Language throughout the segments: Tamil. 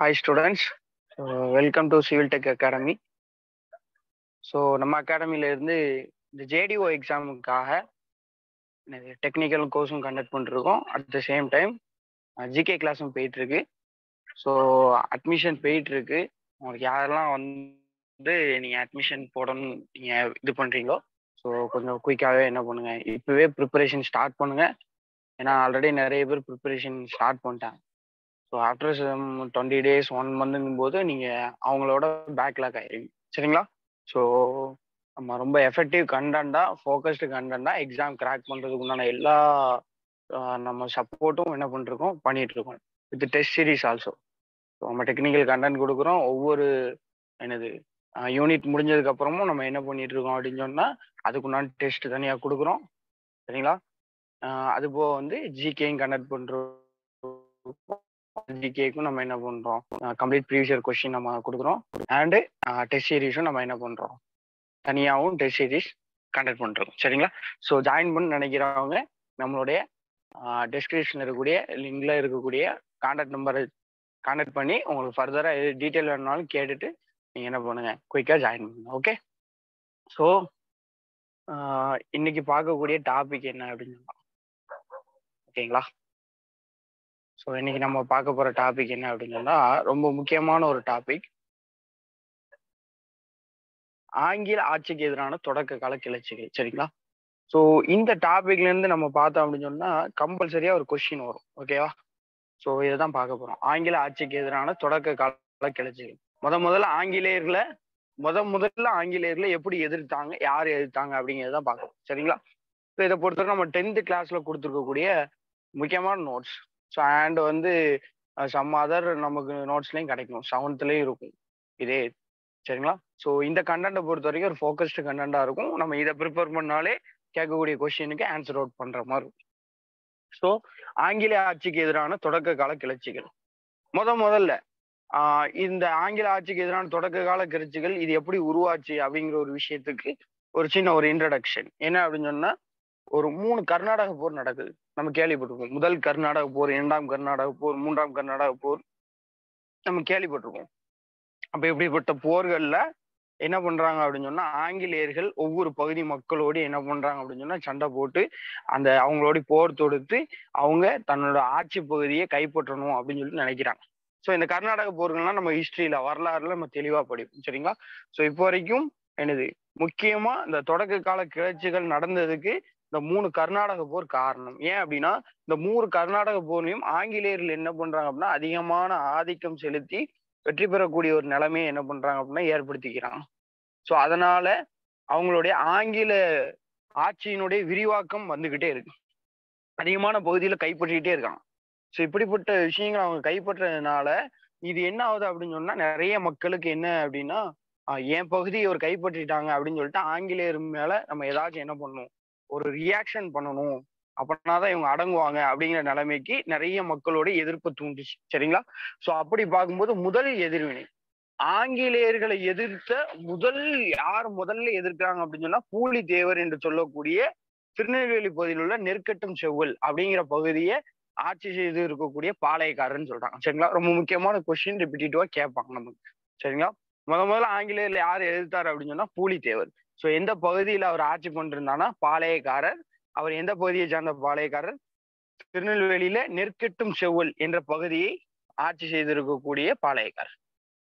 Hi students, welcome to Civil Tech Academy. So நம்ம அகாடமில இருந்து இந்த ஜேடிஓ எக்ஸாமுக்காக டெக்னிக்கல் கோர்ஸும் கண்டக்ட் பண்ணிருக்கோம். At the same time GK கிளாஸும் போயிட்டு இருக்கு. ஸோ அட்மிஷன் போயிட்டு இருக்கு. உங்களுக்கு யாரெல்லாம் வந்து நீங்க அட்மிஷன் போடணும் நீங்க இது பண்றீங்களோ ஸோ கொஞ்சம் குயிக்காகவே என்ன பண்ணுங்க, இப்பவே ப்ரிப்பரேஷன் ஸ்டார்ட் பண்ணுங்க. ஏன்னா ஆல்ரெடி நிறைய பேர் ப்ரிப்பரேஷன் ஸ்டார்ட் பண்ணிட்டாங்க. ஸோ ஆஃப்டர் 20 days 1 monthங்கும் போது நீங்க அவங்களோட பேக்லாக் ஆயிருவீங்க. சரிங்களா? ஸோ நம்ம ரொம்ப எஃபெக்டிவ் கண்டென்ட்டாக ஃபோக்கஸ்டு கண்டென்ட்டாக எக்ஸாம் கிராக் பண்ணுறதுக்கு உண்டான எல்லா நம்ம சப்போர்ட்டும் என்ன பண்ணிருக்கோம் பண்ணிட்டு இருக்கோம். With test series also. So நம்ம டெக்னிக்கல் கண்டென்ட் கொடுக்குறோம். ஒவ்வொரு என்னது யூனிட் முடிஞ்சதுக்கு அப்புறமும் நம்ம என்ன பண்ணிட்டு இருக்கோம் அப்படின்னு சொன்னால் அதுக்குண்டான டெஸ்ட் தனியாக கொடுக்குறோம். சரிங்களா? அது போக வந்து ஜிகேயும் கண்டக்ட் பண்ணுறோம். ஜிகேக்கும் நம்ம என்ன பண்றோம், கம்ப்ளீட் ப்ரீவியஸ் கொஸ்டின் நம்ம கொடுக்குறோம். அண்டு டெஸ்ட் சீரீஸும் நம்ம என்ன பண்றோம், தனியாகவும் டெஸ்ட் சீரீஸ் கண்டக்ட் பண்றோம். சரிங்களா? ஸோ ஜாயின் பண்ண நினைக்கிறவங்க நம்மளுடைய டெஸ்கிரிப்ஷன்ல இருக்கக்கூடிய லிங்க்ல இருக்கக்கூடிய கான்டாக்ட் நம்பரை கான்டாக்ட் பண்ணி உங்களுக்கு ஃபர்தரா எது டீட்டெயில் வேணுனாலும் கேட்டுட்டு நீங்க என்ன பண்ணுங்க, குயிக்கா ஜாயின் பண்ணுங்க. ஓகே. ஸோ இன்னைக்கு பார்க்கக்கூடிய டாபிக் என்ன அப்படின்னு ஓகேங்களா? ஸோ இன்னைக்கு நம்ம பார்க்க போற டாபிக் என்ன அப்படின்னு சொன்னா ரொம்ப முக்கியமான ஒரு டாபிக், ஆங்கில ஆட்சிக்கு எதிரான தொடக்க கால கிளர்ச்சிகள். சரிங்களா? ஸோ இந்த டாபிக்ல இருந்து நம்ம பார்த்தோம் அப்படின்னு சொன்னா கம்பல்சரியா ஒரு கொஸ்டின் வரும். ஓகேவா? ஸோ இதை தான் பார்க்க போறோம், ஆங்கில ஆட்சிக்கு எதிரான தொடக்க கால கிளர்ச்சிகள். முதல்ல ஆங்கிலேயர்ல எப்படி எதிர்த்தாங்க, யார் எதிர்த்தாங்க அப்படிங்கிறதான் பார்க்கணும். சரிங்களா? ஸோ இதை பொறுத்தவரை நம்ம 10th கிளாஸ்ல கொடுத்துருக்கக்கூடிய முக்கியமான நோட்ஸ். ஸோ அண்ட் வந்து சம் அதர் நமக்கு நோட்ஸ்லையும் கிடைக்கும், 7thலயும் இருக்கும் இதே. சரிங்களா? ஸோ இந்த கண்டென்ட்டை பொறுத்த வரைக்கும் ஒரு ஃபோக்கஸ்டு கண்டென்ட்டாக இருக்கும். நம்ம இதை ப்ரிப்பேர் பண்ணாலே கேட்கக்கூடிய கொஸ்டினுக்கு ஆன்சர் அவுட் பண்ற மாதிரி இருக்கும். ஸோ ஆங்கில ஆட்சிக்கு எதிரான தொடக்க கால கிளர்ச்சிகள். முதல்ல இந்த ஆங்கில ஆட்சிக்கு எதிரான தொடக்க கால கிளர்ச்சிகள் இது எப்படி உருவாச்சு அப்படிங்கிற ஒரு விஷயத்துக்கு ஒரு சின்ன ஒரு இன்ட்ரடக்ஷன். என்ன அப்படின்னு சொன்னா, ஒரு 3 கர்நாடக போர் நடக்குது. நம்ம கேள்விப்பட்டிருக்கோம். முதல் கர்நாடக போர், 2ஆம் கர்நாடக போர், 3ஆம் கர்நாடக போர் நம்ம கேள்விப்பட்டிருக்கோம். அப்ப இப்படிப்பட்ட போர்கள்ல என்ன பண்றாங்க அப்படின்னு சொன்னா, ஆங்கிலேயர்கள் ஒவ்வொரு பகுதி மக்களோடு என்ன பண்றாங்க அப்படின்னு சொன்னா சண்டை போட்டு அந்த அவங்களோட போர் தொடுத்து அவங்க தன்னோட ஆட்சி பகுதியை கைப்பற்றணும் அப்படின்னு சொல்லிட்டு நினைக்கிறாங்க. ஸோ இந்த கர்நாடக போர்கள்லாம் நம்ம ஹிஸ்டரியில வரலாறுல நம்ம தெளிவா படிப்போம். சரிங்களா? ஸோ இப்போ வரைக்கும் என்னது முக்கியமா இந்த தொடக்க கால கிளர்ச்சிகள் நடந்ததுக்கு இந்த 3 கர்நாடக போர் காரணம். ஏன் அப்படின்னா இந்த 3 கர்நாடக போர்லையும் ஆங்கிலேயர்கள் என்ன பண்றாங்க அப்படின்னா அதிகமான ஆதிக்கம் செலுத்தி வெற்றி பெறக்கூடிய ஒரு நிலைமையை என்ன பண்றாங்க அப்படின்னா ஏற்படுத்திக்கிறாங்க. ஸோ அதனால அவங்களுடைய ஆங்கில ஆட்சியினுடைய விரிவாக்கம் வந்துகிட்டே இருக்கு. அதிகமான பகுதியில கைப்பற்றிக்கிட்டே இருக்காங்க. ஸோ இப்படிப்பட்ட விஷயங்களை அவங்க கைப்பற்றதுனால இது என்ன ஆகுது அப்படின்னு சொன்னா நிறைய மக்களுக்கு என்ன அப்படின்னா என் பகுதியை ஒரு கைப்பற்றிட்டாங்க அப்படின்னு சொல்லிட்டு ஆங்கிலேயர் மேல நம்ம ஏதாச்சும் என்ன பண்ணணும், ஒரு ரியாக்ஷன் பண்ணணும், அப்படின்னாதான் இவங்க அடங்குவாங்க அப்படிங்கிற நிலைமைக்கு நிறைய மக்களோட எதிர்ப்பு தூண்டுச்சு. சரிங்களா? ஸோ அப்படி பார்க்கும்போது முதல் எதிர்வினை ஆங்கிலேயர்களை எதிர்த்த யார் முதல்ல எதிர்க்கிறாங்க அப்படின்னு சொன்னா பூலித்தேவர் என்று சொல்லக்கூடிய திருநெல்வேலி பகுதியில் உள்ள நெற்கட்டும் செவ்வல் அப்படிங்கிற பகுதியை ஆட்சி செய்து இருக்கக்கூடிய பாளையக்காரர்னு சொல்றாங்க. சரிங்களா? ரொம்ப முக்கியமான கொஸ்டின் ரிப்பீட்டிவா கேட்பாங்க நமக்கு. சரிங்களா? முதல்ல ஆங்கிலேயர்ல யார் எதிர்த்தாரு அப்படின்னு சொன்னா பூலித்தேவர். ஸோ எந்த பகுதியில அவர் ஆட்சி பண்ணிருந்தானா பாளையக்காரர். அவர் எந்த பகுதியை சார்ந்த பாளையக்காரர்? திருநெல்வேலியில நெற்கட்டும் செவ்வல் என்ற பகுதியை ஆட்சி செய்திருக்கக்கூடிய பாளையக்காரர்.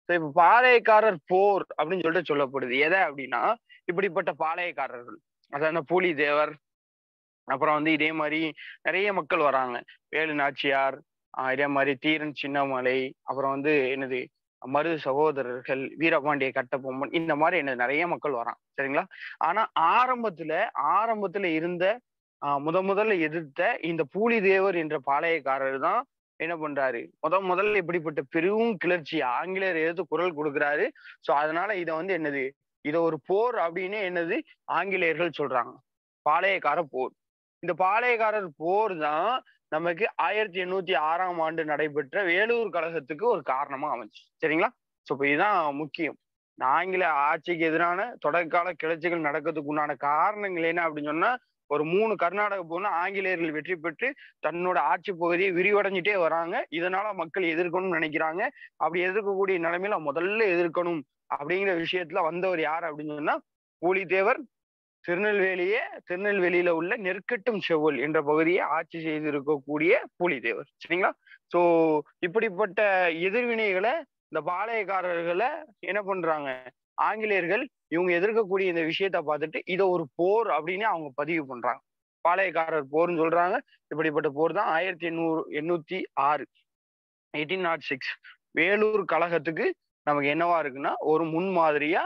இப்ப பாளையக்காரர் போர் அப்படின்னு சொல்லிட்டு சொல்லப்படுது. எதை அப்படின்னா இப்படிப்பட்ட பாளையக்காரர்கள், அதாவது பூலித்தேவர், அப்புறம் வந்து இதே மாதிரி நிறைய மக்கள் வராங்க. வேலு நாச்சியார், இதே மாதிரி தீரன் சின்னமலை, அப்புறம் வந்து என்னது மருது சகோதரர்கள், வீரபாண்டிய கட்டபொம்மன், இந்த மாதிரி என்ன நிறைய மக்கள் வராங்க. சரிங்களா? ஆனா ஆரம்பத்துல இருந்த முதல்ல எதிர்த்த இந்த பூலித்தேவர் என்ற பாளையக்காரர் தான் என்ன பண்றாரு, முதல்ல இப்படிப்பட்ட பெரும் கிளர்ச்சி ஆங்கிலேயர் எதிர்த்து குரல் கொடுக்குறாரு. சோ அதனால இதை வந்து என்னது, இதை ஒரு போர் அப்படின்னு என்னது ஆங்கிலேயர்கள் சொல்றாங்க, பாளையக்கார போர். இந்த பாளையக்காரர் போர் தான் நமக்கு 1806ஆம் ஆண்டு நடைபெற்ற வேலூர் கழகத்துக்கு ஒரு காரணமா அமைச்சு. சரிங்களா? சோ இப்ப இதுதான் முக்கியம். இந்த ஆங்கில ஆட்சிக்கு எதிரான தொடர்கால கிளர்ச்சிகள் நடக்கிறதுக்கு உண்டான காரணங்கள் என்ன அப்படின்னு சொன்னா ஒரு 3 கர்நாடக போர்ல ஆங்கிலேயர்கள் வெற்றி பெற்று தன்னோட ஆட்சி பகுதியை விரிவடைஞ்சிட்டே வராங்க. இதனால மக்கள் எதிர்க்கணும்னு நினைக்கிறாங்க. அப்படி எதிர்க்கக்கூடிய நிலைமையில முதல்ல எதிர்க்கணும் அப்படிங்கிற விஷயத்துல வந்தவர் யார் அப்படின்னு சொன்னா பூலித்தேவர். திருநெல்வேலியில உள்ள நெற்கட்டும் செவ்வல் என்ற பகுதியை ஆட்சி செய்திருக்கக்கூடிய பூலித்தேவர். சரிங்களா? சோ இப்படிப்பட்ட எதிர்வினைகளை இந்த பாளையக்காரர்களை என்ன பண்றாங்க, ஆங்கிலேயர்கள் இவங்க எதிர்க்கக்கூடிய இந்த விஷயத்த பார்த்துட்டு இத ஒரு போர் அப்படின்னு அவங்க பதிவு பண்றாங்க. பாளையக்காரர் போர்ன்னு சொல்றாங்க. இப்படிப்பட்ட போர் தான் 1806 1806 வேலூர் கழகத்துக்கு நமக்கு என்னவா இருக்குன்னா ஒரு முன்மாதிரியா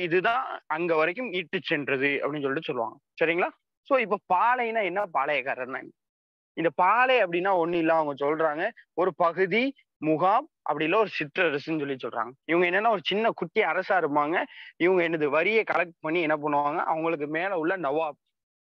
இதுதான் அங்க வரைக்கும் இட்டு சென்றது அப்படின்னு சொல்லிட்டு சொல்லுவாங்க. சரிங்களா? சோ இப்ப பாளையம்னா என்ன, பாளையக்காரர்னா என்ன? இந்த பாளை அப்படின்னா ஒண்ணும் இல்ல, அவங்க சொல்றாங்க ஒரு பகுதி, முகாம், அப்படி இல்ல ஒரு சிற்றரசுன்னு சொல்லி சொல்றாங்க. இவங்க என்னன்னா ஒரு சின்ன குட்டி அரசா இருப்பாங்க. இவங்க என்னது வரியை கலெக்ட் பண்ணி என்ன பண்ணுவாங்க, அவங்களுக்கு மேல உள்ள நவாப்,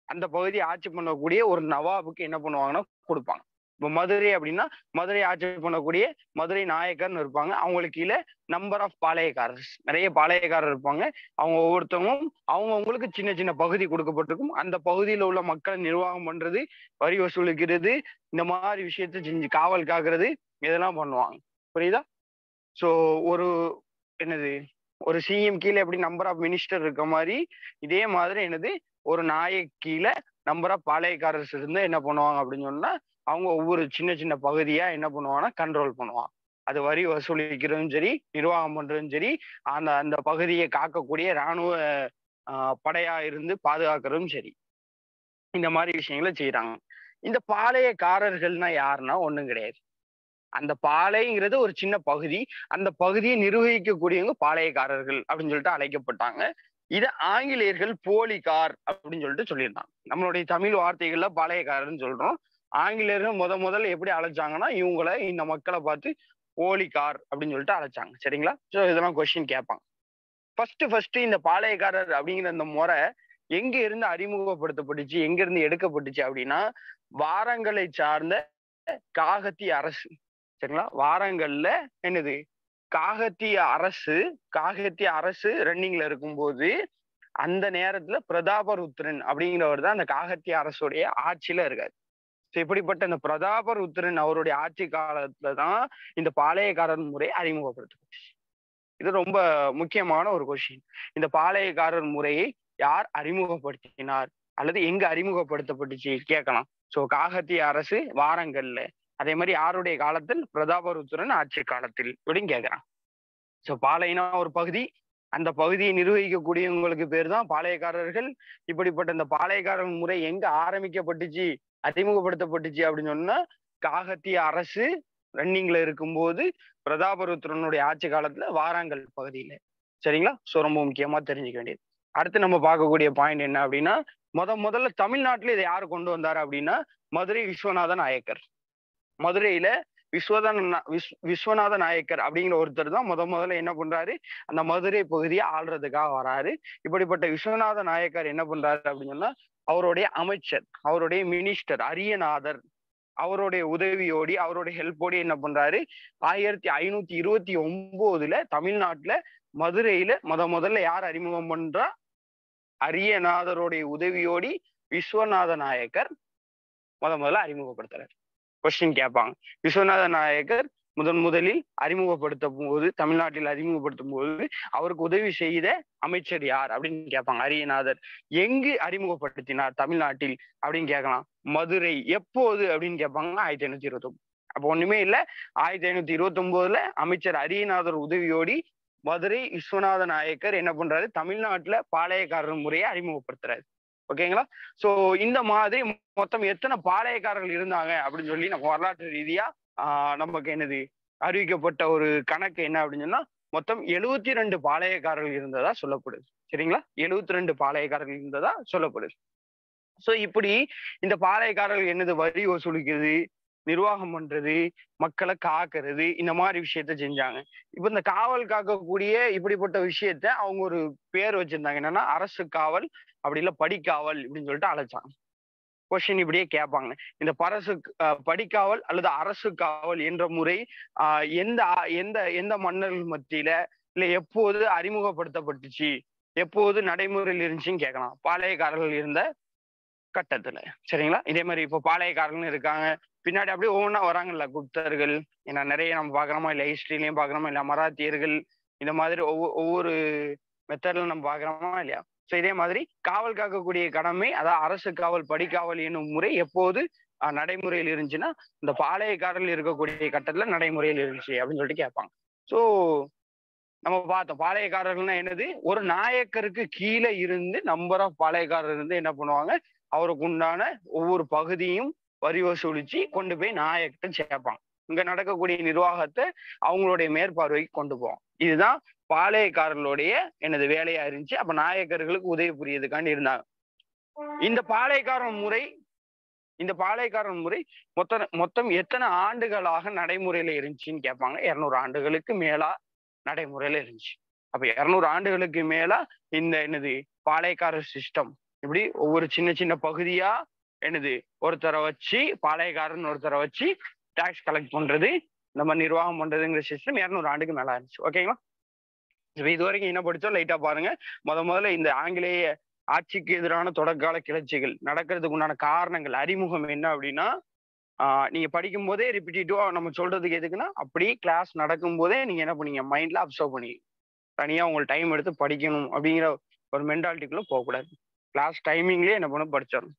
அந்த பகுதியை ஆட்சி பண்ணக்கூடிய ஒரு நவாபுக்கு என்ன பண்ணுவாங்கன்னா கொடுப்பாங்க. இப்ப மதுரை அப்படின்னா மதுரை ஆட்சி பண்ணக்கூடிய மதுரை நாயக்கர்னு இருப்பாங்க. அவங்களுக்கு கீழே நம்பர் ஆஃப் பாளையக்காரர்ஸ், நிறைய பாளையக்காரர் இருப்பாங்க. அவங்க ஒவ்வொருத்தவங்களும் அவங்கவுங்களுக்கு சின்ன சின்ன பகுதி கொடுக்கப்பட்டிருக்கும். அந்த பகுதியில உள்ள மக்களை நிர்வாகம் பண்றது, வரி வசூலிக்கிறது, இந்த மாதிரி விஷயத்த செஞ்சு காவல் காக்குறது, இதெல்லாம் பண்ணுவாங்க. புரியுதா? சோ ஒரு என்னது ஒரு சிஎம் கீழே எப்படி நம்பர் ஆஃப் மினிஸ்டர் இருக்க மாதிரி இதே மாதிரி என்னது ஒரு நாயக் கீழே நம்பர் ஆஃப் பாளையக்காரர்ஸ் இருந்து என்ன பண்ணுவாங்க அப்படின்னு சொன்னா அவங்க ஒவ்வொரு சின்ன சின்ன பகுதியா என்ன பண்ணுவாங்கன்னா கண்ட்ரோல் பண்ணுவாங்க. அது வரி வசூலிக்கிறதும் சரி, நிர்வாகம் பண்றதும் சரி, அந்த அந்த பகுதியை காக்கக்கூடிய இராணுவ படையா இருந்து பாதுகாக்கிறதும் சரி, இந்த மாதிரி விஷயங்களை செய்யறாங்க. இந்த பாளையக்காரர்கள்னா யாருன்னா ஒண்ணும் கிடையாது. அந்த பாளையங்கிறது ஒரு சின்ன பகுதி. அந்த பகுதியை நிர்வகிக்கக்கூடியவங்க பாளையக்காரர்கள் அப்படின்னு சொல்லிட்டு அழைக்கப்பட்டாங்க. இத ஆங்கிலேயர்கள் போலிகார் அப்படின்னு சொல்லிட்டு சொல்லியிருந்தாங்க. நம்மளுடைய தமிழ் வார்த்தைகள்ல பாளையக்காரர்ன்னு சொல்றோம். ஆங்கிலேயர்கள் முதல்ல எப்படி அழைச்சாங்கன்னா இவங்கள இந்த மக்களை பார்த்து போலிகார் அப்படின்னு சொல்லிட்டு அழைச்சாங்க. சரிங்களா? சோ இதெல்லாம் கொஸ்டின் கேட்பாங்க. ஃபர்ஸ்ட் இந்த பாளையக்காரர் அப்படிங்கிற அந்த முறை எங்க இருந்து அறிமுகப்படுத்தப்பட்டுச்சு, எங்க இருந்து எடுக்கப்பட்டுச்சு அப்படின்னா வாரங்களை சார்ந்த காகத்திய அரசு. சரிங்களா? வாரங்கள்ல என்னது காகத்திய அரசு ரன்னிங்ல இருக்கும்போது அந்த நேரத்துல பிரதாபருத்ரன் அப்படிங்கிறவர் தான் அந்த காகத்திய அரசுடைய ஆட்சியில இருக்காரு. இப்படிப்பட்ட இந்த பிரதாபருத்ரன் அவருடைய ஆட்சி காலத்துல தான் இந்த பாளையக்காரர் முறை அறிமுகப்படுத்தப்பட்டுச்சு. இது ரொம்ப முக்கியமான ஒரு கொஸ்டின். இந்த பாளையக்காரர் முறையை யார் அறிமுகப்படுத்தினார் அல்லது எங்க அறிமுகப்படுத்தப்பட்டுச்சு கேட்கலாம். சோ காகத்திய அரசு வாரங்கள்ல, அதே மாதிரி யாருடைய காலத்தில், பிரதாபருத்ரன் ஆட்சி காலத்தில் அப்படின்னு கேட்கிறான். சோ பாளையனா ஒரு பகுதி, அந்த பகுதியை நிர்வகிக்கக்கூடியவங்களுக்கு பேர் தான் பாளையக்காரர்கள். இப்படிப்பட்ட இந்த பாளையக்காரர் முறை எங்க ஆரம்பிக்கப்பட்டுச்சு, அறிமுகப்படுத்தப்பட்டுச்சு அப்படின்னு சொன்னா காகத்திய அரசு ரன்னிங்ல இருக்கும்போது பிரதாபருத்ரனுடைய ஆட்சி காலத்துல வாராங்கல் பகுதியில. சரிங்களா? சோ ரொம்ப முக்கியமா தெரிஞ்சுக்க வேண்டியது. அடுத்து நம்ம பார்க்கக்கூடிய பாயிண்ட் என்ன அப்படின்னா முதல்ல தமிழ்நாட்டுல இதை யாரு கொண்டு வந்தாரு அப்படின்னா மதுரை விஸ்வநாத நாயக்கர். மதுரையில விஸ்வநாத நாயக்கர் அப்படிங்கிற ஒருத்தர் தான் முதல்ல என்ன பண்றாரு, அந்த மதுரை பகுதியை ஆள்றதுக்காக வராரு. இப்படிப்பட்ட விஸ்வநாத நாயக்கர் என்ன பண்றாரு அப்படின்னு சொன்னா அவருடைய அமைச்சர், அவருடைய மினிஸ்டர் அரியநாதர், அவருடைய உதவியோடி அவருடைய ஹெல்ப்போடி என்ன பண்றாரு 1529 தமிழ்நாட்டுல மதுரையில முதல்ல யார் அறிமுகம் பண்றா, அரியநாதருடைய உதவியோடி விஸ்வநாத நாயக்கர் முதல்ல அறிமுகப்படுத்துறாரு. கொஸ்டின் கேட்பாங்க. விஸ்வநாத நாயக்கர் முதலில் தமிழ்நாட்டில் அறிமுகப்படுத்தும் போது அவருக்கு உதவி செய்த அமைச்சர் யார் அப்படின்னு கேட்பாங்க. அரியநாதர். எங்கு அறிமுகப்படுத்தினார் தமிழ்நாட்டில் அப்படின்னு கேட்கலாம். மதுரை. எப்போது அப்படின்னு கேட்பாங்க. 1529. அப்போ ஒண்ணுமே இல்ல, 1529 அமைச்சர் அரியநாதர் உதவியோடி மதுரை விஸ்வநாத நாயக்கர் என்ன பண்றாரு, தமிழ்நாட்டுல பாளையக்காரர் முறையை அறிமுகப்படுத்துறாரு. ஓகேங்களா? சோ இந்த மாதிரி மொத்தம் எத்தனை பாளையக்காரர்கள் இருந்தாங்க அப்படின்னு சொல்லி நம்ம வரலாற்று ரீதியா நமக்கு என்னது அறிவிக்கப்பட்ட ஒரு கணக்கு என்ன அப்படின்னு சொன்னா மொத்தம் 72 பாளையக்காரர்கள் இருந்ததா சொல்லப்படுது. சரிங்களா? 72 பாளையக்காரர்கள் இருந்ததா சொல்லப்படுது. சோ இப்படி இந்த பாளையக்காரர்கள் என்னது வரி வசூலிக்கிறது, நிர்வாகம் பண்றது, மக்களை காக்குறது, இந்த மாதிரி விஷயத்த செஞ்சாங்க. இப்ப இந்த காவல் காக்கக்கூடிய இப்படிப்பட்ட விஷயத்த அவங்க ஒரு பேர் வச்சிருந்தாங்க. என்னன்னா அரசு காவல், அப்படி இல்ல படிக்காவல் இப்படின்னு சொல்லிட்டு அழைச்சாங்க. கொஸ்டின் இப்படியே கேட்பாங்க. இந்த படிக்காவல் அல்லது அரசு காவல் என்ற முறை எந்த எந்த எந்த மன்னர்கள் மத்தியில இல்ல எப்போது அறிமுகப்படுத்தப்பட்டுச்சு, எப்போது நடைமுறையில் இருந்துச்சுன்னு கேட்கலாம். பாளையக்காரர்கள் இருந்த கட்டத்துல. சரிங்களா? இதே மாதிரி இப்போ பாளையக்காரர்கள் இருக்காங்க. பின்னாடி அப்படியே ஒவ்வொன்னா வராங்கல்ல குப்தர்கள். ஏன்னா நிறைய நம்ம பார்க்குறோமா, இல்ல ஹிஸ்டரியிலயும் பார்க்குறோமா, இல்ல மராத்தியர்கள் இந்த மாதிரி ஒவ்வொரு மெத்தட்ல நம்ம பார்க்குறோமா இல்லையா? ஸோ இதே மாதிரி காவல் காக்கக்கூடிய கடமை, அதாவது அரசு காவல், படிக்காவல் என்னும் முறை எப்போது நடைமுறையில் இருந்துச்சுன்னா, இந்த பாளையக்காரர்கள் இருக்கக்கூடிய கட்டத்துல நடைமுறையில் இருந்துச்சு அப்படின்னு சொல்லிட்டு கேட்பாங்க. ஸோ நம்ம பார்த்தோம். பாளையக்காரர்கள்னா என்னது? ஒரு நாயக்கருக்கு கீழ இருந்து நம்பர் ஆஃப் பாளையக்காரர் இருந்து என்ன பண்ணுவாங்க, அவருக்கு உண்டான ஒவ்வொரு பகுதியும் வரி வசூலிச்சு கொண்டு போய் நாயக்கர்ட்ட சேர்ப்பாங்க. இங்க நடக்கக்கூடிய நிர்வாகத்த அவங்களுடைய மேற்பார்வைக்கு கொண்டு போவோம். இதுதான் பாளையக்காரர்களுடைய எனது வேலையா இருந்துச்சு. அப்ப நாயக்கர்களுக்கு உதவி புரியதுக்காண்டி இருந்தாங்க. இந்த பாளையக்காரன் முறை இந்த பாளையக்காரன் முறை மொத்தம் எத்தனை ஆண்டுகளாக நடைமுறையில இருந்துச்சுன்னு கேட்பாங்க. 200 ஆண்டுகளுக்கு மேலா நடைமுறையில இருந்துச்சு. அப்ப 200 ஆண்டுகளுக்கு மேலா இந்த என்னது பாளையக்காரர் சிஸ்டம் இப்படி ஒவ்வொரு சின்ன சின்ன பகுதியா என்னது ஒருத்தரை வச்சு பாளையக்காரன் ஒருத்தரை வச்சு டாக்ஸ் கலெக்ட் பண்றது, நம்ம நிர்வாகம் பண்றதுங்கிற சிஸ்டம் 200 ஆண்டுக்கு மேல இருந்துச்சு. ஓகேங்களா? இப்ப இது வரைக்கும் என்ன படிச்சோம் லைட்டா பாருங்க. முதல்ல இந்த ஆங்கிலேய ஆட்சிக்கு எதிரான தொடர்கால கிளர்ச்சிகள் நடக்கிறதுக்கு உண்டான காரணங்கள், அறிமுகம் என்ன அப்படின்னா, நீங்க படிக்கும் போதே ரிப்பீட்டிவா நம்ம சொல்றதுக்கு எதுக்குன்னா, அப்படி கிளாஸ் நடக்கும் போதே நீங்க என்ன பண்ணீங்க, மைண்ட்ல அப்சர்வ் பண்ணி தனியா உங்களுக்கு டைம் எடுத்து படிக்கணும் அப்படிங்கிற ஒரு மென்டாலிட்டிக்குள்ள போகக்கூடாது. கிளாஸ் டைமிங்லயே என்ன பண்ண படிச்சிடணும்.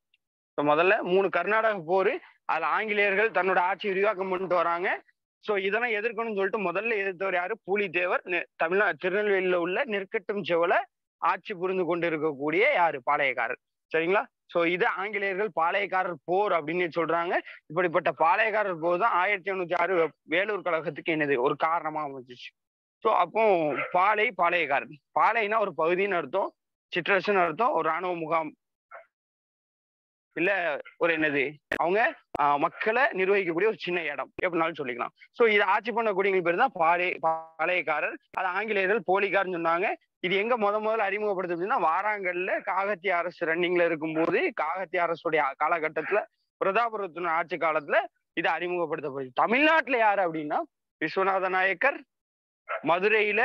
இப்போ முதல்ல 3 கர்நாடக போர், அதுல ஆங்கிலேயர்கள் தன்னோட ஆட்சி விரிவாக்கம் பண்ணிட்டு வராங்க. ஸோ இதெல்லாம் எதிர்க்கணும்னு சொல்லிட்டு முதல்ல எதிர்த்தவர் யாரு? பூலித்தேவர். திருநெல்வேலியில உள்ள நெற்கட்டும் செவல ஆட்சி புரிந்து கொண்டு இருக்கக்கூடிய யாரு? பாளையக்காரர். சரிங்களா? சோ இது ஆங்கிலேயர்கள் பாளையக்காரர் போர் அப்படின்னு சொல்றாங்க. இப்படிப்பட்ட பாளையக்காரர் போர் தான் 1806 வேலூர் கழகத்துக்கு என்னது ஒரு காரணமா அமைஞ்சிச்சு. சோ அப்போ பாளையக்காரர், பாளையனா ஒரு பகுதின்னு அர்த்தம், சிற்றரசுன்னு அர்த்தம், ஒரு ராணுவ முகாம் இல்ல ஒரு என்னது அவங்க மக்களை நிர்வகிக்கக்கூடிய ஒரு சின்ன இடம் எப்படினாலும் சொல்லிக்கலாம். சோ இதை ஆட்சி பண்ணக்கூடிய பேர் தான் பாளையக்காரர். அது ஆங்கிலேயர்கள் போலிக்காரன்னு சொன்னாங்க. இது எங்க முதல்ல அறிமுகப்படுத்துதுன்னா, வாராங்கல்ல காகத்திய அரசு ரன்னிங்ல இருக்கும்போது, காகத்திய அரசுடைய காலகட்டத்துல பிரதாபருத்தின ஆட்சி காலத்துல இது அறிமுகப்படுத்தப்படுது. தமிழ்நாட்டுல யாரு அப்படின்னா, விஸ்வநாத நாயக்கர் மதுரையில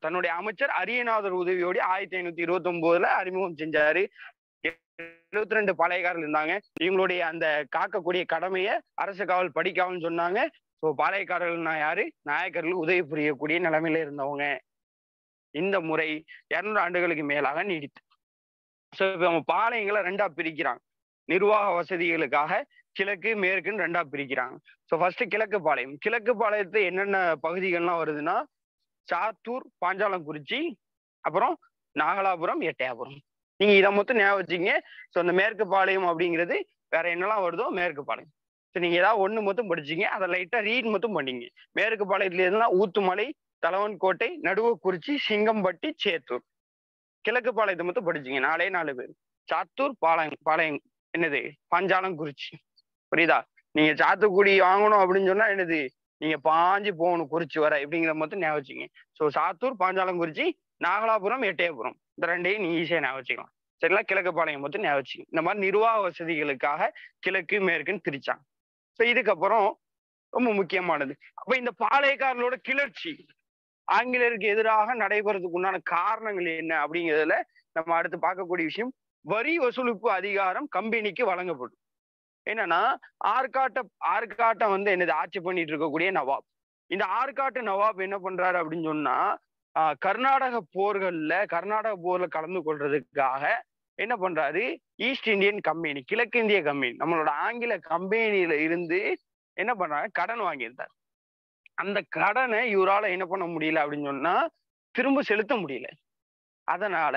தன்னுடைய அமைச்சர் அரியநாதர் உதவியோடு 1529 அறிமுகம் செஞ்சாரு. 72 பாளையக்காரர்கள் இருந்தாங்க. இவங்களுடைய அந்த காக்கக்கூடிய கடமையை அரசு காவல், படிக்காவல்னு சொன்னாங்க. ஸோ பாளையக்காரர்கள்னா யாரு? நாயக்கர்களுக்கு உதவி புரியக்கூடிய நிலைமையில இருந்தவங்க. இந்த முறை 200 ஆண்டுகளுக்கு மேலாக நீடித்து. ஸோ இப்ப நம்ம பாளையங்களை 2ஆ பிரிக்கிறாங்க. நிர்வாக வசதிகளுக்காக கிழக்கு மேற்குன்னு 2ஆ பிரிக்கிறாங்க. ஸோ ஃபர்ஸ்ட் கிழக்கு பாளையம். கிழக்கு பாளையத்துல என்னென்ன பகுதிகள்லாம் வருதுன்னா, சாத்தூர், பாஞ்சாலங்குறிச்சி, அப்புறம் நாகலாபுரம், எட்டயாபுரம். நீங்க இதை மொத்தம் ஞாபகம் வச்சுங்க. ஸோ அந்த மேற்கு பாளையம் அப்படிங்கிறது வேற என்னெல்லாம் வருதோ மேற்கு பாளையம். ஸோ நீங்க ஏதாவது ஒண்ணு மொத்தம் படிச்சீங்க, அதை லைட்டா ரீட் மட்டும் பண்ணீங்க. மேற்கு பாளையத்துல இருந்தால் ஊத்துமலை, தலவன்கோட்டை, நடுவக்குறிச்சி, சிங்கம்பட்டி, சேத்தூர். கிழக்கு பாளையத்தை மட்டும் படிச்சீங்க, 4 பேர். சாத்தூர், பாளையம் என்னது பாஞ்சாலங்குறிச்சி. புரியுதா? நீங்க சாத்துக்குடி வாங்கணும் அப்படின்னு சொன்னா என்னது, நீங்க பாஞ்சு போகணும் குறிச்சி வர இப்படிங்கிற மட்டும் ஞாபகம் வச்சுங்க. ஸோ சாத்தூர், பாஞ்சாலங்குறிச்சி, நாகலாபுரம், எட்டயபுரம் இந்த 2ஐயும் நீங்க ஈஸியா ஞாபகம் வச்சுக்கலாம். சரிங்களா? கிழக்கு பாளையம் மட்டும் ஞாபகம் வச்சுங்க. இந்த மாதிரி நிர்வாக வசதிகளுக்காக கிழக்கு மேற்குன்னு பிரிச்சாங்க. ஸோ இதுக்கப்புறம் ரொம்ப முக்கியமானது, அப்ப இந்த பாளையக்காரர்களோட கிளர்ச்சி ஆங்கிலேயருக்கு எதிராக நடைபெறதுக்கு உண்டான காரணங்கள் என்ன அப்படிங்கிறதுல நம்ம அடுத்து பார்க்கக்கூடிய விஷயம், வரி வசூலிப்பு அதிகாரம் கம்பெனிக்கு வழங்கப்படும். என்னன்னா, ஆற்காட்டம் வந்து என்னது ஆட்சி பண்ணிட்டு இருக்கக்கூடிய நவாப். இந்த ஆற்காட்டு நவாப் என்ன பண்றாரு அப்படின்னு சொன்னா, கர்நாடக போர்ல கலந்து கொள்றதுக்காக என்ன பண்றாரு, ஈஸ்ட் இந்தியன் கம்பெனி, கிழக்கிந்திய கம்பெனி, நம்மளோட ஆங்கில கம்பெனியில இருந்து என்ன பண்றாங்க, கடன் வாங்கியிருந்தார். அந்த கடனை இவரால என்ன பண்ண முடியல அப்படின்னு சொன்னா, திரும்ப செலுத்த முடியல. அதனால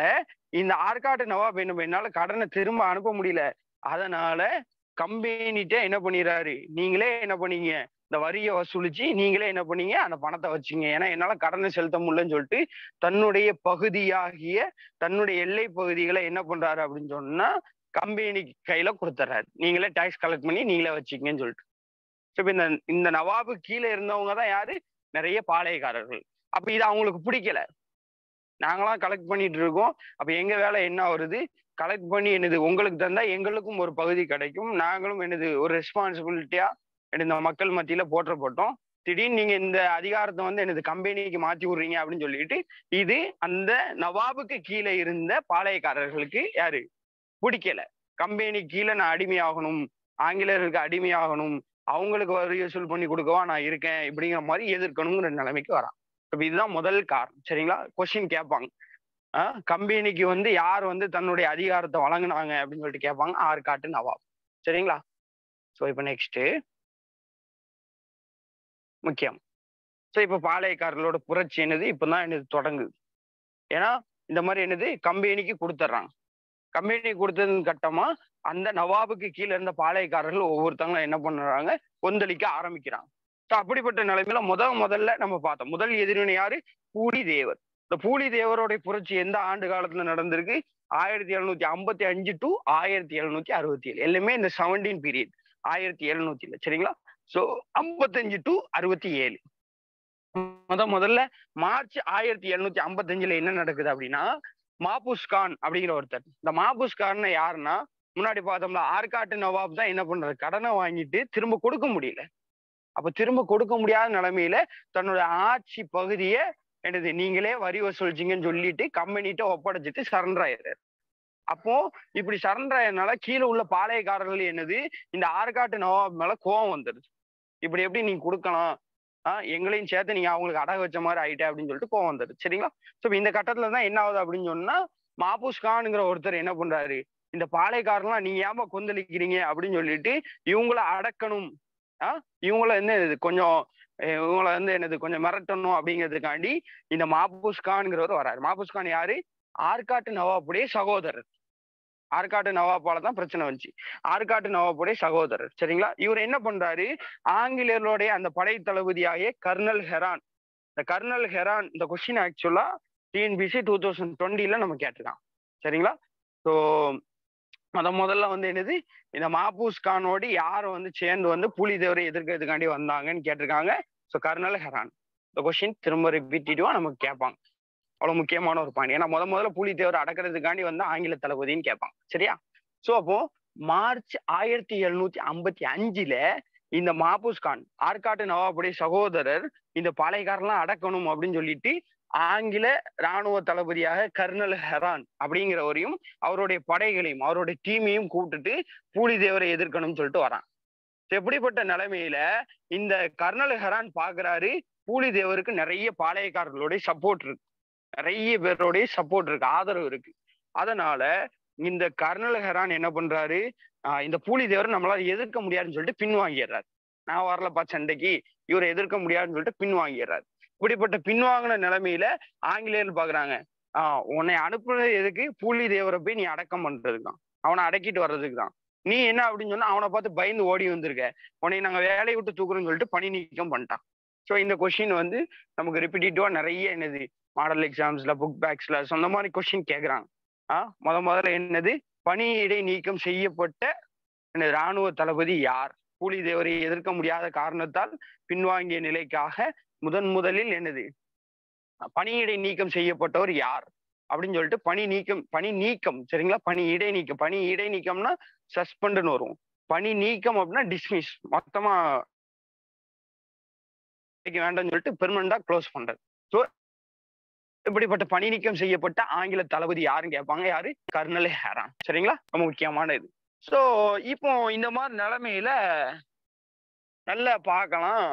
இந்த ஆற்காட்டு நவாப் என்னால கடனை திரும்ப அனுப்ப முடியல. அதனால கம்பெனிட்ட என்ன பண்ணிடுறாரு, நீங்களே என்ன பண்ணீங்க, இந்த வரியை வசூலிச்சு நீங்களே என்ன பண்ணீங்க, அந்த பணத்தை வச்சுங்க, ஏன்னா என்னால கடனை செலுத்த முடியலன்னு சொல்லிட்டு தன்னுடைய பகுதியாகிய தன்னுடைய எல்லை பகுதிகளை என்ன பண்றாரு அப்படின்னு சொன்னா, கம்பெனி கையில கொடுத்துறாரு. நீங்களே டாக்ஸ் கலெக்ட் பண்ணி நீங்களே வச்சுக்கங்கன்னு சொல்லிட்டு. இப்ப இந்த நவாபு கீழே இருந்தவங்க தான் யாரு, நிறைய பாளையக்காரர்கள். அப்ப இது அவங்களுக்கு பிடிக்கல. நாங்களாம் கலெக்ட் பண்ணிட்டு இருக்கோம், அப்ப எங்க வேலை என்ன வருது, கலெக்ட் பண்ணி என்னது உங்களுக்கு தந்தா எங்களுக்கும் ஒரு பகுதி கிடைக்கும், நாங்களும் என்னது ஒரு ரெஸ்பான்சிபிலிட்டியா இந்த மக்கள் மத்தியில போற்றப்பட்டோம். திடீர்னு நீங்க இந்த அதிகாரத்தை வந்து என்னது கம்பெனிக்கு மாத்தி விடுறீங்க அப்படின்னு சொல்லிட்டு, இது அந்த நவாபுக்கு கீழே இருந்த பாளையக்காரர்களுக்கு யாரு பிடிக்கல. கம்பெனி கீழே நான் அடிமையாகணும், ஆங்கிலேயருக்கு அடிமையாகணும், அவங்களுக்கு வரி வசூல் பண்ணி கொடுக்கவா நான் இருக்கேன் இப்படிங்கிற மாதிரி எதிர்க்கணுங்கிற நிலைமைக்கு வரான். இப்ப இதுதான் முதல் காரணம். சரிங்களா? கொஸ்டின் கேட்பாங்க. கம்பெனிக்கு வந்து யார் வந்து தன்னுடைய அதிகாரத்தை வழங்குனாங்க அப்படின்னு சொல்லிட்டு கேட்பாங்க. ஆற்காட்டு நவாப். சரிங்களா? ஸோ இப்போ நெக்ஸ்ட் முக்கியம். ஸோ இப்போ பாளையக்காரர்களோட புரட்சி என்னது இப்பதான் என்னது தொடங்குது. ஏன்னா இந்த மாதிரி என்னது கம்பெனிக்கு கொடுத்துட்றாங்க. கம்பெனி கொடுத்ததுன்னு கட்டமா அந்த நவாபுக்கு கீழே இருந்த பாளையக்காரர்கள் ஒவ்வொருத்தங்களும் என்ன பண்றாங்க, கொந்தளிக்க ஆரம்பிக்கிறாங்க. ஸோ அப்படிப்பட்ட நிலைமையில முதல்ல நம்ம பார்த்தோம். முதல் எதிரிவினை யாரு? பூலிதேவர். இந்த பூலிதேவருடைய புரட்சி எந்த ஆண்டு காலத்துல நடந்திருக்கு? 1755 டு 1767. எல்லாமே இந்த 17 பீரியட். 1700 சரிங்களா? So 55 to 67. முதல்ல மார்ச் 1755 என்ன நடக்குது அப்படின்னா, மாபூஸ் கான் அப்படிங்கிற ஒருத்தர். இந்த மாபூஸ் கான் யாருன்னா, முன்னாடி பார்த்தோம்ல ஆற்காட்டு நவாப் தான் என்ன பண்றாரு, கடனை வாங்கிட்டு திரும்ப கொடுக்க முடியல. அப்ப திரும்ப கொடுக்க முடியாத நிலைமையில தன்னோட ஆட்சி பகுதியை என்னது நீங்களே வரி வசூலிச்சிங்கன்னு சொல்லிட்டு கம்பெனிட்ட ஒப்படைச்சிட்டு சரண்டர் ஆயிடுறாரு. அப்போ இப்படி சரண்டர் ஆயதுனால கீழே உள்ள பாளையக்காரர்கள் என்னது இந்த ஆற்காட்டு நவாப் மேல கோவம் வந்துருது. இப்படி எப்படி நீங்க கொடுக்கலாம், எங்களையும் சேர்த்து நீங்க அவங்களுக்கு அடகு வச்ச மாதிரி ஆயிட்டே அப்படின்னு சொல்லிட்டு கோவம் வந்துருது. சரிங்களா? ஸோ இந்த கட்டத்துல தான் என்ன ஆகுது அப்படின்னு சொன்னா, மாபூஸ் கான்ங்கிற ஒருத்தர் என்ன பண்றாரு, இந்த பாளையக்காரன்லாம் நீங்க ஏமா கொந்தளிக்கிறீங்க அப்படின்னு சொல்லிட்டு இவங்கள அடக்கணும், இவங்கள என்ன கொஞ்சம் இவங்கள வந்து என்னது கொஞ்சம் மிரட்டணும் அப்படிங்கிறதுக்காண்டி இந்த மாபூஸ் கான்ங்கிறவர் வராரு. மாபூஸ் கான் யாரு? ஆற்காட்டு நவாப்புடைய சகோதரர். ஆற்காட்டு நவாப்பால தான் பிரச்சனை வந்துச்சு. ஆற்காட்டு நவாப்புடைய சகோதரர். சரிங்களா? இவர் என்ன பண்றாரு, ஆங்கிலேயர்களுடைய அந்த படை தளபதியாகிய கர்னல் ஹெரான். இந்த கர்னல் ஹெரான் இந்த கொஸ்டின் ஆக்சுவலா டிஎன்பிசி 2020 நம்ம கேட்டிருக்கான். சரிங்களா? ஸோ முதல்ல வந்து என்னது இந்த மாபூஸ் கானோடு யார் வந்து சேர்ந்து வந்து புலிதேவரை எதிர்க்கிறதுக்காண்டி வந்தாங்கன்னு கேட்டிருக்காங்க. So kernel Heron. இந்த கொஸ்டின் திரும்ப ரிப்பீட்டிவா நமக்கு கேட்பாங்க. அவ்வளவு முக்கியமான ஒரு பாயிண்ட். ஏன்னா முதல்ல புலிதேவர் அடக்கிறதுக்காண்டி வந்து ஆங்கில தளபதின்னு கேட்பாங்க. சரியா? சோ அப்போ மார்ச் 1755 இந்த மாபூஸ் கான் ஆற்காட்டு நவாபுடைய சகோதரர் இந்த பாளையக்காரெல்லாம் அடக்கணும் அப்படின்னு சொல்லிட்டு ஆங்கில இராணுவ தளபதியாக கர்னல் ஹெரான் அப்படிங்கிறவரையும் அவருடைய படைகளையும் அவருடைய டீமையும் கூப்பிட்டுட்டு பூலிதேவரை எதிர்க்கணும்னு சொல்லிட்டு வரான். எப்படிப்பட்ட நிலைமையில இந்த கர்னல் ஹெரான் பாக்குறாரு, பூலிதேவருக்கு நிறைய பாளையக்காரர்களுடைய சப்போர்ட் இருக்கு, நிறைய பேருடைய சப்போர்ட் இருக்கு, ஆதரவு இருக்கு. அதனால இந்த கர்னல் ஹெரான் என்ன பண்றாரு, இந்த பூலிதேவர் நம்மளால எதிர்க்க முடியாதுன்னு சொல்லிட்டு பின்வாங்கிடுறாரு. நான் வரலப்பா சண்டைக்கு, இவரை எதிர்க்க முடியாதுன்னு சொல்லிட்டு பின்வாங்கிடுறாரு. இப்படிப்பட்ட பின்வாங்கின நிலைமையில ஆங்கிலேயர்கள் பாக்குறாங்க, உன்னை அனுப்புறது எதுக்கு, பூலிதேவரை போய் நீ அடக்கம் பண்றதுக்கு தான், அவனை அடக்கிட்டு வர்றதுக்கு தான். நீ என்ன அப்படின்னு சொன்னா அவனை பார்த்து பயந்து ஓடி வந்திருக்க, உன்னை நாங்க வேலையை விட்டு தூக்குறோம்னு சொல்லிட்டு பணி நீக்கம் பண்ணிட்டான். ஸோ இந்த கொஸ்டின் வந்து நமக்கு ரிப்பீட்டிவா நிறைய என்னது மாடல் எக்ஸாம்ஸ்ல புக் பேக்ஸ்ல சொந்த மாதிரி கொஸ்டின் கேட்கறாங்க. முதல்ல என்னது, பணியிடை நீக்கம் செய்யப்பட்ட இராணுவ தளபதி யார், பூலிதேவரை எதிர்க்க முடியாத காரணத்தால் பின்வாங்கிய நிலைக்காக முதலில் என்னது பணியிடை நீக்கம் செய்யப்பட்டவர் யார் அப்படின்னு சொல்லிட்டு பணி நீக்கம் சரிங்களா? பணி இடை நீக்கம்னா சஸ்பெண்ட்னு வரும், பணி நீக்கம் அப்படின்னா டிஸ்மிஸ், மொத்தமா வேண்டாம்னு சொல்லிட்டு பெர்மனண்டா க்ளோஸ் பண்றது. ஸோ இப்படிப்பட்ட பணி நீக்கம் செய்யப்பட்ட ஆங்கில தளபதி யாருன்னு கேட்பாங்க. யாரு? Kernel Heron. சரிங்களா? ரொம்ப முக்கியமான இது. ஸோ இப்போ இந்த மாதிரி நிலைமையில நல்லா பார்க்கலாம்.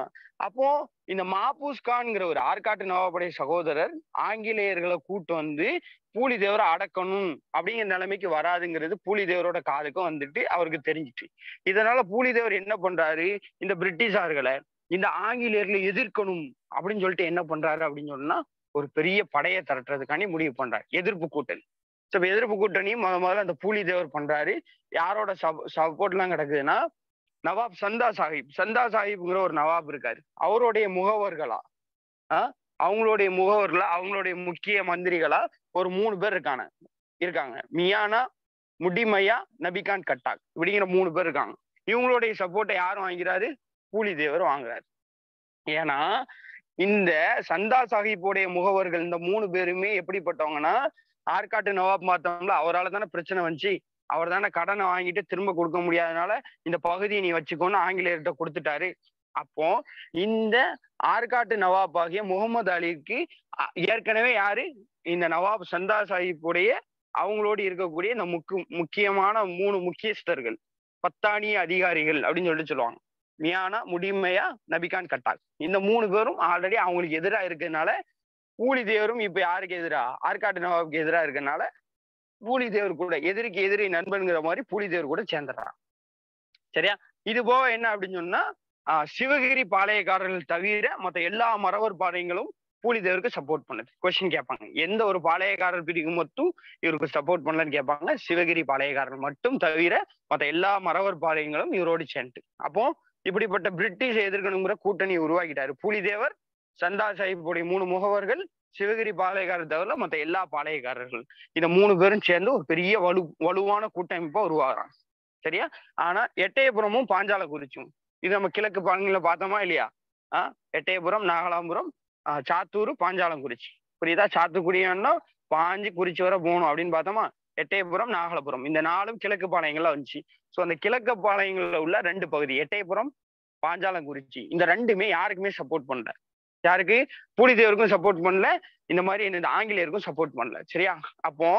அப்போ இந்த மாபூஸ் கான்ங்கிற ஒரு ஆற்காட்டு நவாபுடைய சகோதரர் ஆங்கிலேயர்களை கூட்டு வந்து பூலிதேவரை அடக்கணும் அப்படிங்கிற நிலைமைக்கு வராதுங்கிறது பூலிதேவரோட காதுக்கும் வந்துட்டு அவருக்கு தெரிஞ்சிச்சு. இதனால பூலிதேவர் என்ன பண்றாரு, இந்த பிரிட்டிஷார்களை இந்த ஆங்கிலேயர்களை எதிர்க்கணும் அப்படின்னு சொல்லிட்டு என்ன பண்றாரு அப்படின்னு சொன்னா ஒரு பெரிய படையை திரட்டுறதுக்காண்டி முடிவு பண்றாரு, எதிர்ப்பு கூட்டணி. ஸோ எதிர்ப்பு கூட்டணியும் முதல்ல அந்த பூலிதேவர் பண்றாரு. யாரோட சப்போர்ட் எல்லாம் கிடக்குதுன்னா நவாப் சந்தா சாஹிப்ங்கிற ஒரு நவாப் இருக்காரு, அவருடைய முகவர்களா அவங்களுடைய முக்கிய மந்திரிகளா ஒரு 3 பேர் இருக்காங்க. மியானா, முடிமையா, நபிகான் கட்டாக் இப்படிங்கிற 3 பேர் இருக்காங்க. இவங்களுடைய சப்போர்ட்டை யாரும் வாங்கிறாரு, பூலிதேவர் வாங்குறாரு. ஏன்னா இந்த சந்தா சாஹிப்புடைய முகவர்கள் இந்த 3 பேருமே எப்படிப்பட்டவங்கன்னா, ஆற்காட்டு நவாப் மாத்தோம்ல அவரால் தானே பிரச்சனை வந்துச்சு, அவர் தானே கடனை வாங்கிட்டு திரும்ப கொடுக்க முடியாதனால இந்த பகுதியை நீ வச்சுக்கோன்னு ஆங்கிலேயர்கிட்ட கொடுத்துட்டாரு. அப்போ இந்த ஆற்காட்டு நவாப் ஆகிய முகமது அலிக்கு ஏற்கனவே யாரு, இந்த நவாப் சந்தா சாஹிப்புடைய அவங்களோடு இருக்கக்கூடிய இந்த முக்கியமான 3 முக்கியஸ்தர்கள், பத்தானிய அதிகாரிகள் அப்படின்னு சொல்லிட்டு சொல்லுவாங்க. மியானா, முடிமையா, நபிகான் கட்டாக். இந்த 3 பேரும் ஆல்ரெடி அவங்களுக்கு எதிரா இருக்கிறதுனால, பூலித்தேவரும் இப்ப யாருக்கு எதிரா? ஆற்காட்டு நவாபுக்கு எதிரா இருக்கனால, பூலித்தேவர் கூட எதிரிக்கு எதிரி நண்பன்ங்கிற மாதிரி பூலித்தேவர் கூட சேர்ந்துடுறான். சரியா? இது போக என்ன அப்படின்னு சொன்னா, சிவகிரி பாளையக்காரர்கள் தவிர மத்த எல்லா மறவர் பாளையங்களும் பூலித்தேவருக்கு சப்போர்ட் பண்ணுது. கொஸ்டின் கேட்பாங்க. எந்த ஒரு பாளையக்காரர் பிரிவு மட்டும் இவருக்கு சப்போர்ட் பண்ணலன்னு கேட்பாங்க. சிவகிரி பாளையக்காரர் மட்டும் தவிர மத்த எல்லா மறவர் பாளையங்களும் இவரோடு சேர்ந்து. அப்போ இப்படிப்பட்ட பிரிட்டிஷ் எதிர்க்கணுங்கிற கூட்டணி உருவாக்கிட்டாரு பூலித்தேவர், சந்தா சாஹிப்புடைய 3 முகவர்கள், சிவகிரி பாளையக்காரர் தவிர மத்த எல்லா பாளையக்காரர்கள். இந்த 3 பேரும் சேர்ந்து ஒரு பெரிய வலுவான கூட்டமைப்பா உருவாகுறாங்க. சரியா? ஆனா எட்டயபுரமும் பாஞ்சாலக்குறிச்சியும் இது நம்ம கிழக்கு பகுதியில பார்த்தோமா இல்லையா? எட்டயபுரம், நாகலாபுரம், சாத்தூர், பாஞ்சாலங்குறிச்சி. புரியுதா? சாத்துக்குடியான்னா பாஞ்சு குறிச்சி வர போகணும் அப்படின்னு பார்த்தோமா? எட்டயபுரம், நாகலாபுரம் இந்த 4ம் கிழக்கு பாளையங்கள்ல வந்துச்சு. ஸோ அந்த கிழக்கு பாளையங்கள்ல உள்ள 2 பகுதி எட்டயபுரம், பாஞ்சாலங்குறிச்சி இந்த 2மே யாருக்குமே சப்போர்ட் பண்ணல. யாருக்கு? பூலித்தேவருக்கும் சப்போர்ட் பண்ணல, இந்த மாதிரி இந்த ஆங்கிலேயருக்கும் சப்போர்ட் பண்ணல. சரியா? அப்போ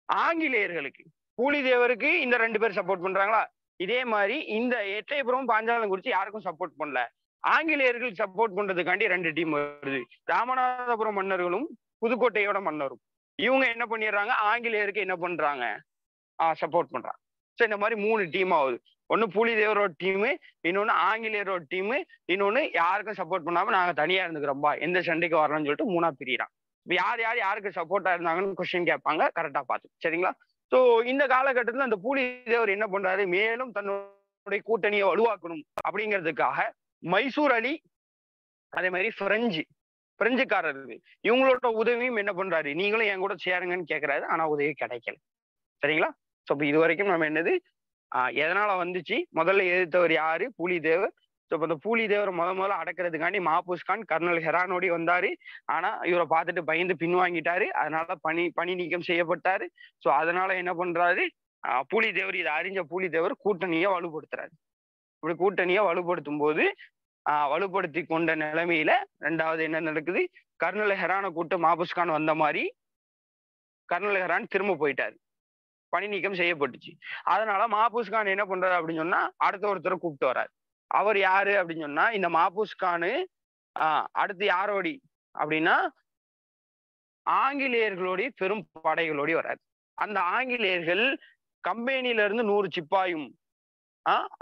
ஆங்கிலேயர்களுக்கு பூலித்தேவருக்கு இந்த 2 பேர் சப்போர்ட் பண்றாங்களா? இதே மாதிரி இந்த எட்டயபுரம், பாஞ்சாலங்குறிச்சி யாருக்கும் சப்போர்ட் பண்ணல. ஆங்கிலேயர்கள் சப்போர்ட் பண்றதுக்காண்டி 2 டீம் வருது. ராமநாதபுரம் மன்னர்களும் புதுக்கோட்டையோட மன்னரும். இவங்க என்ன பண்ணிடுறாங்க? ஆங்கிலேயருக்கு என்ன பண்றாங்க? சப்போர்ட் பண்றாங்க. ஸோ இந்த மாதிரி 3 டீம் ஆகுது. ஒன்னு பூலித்தேவரோட டீமு, இன்னொன்னு ஆங்கிலேயரோட டீமு, இன்னொன்னு யாருக்கும் சப்போர்ட் பண்ணாம நாங்க தனியா இருந்துக்கிறோம்பா, எந்த சண்டைக்கு வரணும்னு சொல்லிட்டு 3ஆ பிரிறான். இப்ப யாருக்கு சப்போர்ட்டா இருந்தாங்கன்னு கொஸ்டின் கேட்பாங்க. கரெக்டா பார்த்து. சரிங்களா? ஸோ இந்த காலகட்டத்துல அந்த பூலித்தேவர் என்ன பண்றாரு? மேலும் தன்னுடைய கூட்டணியை வலுவாக்கணும் அப்படிங்கிறதுக்காக மைசூர் அலி, அதே மாதிரி பிரெஞ்சுக்காரர்கள் இவங்களோட உதவியும் என்ன பண்றாரு? நீங்களும் என் கூட சேருங்கன்னு கேட்கிறாரு. ஆனா உதவி கிடைக்கல. சரிங்களா? ஸோ இப்ப இது வரைக்கும் நம்ம என்னது எதனால வந்துச்சு? முதல்ல எதிர்த்தவர் யாரு? பூலித்தேவர். ஸோ இப்ப இந்த பூலித்தேவர் முதல்ல அடக்கிறதுக்காண்டி மாபூஸ் கான் கர்னல் ஹெரானோடி வந்தாரு. ஆனா இவரை பார்த்துட்டு பயந்து பின்வாங்கிட்டாரு. அதனால பணி நீக்கம் செய்யப்பட்டாரு. ஸோ அதனால என்ன பண்றாரு? பூலித்தேவர் இதை அறிஞ்ச பூலித்தேவர் கூட்டணியை வலுப்படுத்துறாரு. இப்படி கூட்டணியை வலுப்படுத்தும் போது வலுப்படுத்தி கொண்ட நிலைமையில 2வது என்ன நடக்குது? கர்னல் ஹெரானை கூட்டு மாபூஸ் கான் வந்த மாதிரி கர்னல் ஹெரான் திரும்ப போயிட்டாரு. பணி நீக்கம் செய்யப்பட்டுச்சு. அதனால மாபூஸ் கான் என்ன பண்றாரு அப்படின்னு சொன்னா, அடுத்த ஒருத்தரை கூப்பிட்டு வர்றாரு. அவர் யாரு அப்படின்னு சொன்னா, இந்த மாபூஸ் கானு அடுத்து யாரோடி அப்படின்னா ஆங்கிலேயர்களுடைய பெரும் படைகளோடி வர்றாரு. அந்த ஆங்கிலேயர்கள் கம்பெனில இருந்து 100 சிப்பாயும்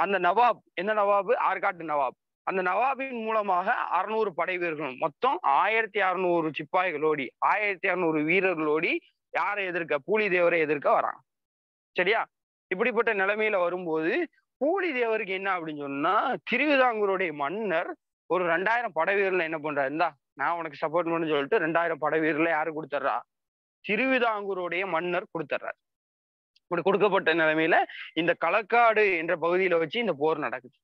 அந்த நவாப், எந்த நவாபு? ஆற்காட்டு நவாப். அந்த நவாபின் மூலமாக 600 படை வீரர்களும் மொத்தம் 1600 சிப்பாய்களோடி 1600 வீரர்களோடி யாரை எதிர்க்க? பூலித்தேவரை எதிர்க்க வராங்க. சரியா? இப்படிப்பட்ட நிலைமையில வரும்போது பூலித்தேவருக்கு என்ன அப்படின்னு சொன்னா, திருவிதாங்கூருடைய மன்னர் ஒரு 2000 படை வீரர்ல என்ன பண்றாரு? இந்தா நான் உனக்கு சப்போர்ட் பண்ணு சொல்லிட்டு 2000 படை வீரர்ல யாரு கொடுத்துட்றா? திருவிதாங்கூருடைய மன்னர் கொடுத்துட்றாரு. இப்படி கொடுக்கப்பட்ட நிலைமையில இந்த களக்காடு என்ற பகுதியில வச்சு இந்த போர் நடக்குது.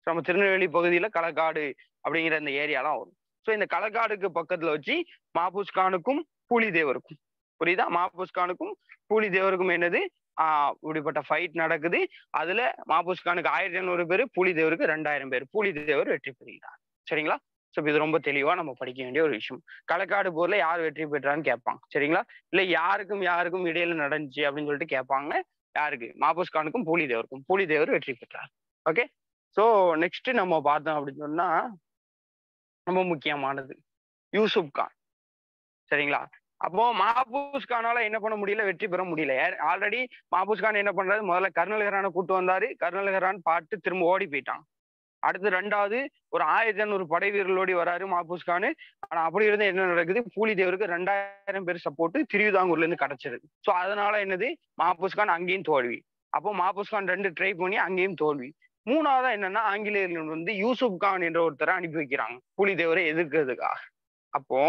நம்ம திருநெல்வேலி பகுதியில களக்காடு அப்படிங்கிற இந்த ஏரியாலாம் வரும். ஸோ இந்த களக்காடுக்கு பக்கத்துல வச்சு மாபூஸ் கானுக்கும் பூலித்தேவருக்கும், புரியுதா? மாபூஸ் கானுக்கும் பூலித்தேவருக்கும் என்னது? இப்படிப்பட்ட ஃபைட் நடக்குது. அதுல மாபூஸ் கானுக்கு 1500 பேர், பூலித்தேவருக்கு 2000 பேர். பூலித்தேவர் வெற்றி பெறுகிறார். சரிங்களா? ஸோ இது ரொம்ப தெளிவா நம்ம படிக்க வேண்டிய ஒரு விஷயம். களக்காடு போர்ல யார் வெற்றி பெற்றான்னு கேட்பாங்க. சரிங்களா? இல்ல யாருக்கும் இடையில நடந்துச்சு அப்படின்னு சொல்லிட்டு கேட்பாங்க. யாருக்கு? மாபூஸ் கானுக்கும் பூலித்தேவருக்கும். பூலித்தேவர் வெற்றி பெற்றார். ஓகே. ஸோ நெக்ஸ்ட் நம்ம பார்த்தோம் அப்படின்னு சொன்னா, ரொம்ப முக்கியமானது யூசுப் கான். சரிங்களா? அப்போ மாபூஸ் கானால என்ன பண்ண முடியல? வெற்றி பெற முடியல. ஆல்ரெடி மாபூஸ் கான் என்ன பண்றாரு? முதல்ல கர்னல் ஹெரானை கூட்டு வந்தாரு. கர்னல் ஹெரான் பாட்டு திரும்ப ஓடி போயிட்டான். அடுத்து 2வது ஒரு 1500 படை வீரர்களோடி வராரு மாபூஸ் கானு. ஆனா அப்படி இருந்து என்ன நடக்குது? பூலித்தேவருக்கு 2000 பேர் சப்போர்ட் திருவிதாங்கூர்ல இருந்து கிடைச்சிருது. ஸோ அதனால என்னது? மாபூஸ் கான் அங்கேயும் தோல்வி. அப்போ மாபூஸ் கான் 2 ட்ரை பண்ணி அங்கேயும் தோல்வி. 3வது என்னன்னா, ஆங்கிலேயர்கள் வந்து யூசுப் கான் என்ற ஒருத்தரை அனுப்பி வைக்கிறாங்க பூலித்தேவரை எதிர்க்கிறதுக்காக. அப்போ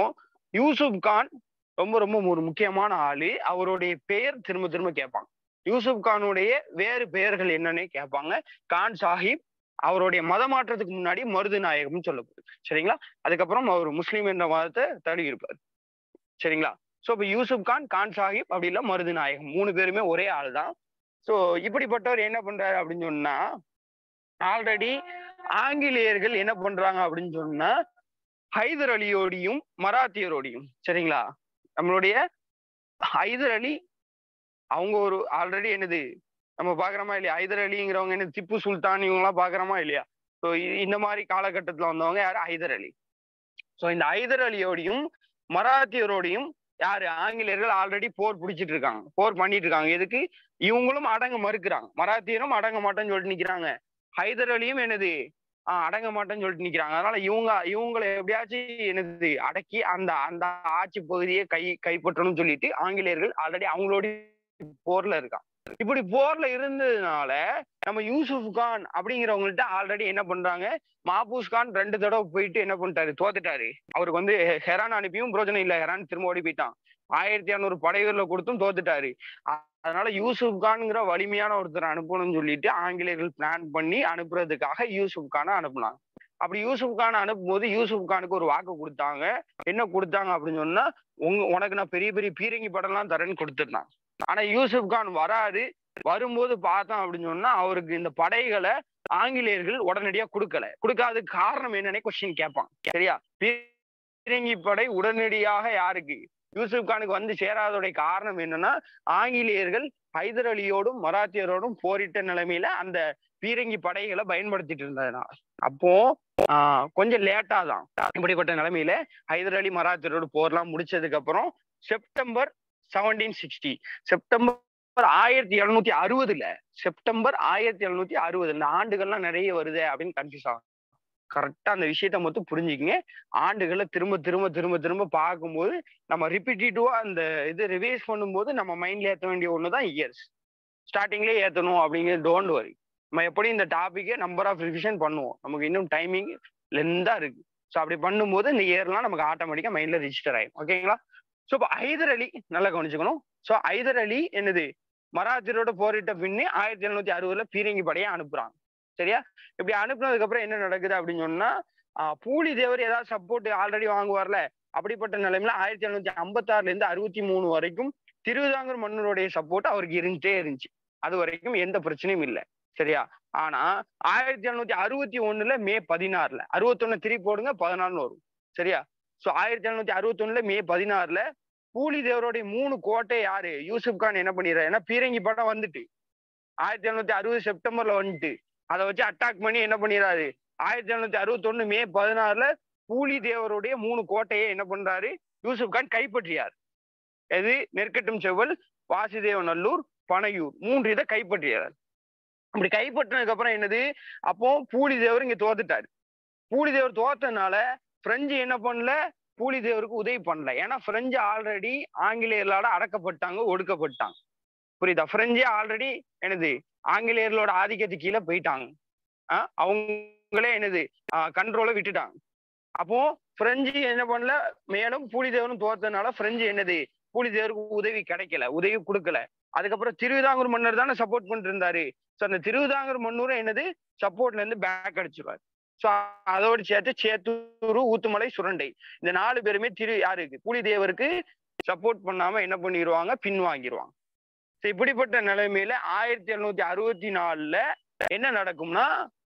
யூசுப் கான் ரொம்ப ரொம்ப ஒரு முக்கியமான ஆளு. அவருடைய பெயர் திரும்ப திரும்ப கேட்பாங்க. யூசுப் கானுடைய வேறு பெயர்கள் என்னன்னு கேட்பாங்க. கான் சாஹிப், அவருடைய மத மாற்றத்துக்கு முன்னாடி மருது நாயகம் சொல்லப்படுது. சரிங்களா? அதுக்கப்புறம் அவர் முஸ்லீம் என்ற மதத்தை தழுவி இருப்பார். சரிங்களா? ஸோ இப்ப யூசுப் கான், கான் சாஹிப் அப்படி இல்ல மருது நாயகம் 3 பேருமே ஒரே ஆள் தான். ஸோ இப்படிப்பட்டவர் என்ன பண்றாரு அப்படின்னு சொன்னா, ஆல்ரெடி ஆங்கிலேயர்கள் என்ன பண்றாங்க அப்படின்னு சொன்னா, ஹைதர் அலியோடையும் மராத்தியரோடையும், சரிங்களா, நம்மளுடைய ஹைதர் அலி அவங்க ஒரு ஆல்ரெடி என்னது நம்ம பாக்குறோமா இல்லையா? ஹைதர் அலிங்கிறவங்க என்ன திப்பு சுல்தான் இவங்கலாம் பாக்குறோமா இல்லையா? ஸோ இந்த மாதிரி காலகட்டத்துல வந்தவங்க யாரு? ஹைதர் அலி. ஸோ இந்த ஹைதர் அலியோடையும் மராத்தியரோடையும் யாரு? ஆங்கிலேயர்கள் ஆல்ரெடி போர் பிடிச்சிட்டு இருக்காங்க. போர் பண்ணிட்டு இருக்காங்க. எதுக்கு? இவங்களும் அடங்க மறுக்கிறாங்க. மராத்தியரும் அடங்க மாட்டேன்னு சொல்லிட்டு நிக்கிறாங்க. ஹைதர் அலியும் என்னது? அடங்க மாட்டேன்னு சொல்லிட்டு நிக்கிறாங்க. அதனால இவங்கள எப்படியாச்சும் என்னது அடக்கி அந்த அந்த ஆட்சி பகுதியை கைப்பற்றணும்னு சொல்லிட்டு ஆங்கிலேயர்கள் ஆல்ரெடி அவங்களோட போர்ல இருக்கான். இப்படி போர்ல இருந்ததுனால நம்ம யூசுப் கான் அப்படிங்கிறவங்கள்ட்ட ஆல்ரெடி என்ன பண்றாங்க? மாபூஸ் கான் 2 தடவை போயிட்டு என்ன பண்ணிட்டாரு? தோத்துட்டாரு. அவருக்கு வந்து ஹெரான் அனுப்பியும் பிரோஜனம் இல்ல. ஹெரான் திரும்ப ஓடி போயிட்டான். 1200 படை வீரர்களை கொடுத்தும் தோத்துட்டாரு. அதனால யூசுப் கான்ங்கிற வலிமையான ஒருத்தர் அனுப்பணும்னு சொல்லிட்டு ஆங்கிலேயர்கள் பிளான் பண்ணி அனுப்புறதுக்காக யூசுப் கானை அனுப்புனாங்க. அப்படி யூசுப் கானை அனுப்பும்போது யூசுப் கானுக்கு ஒரு வாக்கு கொடுத்தாங்க. என்ன கொடுத்தாங்க அப்படின்னு சொன்னா, உனக்கு நான் பெரிய பெரிய பீரங்கி படம்லாம் தரேன்னு கொடுத்துருந்தான். ஆனா யூசுப் கான் வராது. வரும்போது பார்த்தோம் அப்படின்னு சொன்னா அவருக்கு இந்த படைகளை ஆங்கிலேயர்கள் உடனடியா கொடுக்காததுக்கு காரணம் என்னன்னே கொஸ்டின் கேட்பான். சரியா? பீரங்கி படை உடனடியாக யாருக்கு? யூசுப் கானுக்கு வந்து சேராதோடைய காரணம் என்னன்னா, ஆங்கிலேயர்கள் ஹைதர் அலியோடும் மராத்தியரோடும் போரிட்ட நிலைமையில அந்த பீரங்கி படைகளை பயன்படுத்திட்டு இருந்ததுனால. அப்போ கொஞ்சம் லேட்டா தான் இப்படிப்பட்ட நிலைமையில ஹைதர் அலி மராத்தியரோடு போர்லாம் முடிச்சதுக்கு அப்புறம் செப்டம்பர் 1760 செப்டம்பர் 1760 செப்டம்பர் 1760 இந்த ஆண்டுகள்லாம் நிறைய வருது அப்படின்னு கன்ஃபியூஸ் ஆகும். கரெக்டா அந்த விஷயத்த மட்டும் புரிஞ்சுக்கங்க. ஆண்டுகளை திரும்ப திரும்ப திரும்ப திரும்ப பார்க்கும்போது நம்ம ரிப்பீட்டிவா அந்த இது ரிவைஸ் பண்ணும்போது நம்ம மைண்ட்ல ஏற்ற வேண்டிய ஒண்ணுதான் இயர்ஸ். ஸ்டார்டிங்லேயே ஏற்றணும் அப்படிங்கிறது டோன்ட் வரி. நம்ம எப்படி இந்த டாபிக்கை நம்பர் ஆஃப் ரிவிஷன் பண்ணுவோம். நமக்கு இன்னும் டைமிங் லென்தா இருக்கு. ஸோ அப்படி பண்ணும்போது இந்த இயர்லாம் நமக்கு ஆட்டோமேட்டிக்கா மைண்ட்ல ரிஜிஸ்டர் ஆகும். ஓகேங்களா? ஸோ இப்போ ஹைதர் அலி நல்லா கவனிச்சுக்கணும். ஸோ ஹைதர் அலி என்னது? மராத்தியரோட போரிட்ட பின்னே 1760 பீரங்கி படையை அனுப்புறாங்க. சரியா? இப்படி அனுப்புனதுக்கு அப்புறம் என்ன நடக்குது அப்படின்னு சொன்னா, பூலி தேவர் ஏதாவது சப்போர்ட் ஆல்ரெடி வாங்குவார்ல, அப்படிப்பட்ட நிலைமையில 1756 இருந்து 63 வரைக்கும் திருவிதாங்கூர் மன்னருடைய சப்போர்ட் அவருக்கு இருந்துட்டே இருந்துச்சு. அது வரைக்கும் எந்த பிரச்சனையும் இல்லை. சரியா? ஆனா 1761 மே 16 61 திருப்பி போடுங்க 14 வரும். சரியா? சோ 1761 மே 16 பூலி தேவருடைய 3 கோட்டை யாரு? யூசுப் கான் என்ன பண்ணிடுறாரு? ஏன்னா பீரங்கி படம் வந்துட்டு 1760 செப்டம்பர்ல வந்துட்டு அதை வச்சு அட்டாக் பண்ணி என்ன பண்ணிடுறாரு? 1761 மே 16 பூலி தேவருடைய 3 கோட்டையை என்ன பண்றாரு? யூசுப் கான் கைப்பற்றியார். எது? நெற்கட்டும் செவ்வல், வாசுதேவ நல்லூர், பனையூர் 3 இதை கைப்பற்றியார். அப்படி கைப்பற்றினதுக்கு அப்புறம் என்னது? அப்போ பூலி தேவர் இங்க தோத்துட்டாரு. பூலி தேவர் தோத்தனால பிரெஞ்சு என்ன பண்ணல? பூலி தேவருக்கு உதவி பண்ணல. ஏன்னா பிரெஞ்சு ஆல்ரெடி ஆங்கிலேயர்களோட அடக்கப்பட்டாங்க, ஒடுக்கப்பட்டாங்க. புரியுதா? பிரெஞ்சே ஆல்ரெடி என்னது? ஆங்கிலேயர்களோட ஆதிக்கத்துக்கு கீழே போயிட்டாங்க. அவங்களே என்னது? கண்ட்ரோலை விட்டுட்டாங்க. அப்போ பிரெஞ்சு என்ன பண்ணல? மேலும் பூலி தேவரும் தோத்தனால பிரெஞ்சு என்னது? பூலி தேவருக்கு உதவி கிடைக்கல, உதவி கொடுக்கல. அதுக்கப்புறம் திருவிதாங்கூர் மன்னர் தானே சப்போர்ட் பண்ணிட்டு இருந்தாரு. ஸோ அந்த திருவிதாங்கூர் மன்னூரும் என்னது? சப்போர்ட்ல இருந்து பேக் அடிச்சிருவாரு. ஸோ அதோடு சேர்த்து சேத்தூர், ஊத்துமலை, சுரண்டை இந்த 4 பேருமே யாருக்கு? பூலி தேவருக்கு சப்போர்ட் பண்ணாம என்ன பண்ணிடுவாங்க? பின்வாங்கிடுவாங்க. இப்படிப்பட்ட நிலைமையில 1764 என்ன நடக்கும்னா,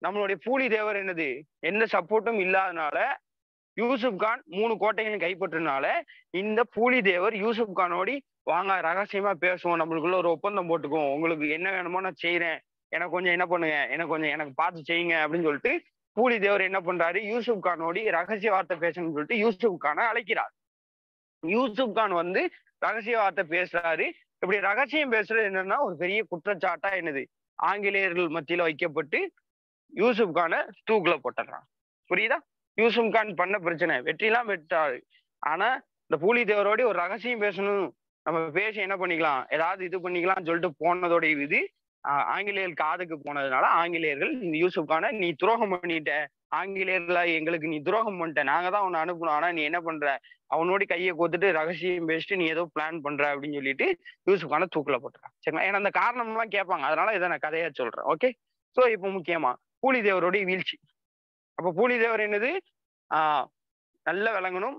நம்மளுடைய பூலி தேவர் என்னது? எந்த சப்போர்ட்டும் இல்லாதனால யூசுப் கான் 3 கோட்டைகளையும் கைப்பற்றினால இந்த பூலி தேவர் யூசுப் கானோடி வாங்க ரகசியமா பேசுவோம், நம்மளுக்குள்ள ஒரு ஒப்பந்தம் போட்டுக்குவோம், உங்களுக்கு என்ன வேணுமோ நான் செய்யறேன், எனக்கு கொஞ்சம் என்ன பண்ணுங்க, எனக்கு பார்த்து செய்யுங்க அப்படின்னு சொல்லிட்டு பூலி தேவர் என்ன பண்றாரு? யூசுப் கானோடி ரகசிய வார்த்தை பேசணும்னு சொல்லிட்டு யூசுப் கானை அழைக்கிறார். யூசுப் கான் வந்து ரகசிய வார்த்தை பேசுறாரு. இப்படி ரகசியம் பேசுறது என்னன்னா ஒரு பெரிய குற்றச்சாட்டா என்னது? ஆங்கிலேயர்கள் மத்தியில வைக்கப்பட்டு யூசுப் கானை தூக்குல போட்டுறான். புரியுதா? யூசுப் கான் பண்ண பிரச்சனை வெற்றிலாம் வெட்டாரு. ஆனா இந்த பூலி தேவரோட ஒரு ரகசியம் பேசணும், நம்ம பேசி என்ன பண்ணிக்கலாம், ஏதாவது இது பண்ணிக்கலாம்னு சொல்லிட்டு போனதோடைய இது ஆங்கிலேயர் காதுக்கு போனதுனால ஆங்கிலேயர்கள் இந்த யூசுப் கானை நீ துரோகம் பண்ணிட்ட, ஆங்கிலேயர்களா எங்களுக்கு நீ துரோகம் பண்ணிட்ட, நாங்க தான் உன்னை அனுப்பணும், ஆனா நீ என்ன பண்ற, அவனோட கையை கோத்துட்டு ரகசியம் பேசிட்டு நீ ஏதோ பிளான் பண்ற அப்படின்னு சொல்லிட்டு யூசுப் கானை தூக்குல போட்டுறான். சரிங்களா? ஏன்னா அந்த காரணம் எல்லாம் கேட்பாங்க, அதனால இதை நான் கதையா சொல்றேன். ஓகே. சோ இப்போ முக்கியமா பூலி தேவருடைய வீழ்ச்சி. அப்ப பூலி தேவர் என்னது? நல்லா விளங்கணும்.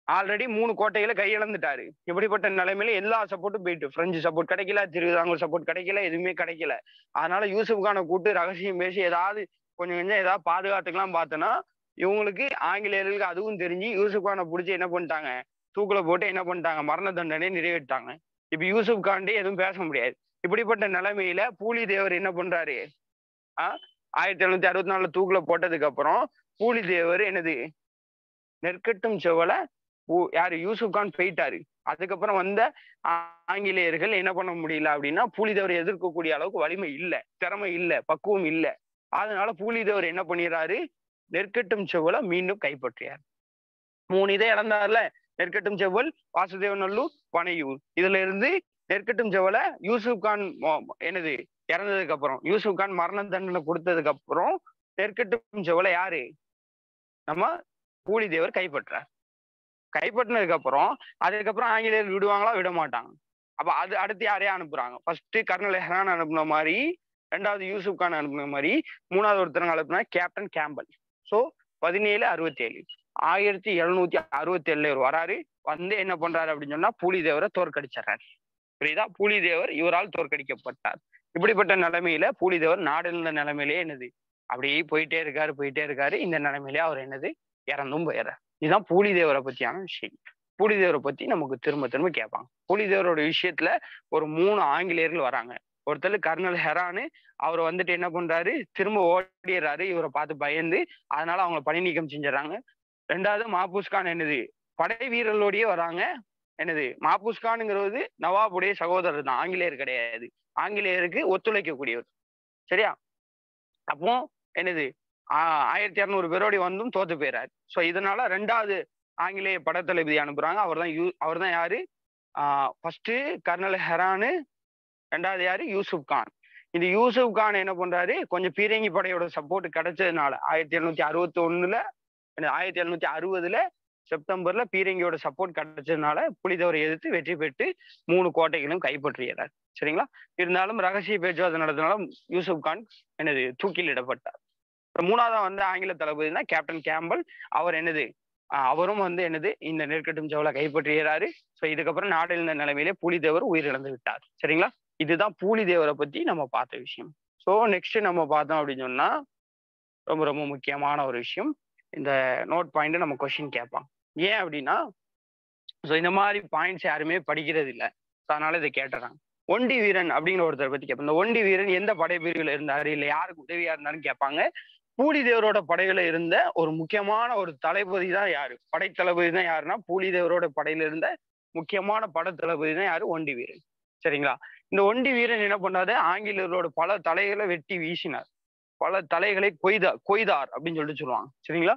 ஆல்ரெடி 3 கோட்டைகளை கையிழந்துட்டாரு. இப்படிப்பட்ட நிலைமையில எல்லா சப்போர்ட்டும் போயிட்டு, பிரெஞ்சு சப்போர்ட் கிடைக்கல, திருவிதாங்கூர் சப்போர்ட் கிடைக்கல, எதுவுமே கிடைக்கல. அதனால யூசுப் கானை கூட்டு ரகசியம் பேசி ஏதாவது கொஞ்சம் கொஞ்சம் ஏதாவது பாதுகாத்துக்கலாம் பார்த்தோன்னா, இவங்களுக்கு ஆங்கிலேயர்களுக்கு அதுவும் தெரிஞ்சு யூசுப் கானை பிடிச்சி என்ன பண்ணிட்டாங்க? தூக்குல போட்டு என்ன பண்ணிட்டாங்க? மரண தண்டனை நிறைவேற்றாங்க. இப்ப யூசுப் காண்டே எதுவும் பேச முடியாது. இப்படிப்பட்ட நிலைமையில பூலித்தேவர் என்ன பண்றாரு? ஆ 1764 தூக்குல போட்டதுக்கு அப்புறம் பூலித்தேவர் என்னது நெற்கட்டும் செவல யாரு யூசுப் கான் போயிட்டாரு. அதுக்கப்புறம் வந்த ஆங்கிலேயர்கள் என்ன பண்ண முடியல அப்படின்னா, பூலித்தேவரை எதிர்க்கக்கூடிய அளவுக்கு வலிமை இல்ல, திறமை இல்ல, பக்குவம் இல்ல. அதனால பூலித்தேவர் என்ன பண்ணிடுறாரு? நெற்கட்டும் செவல மீண்டும் கைப்பற்றியார். 3 இதை இழந்தார்ல. நெற்கட்டும் செவ்வல், வாசுதேவநல்லூர், பனையூர். இதுல இருந்து நெற்கட்டும் செவ்வல யூசுப் கான் என்னது இறந்ததுக்கு அப்புறம், யூசுப் கான் மரண தண்டனை கொடுத்ததுக்கு அப்புறம் நெற்கட்டும் செவ்வல யாரு? நம்ம பூலித்தேவர் கைப்பற்றார். கைப்பற்றினதுக்கு அப்புறம் அதுக்கப்புறம் ஆங்கிலேயர் விடுவாங்களா? விட மாட்டாங்க. அப்ப அது அடுத்து யாரையா அனுப்புறாங்க? ஃபர்ஸ்ட் கர்னல் ஹெரான் அனுப்புன மாதிரி, 2வது யூசுப் கான் அனுப்புன மாதிரி, 3வது ஒருத்தர் அனுப்புனா கேப்டன் கேம்பல். சோ 1767 1767 இவர் வராரு. வந்து என்ன பண்றாரு அப்படின்னு சொன்னா, பூலித்தேவரை தோற்கடிச்சிடறாரு. புரியுதா? பூலித்தேவர் இவரால் தோற்கடிக்கப்பட்டார். இப்படிப்பட்ட நிலைமையில பூலித்தேவர் நாடிருந்த நிலைமையிலேயே என்னது அப்படியே போயிட்டே இருக்காரு. இந்த நிலைமையிலே அவர் என்னது இறந்தும் போயிடுறார். இதுதான் பூலித்தேவரை பத்தியான விஷயம். பூலித்தேவரை பத்தி நமக்கு திரும்ப திரும்ப கேட்பாங்க. பூலித்தேவரோட விஷயத்துல ஒரு 3 ஆங்கிலேயர்கள் வராங்க. ஒருத்தர் கர்னல் ஹெரானு, அவர் வந்துட்டு என்ன பண்றாரு? திரும்ப ஓடிடுறாரு இவரை பார்த்து பயந்து. அதனால அவங்களை பணி நீக்கம் செஞ்சிடறாங்க. 2வது மாபூஸ் கான் என்னது படை வீரர்களோடயே வராங்க. என்னது மாபூஸ் கானுங்கிறது நவாபுடைய சகோதரர் தான், ஆங்கிலேயர் கிடையாது. ஆங்கிலேயருக்கு ஒத்துழைக்கக்கூடியவர். சரியா? அப்போ என்னது 1200 பேரோடி வந்தும் தோத்து போயிறாரு. சோ இதனால 2வது ஆங்கிலேய படத்தளபதி அனுப்புறாங்க. அவர் தான் யாரு? ஃபர்ஸ்ட் கர்னல் ஹெரானு, 2வது யாரு? யூசுப் கான். இந்த யூசுப் கான் என்ன பண்றாரு? கொஞ்சம் பீரங்கி படையோட சப்போர்ட் கிடைச்சதுனால 1761ல 1760ல செப்டம்பர்ல பீரங்கியோட சப்போர்ட் கிடைச்சதுனால புலித்தேவரை எதிர்த்து வெற்றி பெற்று 3 கோட்டைகளும் கைப்பற்றியறார். சரிங்களா? இருந்தாலும் ரகசிய பேச்சுவார்த்தை நடத்தினால யூசுப் கான் என்னது தூக்கிலிடப்பட்டார். 3வது வந்து ஆங்கில தளபதினா கேப்டன் கேம்பல். அவர் என்னது அவரும் வந்து என்னது இந்த நெற்கட்டும் செவலை கைப்பற்றுகிறாரு. சோ இதுக்கப்புறம் நாடு இருந்த நிலைமையிலே பூலித்தேவர் உயிரிழந்து விட்டார். சரிங்களா? இதுதான் பூலித்தேவரை பத்தி நம்ம பார்த்த விஷயம். சோ நெக்ஸ்ட் நம்ம பார்த்தோம் அப்படின்னு சொன்னா, ரொம்ப ரொம்ப முக்கியமான ஒரு விஷயம். இந்த நோட் பாயிண்ட் நம்ம கொஸ்டின் கேட்பாங்க. ஏன் அப்படின்னா, சோ இந்த மாதிரி பாயிண்ட்ஸ் யாருமே படிக்கிறது இல்ல. அதனால இதை கேட்டுறாங்க. ஒண்டி வீரன் அப்படிங்கிற ஒருத்தரை பத்தி கேட்பாங்க. இந்த ஒண்டி வீரன் எந்த படைப்பிரிவுல இருந்தாரு, இல்ல யாருக்கு உதவியா இருந்தாருன்னு கேட்பாங்க. பூலித்தேவரோட படையில இருந்த ஒரு முக்கியமான ஒரு தளபதி தான் யாரு? படைத்தளபதி தான் யாருன்னா, பூலித்தேவரோட படையில இருந்த முக்கியமான படத்தளபதி தான் யாரு? ஒண்டி வீரன். சரிங்களா? இந்த ஒண்டி வீரன் என்ன பண்ணாரு? ஆங்கிலேயரோட பல தலைகளை வெட்டி வீசினார். பல தலைகளை கொய்தார் அப்படின்னு சொல்லுவாங்க. சரிங்களா?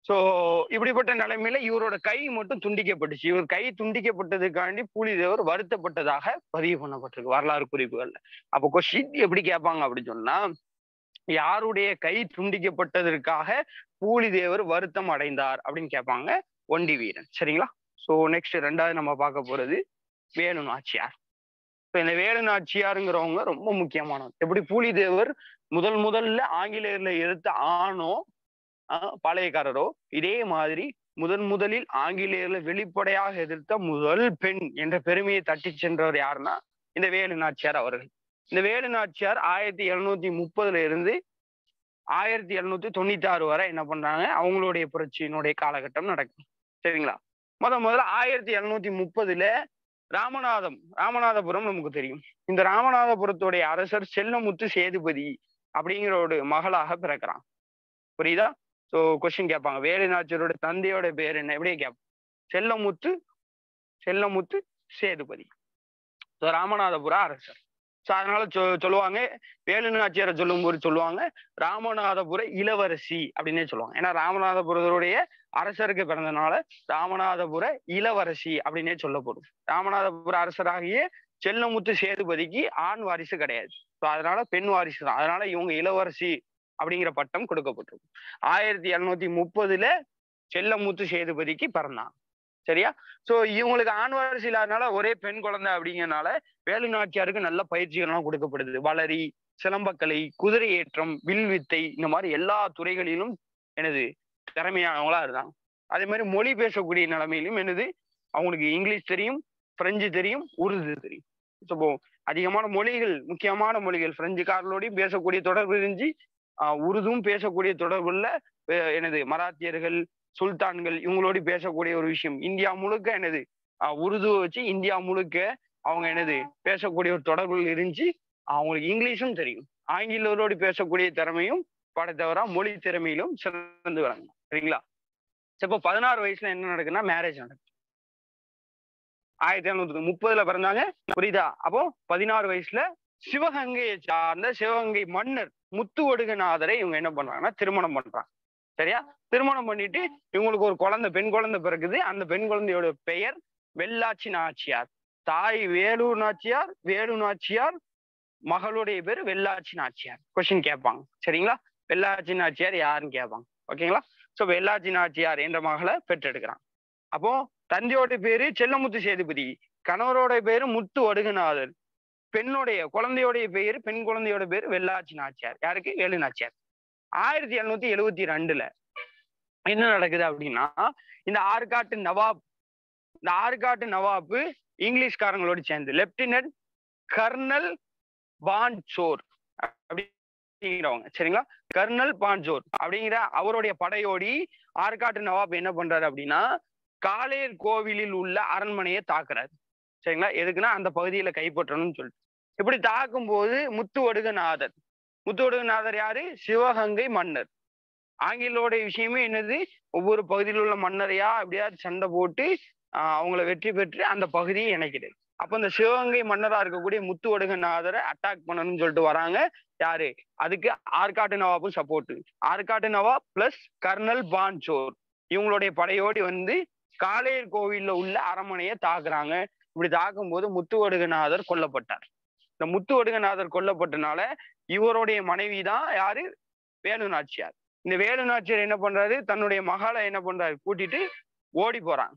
சோ இப்படிப்பட்ட நிலைமையில இவரோட கை மட்டும் துண்டிக்கப்பட்டுச்சு. இவர் கை துண்டிக்கப்பட்டதுக்காண்டி பூலித்தேவர் வருத்தப்பட்டதாக பதிவு பண்ணப்பட்டிருக்கு வரலாறு குறிப்புகள்ல. அப்ப கொஸ்டின் எப்படி கேட்பாங்க அப்படின்னு சொன்னா, யாருடைய கை துண்டிக்கப்பட்டதற்காக பூலித்தேவர் வருத்தம் அடைந்தார் அப்படின்னு கேட்பாங்க. ஒண்டி வீரன். சரிங்களா? சோ நெக்ஸ்ட் 2வது நம்ம பார்க்க போறது வேலு நாச்சியார். இந்த வேலு நாச்சியாருங்கிறவங்க ரொம்ப முக்கியமானவங்க. எப்படி பூலித்தேவர் முதல்ல ஆங்கிலேயர்ல எதிர்த்த ஆணோ பாளையக்காரரோ, இதே மாதிரி முதலில் ஆங்கிலேயர்ல வெளிப்படையாக எதிர்த்த முதல் பெண் என்ற பெருமையை தட்டி சென்றவர் யாருன்னா இந்த வேலு நாச்சியார் அவர்கள். இந்த வேலு நாச்சியார் 1730ல இருந்து 1796 வரை என்ன பண்றாங்க? அவங்களுடைய புரட்சியினுடைய காலகட்டம் நடக்கும். சரிங்களா? முதல்ல 1730ல ராமநாதபுரம் நமக்கு தெரியும். இந்த ராமநாதபுரத்துடைய அரசர் செல்லமுத்து சேதுபதி அப்படிங்கிற ஒரு மகளாக பிறக்கிறான். புரியுதா? சோ கொஸ்டின் கேட்பாங்க. வேலு நாச்சியாரோட தந்தையோட பேர் என்ன? எப்படியே கேட்பாங்க. செல்லமுத்து சேதுபதி. ராமநாதபுர அரசர். சோ அதனால சொல்லுவாங்க, வேலு நாச்சியாரை சொல்லும்போது சொல்லுவாங்க ராமநாதபுர இளவரசி அப்படின்னே சொல்லுவாங்க. ஏன்னா ராமநாதபுரத்துடைய அரசருக்கு பிறந்தனால ராமநாதபுர இளவரசி அப்படின்னே சொல்லப்படும். ராமநாதபுர அரசராகிய செல்லமுத்து சேதுபதிக்கு ஆண் வாரிசு கிடையாது. சோ அதனால பெண் வாரிசு தான். அதனால இவங்க இளவரசி அப்படிங்கிற பட்டம் கொடுக்கப்பட்டிருக்கும். 1730ல செல்லமுத்து சேதுபதிக்கு பிறந்தாங்க. சரியா? சோ இவங்களுக்கு ஆண் வாரிசு இல்லாதனால ஒரே பெண் குழந்தை அப்படிங்கறனால வேலு நாச்சியாருக்கு நல்ல பயிற்சிகள்லாம் கொடுக்கப்படுது. வளரி, சிலம்பக்கலை, குதிரை ஏற்றம், வில்வித்தை, இந்த மாதிரி எல்லா துறைகளிலும் எனது திறமையானவங்களா இருந்தாங்க. அதே மாதிரி மொழி பேசக்கூடிய நிலைமையிலும் என்னது அவங்களுக்கு இங்கிலீஷ் தெரியும், பிரெஞ்சு தெரியும், உருது தெரியும். இப்போ அதிகமான மொழிகள், முக்கியமான மொழிகள் பிரெஞ்சுக்காரர்களோடையும் பேசக்கூடிய தொடர்பு இருந்துச்சு. உருதும் பேசக்கூடிய தொடர்புல எனது மராத்தியர்கள், சுல்தான்கள் இவங்களோடு பேசக்கூடிய ஒரு விஷயம். இந்தியா முழுக்க என்னது உருதுவை வச்சு இந்தியா முழுக்க அவங்க என்னது பேசக்கூடிய ஒரு தொடர்புகள் இருந்துச்சு. அவங்களுக்கு இங்கிலீஷும் தெரியும். ஆங்கிலரோடு பேசக்கூடிய திறமையும் படைத்தவரா மொழி திறமையிலும் சிறந்து வராங்க. சரிங்களா? இப்போ 16 வயசுல என்ன நடக்குதுன்னா மேரேஜ் நடக்குது. 1730 பிறந்தாங்க. புரியுதா? அப்போ 16 வயசுல சிவகங்கையை சார்ந்த சிவகங்கை மன்னர் முத்துவடுகநாதரை இவங்க என்ன பண்றாங்கன்னா திருமணம் பண்றாங்க. சரியா? திருமணம் பண்ணிட்டு இவங்களுக்கு ஒரு குழந்தை, பெண் குழந்தை பிறகுது. அந்த பெண் குழந்தையோட பெயர் வெள்ளாச்சி நாச்சியார். தாய் வேலூர் நாச்சியார், வேலு நாச்சியார், மகளுடைய பேர் வெள்ளாச்சி நாச்சியார். கொஸ்டின் கேட்பாங்க. சரிங்களா? வெள்ளாச்சி நாச்சியார் யாருன்னு கேட்பாங்க. ஓகேங்களா? சோ வெள்ளாச்சி நாச்சியார் என்ற மகளை பெற்றெடுக்கிறான். அப்போ தந்தையோட பேரு செல்லமுத்து சேதுபதி, கணவரோட பேரு முத்து வடுகநாதர், குழந்தையோடைய பெயர், பெண் குழந்தையோட பேரு வெள்ளாச்சி நாச்சியார். யாருக்கு? வேலு நாச்சியார். 1772 என்ன நடக்குது அப்படின்னா, இந்த ஆற்காட்டு நவாப் இங்கிலீஷ்காரங்களோடு சேர்ந்து லெப்டினன்ட் கர்னல் பான்சோர் அப்படிங்கிறவங்க, சரிங்களா? கர்னல் பான்சோர் அப்படிங்கிற அவருடைய படையோடி ஆற்காட்டு நவாப் என்ன பண்றாரு அப்படின்னா, காளையர் கோவிலில் உள்ள அரண்மனையை தாக்குறாரு. சரிங்களா? எதுக்குன்னா அந்த பகுதியில கைப்பற்றணும்னு சொல்லிட்டு. இப்படி தாக்கும் போது முத்துவடுகநாதர் யாரு? சிவகங்கை மன்னர். ஆங்கிலோடைய விஷயமே என்னது? ஒவ்வொரு பகுதியில் உள்ள மன்னரையா எப்படியாவது சண்டை போட்டு அவங்கள வெற்றி பெற்று அந்த பகுதியை இணைக்கிறது. அப்ப இந்த சிவகங்கை மன்னரா இருக்கக்கூடிய முத்துவடுகநாதரை அட்டாக் பண்ணணும்னு சொல்லிட்டு வராங்க. யாரு? அதுக்கு ஆற்காட்டு நவாபும் சப்போர்ட். ஆற்காட்டு நவாப் பிளஸ் கர்னல் பான்சோர் இவங்களுடைய படையோடி வந்து காளையர் கோவில்ல உள்ள அரண்மனையை தாக்குறாங்க. இப்படி தாக்கும் போது முத்துவடுகநாதர் கொல்லப்பட்டார். இந்த முத்துவடுகநாதர் கொல்லப்பட்டனால இவருடைய மனைவி தான் யாரு? வேலு நாச்சியார். இந்த வேலு நாச்சியார் என்ன பண்றாரு? தன்னுடைய மகளை என்ன பண்றாரு? கூட்டிட்டு ஓடி போறாங்க.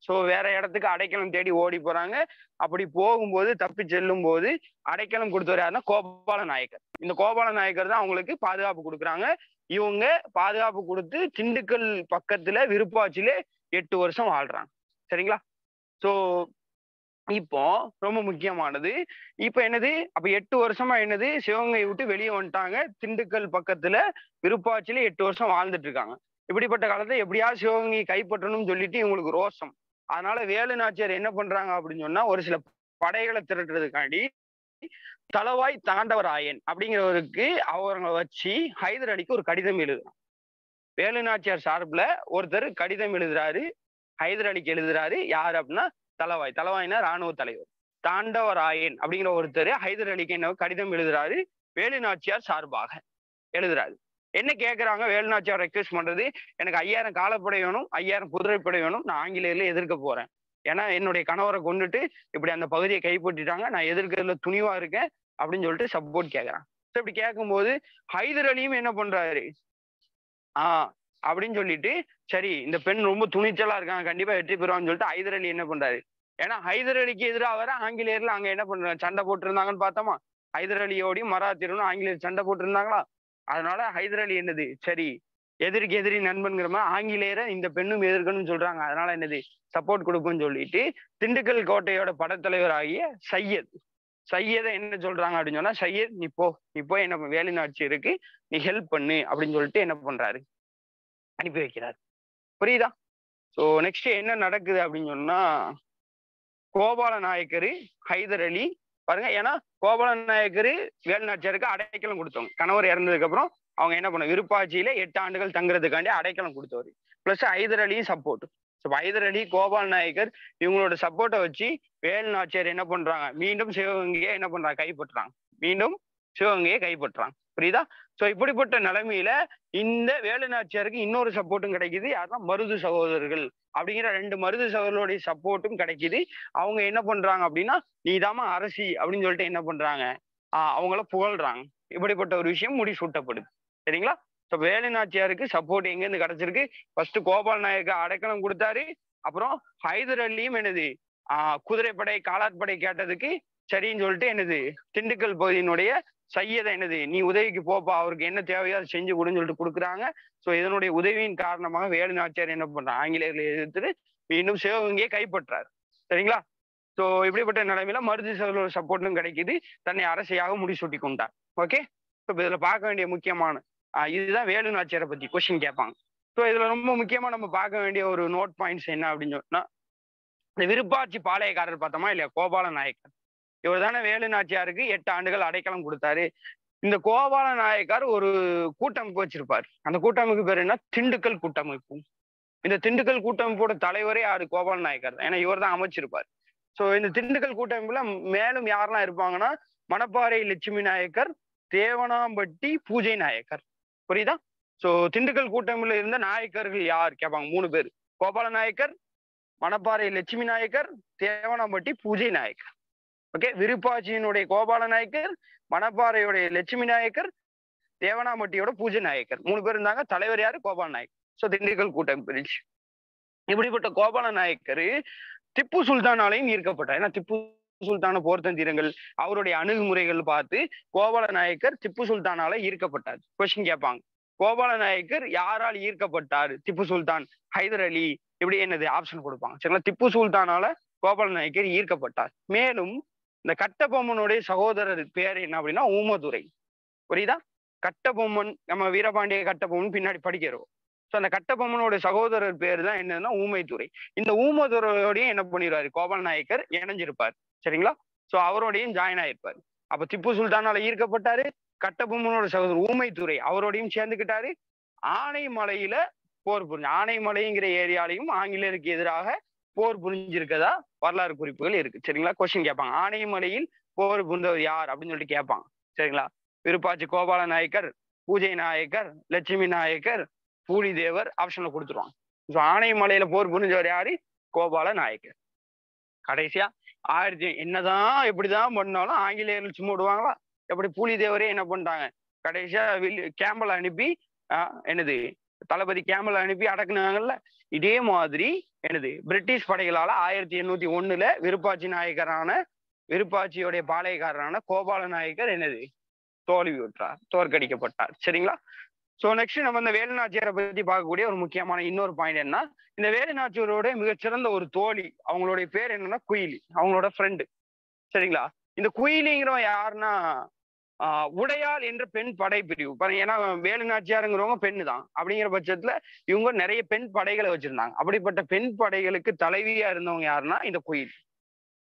சோ வேற இடத்துக்கு அடைக்கலம் தேடி ஓடி போறாங்க. அப்படி போகும்போது தப்பி செல்லும் போது அடைக்கலம் கொடுத்தவர் யாருன்னா கோபால நாயக்கர். இந்த கோபால நாயக்கர் தான் அவங்களுக்கு பாதுகாப்பு கொடுக்குறாங்க. இவங்க பாதுகாப்பு கொடுத்து திண்டுக்கல் பக்கத்துல விருப்பாட்சியில 8 வருஷம் வாழ்றாங்க. சரிங்களா? சோ இப்போ ரொம்ப முக்கியமானது. இப்ப என்னது? அப்ப 8 வருஷமா என்னது? சிவகங்கையை விட்டு வெளியே வந்துட்டாங்க. திண்டுக்கல் பக்கத்துல விருப்பாட்சியில 8 வருஷம் வாழ்ந்துட்டு இருக்காங்க. இப்படிப்பட்ட காலத்துல எப்படியாவது சிவகங்கையை கைப்பற்றணும்னு சொல்லிட்டு இவங்களுக்கு ரோஷம். அதனால வேலு நாச்சியார் என்ன பண்றாங்க அப்படின்னு சொன்னா, ஒரு சில படைகளை திரட்டுறதுக்காண்டி தளவாய் தாண்டவராயன் அப்படிங்கிறவருக்கு அவங்களை வச்சு ஹைதர் அலிக்கு ஒரு கடிதம் எழுதுறாங்க. வேலு நாச்சியார் சார்பில் ஒருத்தர் கடிதம் எழுதுறாரு, ஹைதர் அலிக்கு எழுதுறாரு. யாரு அப்படின்னா தளவாய்னா ராணுவ தலைவர் தாண்டவராயன் அப்படிங்கிற ஒருத்தர் ஹைதர் அலிக்கு என்ன கடிதம் எழுதுறாரு, வேலு நாச்சியார் சார்பாக எழுதுறாரு. என்ன கேட்கறாங்க? வேலு நாச்சியார் ரெக்வெஸ்ட் பண்றது, எனக்கு 5000 காலப்படை வேணும், 5000 குதிரைப்படை வேணும், நான் ஆங்கிலேயர்ல எதிர்க்க போறேன். ஏன்னா என்னுடைய கணவரை கொண்டுட்டு இப்படி அந்த பகுதியை கைப்பற்றிட்டாங்க, நான் எதிர்க்கிறதுல துணிவா இருக்கேன் அப்படின்னு சொல்லிட்டு சப்போர்ட் கேட்கறான். இப்படி கேட்கும்போது ஹைதர் அலியும் என்ன பண்றாரு? அப்படின்னு சொல்லிட்டு, சரி இந்த பெண் ரொம்ப துணிச்சலா இருக்காங்க, கண்டிப்பா வெற்றி பெறுவான்னு சொல்லிட்டு ஹைதர் அலி என்ன பண்றாரு? ஏன்னா ஹைதர் அலிக்கு எதிராக வர ஆங்கிலேயர்ல அங்க என்ன பண்றாங்க? சண்டை போட்டு இருந்தாங்கன்னு பார்த்தோமா? ஹைதர் அலியோடையும் மராத்தியரும் ஆங்கிலேயர் சண்டை போட்டு இருந்தாங்களா? அதனால ஹைதர் அலி என்னது? சரி எதிரிக்கு எதிரி நண்பன்கிற மாதிரி ஆங்கிலேயரை இந்த பெண்ணும் எதிர்க்கணும்னு சொல்றாங்க. அதனால என்னது? சப்போர்ட் கொடுக்கும்னு சொல்லிட்டு திண்டுக்கல் கோட்டையோட படைத்தலைவர் ஆகிய சையதை என்ன சொல்றாங்க அப்படின்னு சொன்னா, சையத் நீ போய் என்ன வேலு நாச்சியாருக்கு நீ ஹெல்ப் பண்ணு அப்படின்னு சொல்லிட்டு என்ன பண்றாரு? அனுப்பி வைக்கிறார். புரியுதா? ஸோ நெக்ஸ்ட் என்ன நடக்குது அப்படின்னு சொன்னா, கோபால நாயக்கரு ஹைதர் அலி பாருங்க. ஏன்னா கோபால நாயக்கரு வேலு நாச்சியாருக்கு அடைக்கலம் கொடுத்தவங்க. கணவர் இறந்ததுக்கு அப்புறம் அவங்க என்ன பண்ண விருப்பாட்சியில 8 ஆண்டுகள் தங்குறதுக்காண்டி அடைக்கலம் கொடுத்தவர். பிளஸ் ஹைதர் அலியும் சப்போர்ட். ஹைதர் அலி, கோபால் நாயக்கர் இவங்களோட சப்போர்ட்டை வச்சு வேலு நாச்சியார் என்ன பண்றாங்க? மீண்டும் சிவகங்கையை என்ன பண்றாங்க? கைப்பற்றாங்க. புரியுதா? சோ இப்படிப்பட்ட நிலைமையில இந்த வேலு நாச்சியாருக்கு இன்னொரு சப்போர்ட்டும் கிடைக்குது. யாருன்னா மருது சகோதரர்கள் அப்படிங்கிற 2 மருது சகோதரர்களுடைய சப்போர்ட்டும் கிடைக்குது. அவங்க என்ன பண்றாங்க அப்படின்னா, நீதாம்மா அரசி அப்படின்னு சொல்லிட்டு என்ன பண்றாங்க? அவங்கள புகழ்றாங்க. இப்படிப்பட்ட ஒரு விஷயம் முடிசூட்டப்படுது. சரிங்களா? ஸோ வேலு நாச்சியாருக்கு சப்போர்ட் எங்க இருந்து கிடைச்சிருக்கு? ஃபர்ஸ்ட் கோபால் நாயருக்கு அடைக்கலம் கொடுத்தாரு. அப்புறம் ஹைதர் அலியும் என்னது குதிரைப்படை காலாட்படை கேட்டதுக்கு சரின்னு சொல்லிட்டு என்னது திண்டுக்கல் பகுதியினுடைய சையதை என்னது நீ உதவிக்கு போப்பா, அவருக்கு என்ன தேவையோ அதை செஞ்சு கொடுன்னு சொல்லிட்டு கொடுக்குறாங்க. ஸோ இதனுடைய உதவியின் காரணமாக வேலு நாச்சியார் என்ன பண்றாங்க? ஆங்கிலேயர்களை எதிர்த்து மீண்டும் சிவகங்கையை கைப்பற்றாரு. சரிங்களா? ஸோ இப்படிப்பட்ட நிலைமையில மருது சப்போர்ட்டும் கிடைக்குது. தன்னை அரசியாக முடிசூட்டி கொண்டார். ஓகே. ஸோ இதுல பார்க்க வேண்டிய முக்கியமான இதுதான் வேலு நாச்சியாரை பத்தி கொஸ்டின் கேட்பாங்க. ஸோ இதுல ரொம்ப முக்கியமா நம்ம பார்க்க வேண்டிய ஒரு நோட் பாயிண்ட்ஸ் என்ன அப்படின்னு சொன்னா, இந்த விருப்பாட்சி பாளையக்காரர் பார்த்தோமா இல்லையா, கோபால நாயக்கர். இவர் தானே வேலு நாச்சியாருக்கு 8 ஆண்டுகள் அடைக்கலம் கொடுத்தாரு. இந்த கோபால நாயக்கர் ஒரு கூட்டமைப்பு வச்சிருப்பார். அந்த கூட்டமைப்பு பேர் என்ன, திண்டுக்கல் கூட்டமைப்பு. இந்த திண்டுக்கல் கூட்டமைப்போட தலைவரே யாரு, கோபால நாயக்கர். ஏன்னா இவர் தான் அமைச்சிருப்பார். சோ இந்த திண்டுக்கல் கூட்டமைப்புல மேலும் யாரெல்லாம் இருப்பாங்கன்னா, மணப்பாறை லட்சுமி நாயக்கர், தேவனாம்பட்டி பூஜை நாயக்கர். புரியுதா? சோ திண்டுக்கல் கூட்டமைப்புல இருந்த நாயக்கர்கள் யார் கேட்பாங்க, 3 பேர். கோபால நாயக்கர், மணப்பாறை லட்சுமி நாயக்கர், தேவனாம்பட்டி பூஜை நாயக்கர். ஓகே, விருப்பாட்சியினுடைய கோபால நாயக்கர், மணப்பாறையுடைய லட்சுமி நாயக்கர், தேவனாம்பட்டியோட பூஜை நாயக்கர். 3 பேர் இருந்தாங்க. தலைவர் யாரு, கோபால நாயக்கர். சோ திண்டுக்கல் கூட்டமைப்பு இருந்துச்சு. இப்படிப்பட்ட கோபால நாயக்கர் திப்பு சுல்தானாலையும் ஈர்க்கப்பட்டார். ஏன்னா திப்பு சுல்தான போர்த்தந்திரங்கள், அவருடைய அணுகுமுறைகள் பார்த்து கோபால நாயக்கர் திப்பு சுல்தானால ஈர்க்கப்பட்டார். கொஸ்டின் கேட்பாங்க, கோபால நாயக்கர் யாரால் ஈர்க்கப்பட்டார்? திப்பு சுல்தான், ஹைதர் அலி, இப்படி என்னது ஆப்ஷன் கொடுப்பாங்க. சரிங்களா? திப்பு சுல்தானால கோபால நாயக்கர் ஈர்க்கப்பட்டார். மேலும் இந்த கட்டபொம்மனுடைய சகோதரர் பேர் என்ன அப்படின்னா ஊமதுரை. புரியுதா? கட்டபொம்மன், நம்ம வீரபாண்டிய கட்டபொம்மன் பின்னாடி படிக்கிறோம். ஸோ அந்த கட்டபொம்மனோட சகோதரர் பேர் தான் என்னன்னா ஊமைத்துறை. இந்த ஊமைத்துறையோடையும் என்ன பண்ணிடுவாரு, கோபால நாயக்கர் இணைஞ்சிருப்பார். சரிங்களா? ஸோ அவரோடையும் ஜாயின் ஆயிருப்பாரு. அப்ப திப்பு சுல்தானால ஈர்க்கப்பட்டாரு. கட்டபொம்மனோட சகோதரர் ஊமைத்துறை அவரோடையும் சேர்ந்துக்கிட்டாரு. ஆனைமலையில போர் புரிஞ்சு, ஆனைமலைங்கிற ஏரியாலையும் ஆங்கிலேயருக்கு எதிராக போர் புரிஞ்சிருக்கதா வரலாறு குறிப்புகள் இருக்கு. சரிங்களா? கொஸ்டின் கேட்பாங்க, ஆனைமலையில் போர் புரிந்தவர் யார் அப்படின்னு சொல்லிட்டு கேட்பாங்க. சரிங்களா? விருப்பாட்சி கோபால நாயக்கர், பூஜை நாயக்கர், லட்சுமி நாயக்கர், பூலிதேவர் ஆப்ஷன்ல கொடுத்துருவாங்க. ஸோ ஆனைமலையில போர் புரிஞ்சவர் யாரு, கோபால நாயக்கர். கடைசியா என்னதான் எப்படிதான் பண்ணாலும் ஆங்கிலேயர்கள் சும்மா விடுவாங்களா? எப்படி பூலிதேவரே என்ன பண்ணிட்டாங்க, கடைசியா கேம்பல் அனுப்பி என்னது தளபதி கேம்பல் அனுப்பி அடக்குனாங்கல்ல. இதே மாதிரி என்னது பிரிட்டிஷ் படைகளால 1801 விருப்பாட்சி நாயக்கரான, விருப்பாட்சியுடைய பாளையக்காரரான கோபால நாயக்கர் என்னது தோல்வி விட்டார், தோற்கடிக்கப்பட்டார். சரிங்களா? சோ நெக்ஸ்ட் நம்ம இந்த வேலுநாச்சியாரை பத்தி பார்க்கக்கூடிய ஒரு முக்கியமான இன்னொரு பாயிண்ட் என்ன, இந்த வேலுநாச்சியாரோட மிகச்சிறந்த ஒரு தோழி, அவங்களுடைய பேர் என்னன்னா குயிலி, அவங்களோட ஃப்ரெண்டு. சரிங்களா? இந்த குயிலிங்கிறவங்க யாருன்னா உடையாள் என்ற பெண் படைப்பிரிவு பாருங்க. ஏன்னா வேலுநாச்சியாருங்கிறவங்க பெண்ணு தான். அப்படிங்கிற பட்சத்துல இவங்க நிறைய பெண் படைகளை வச்சிருந்தாங்க. அப்படிப்பட்ட பெண் படைகளுக்கு தலைவியா இருந்தவங்க யாருன்னா இந்த குயில்.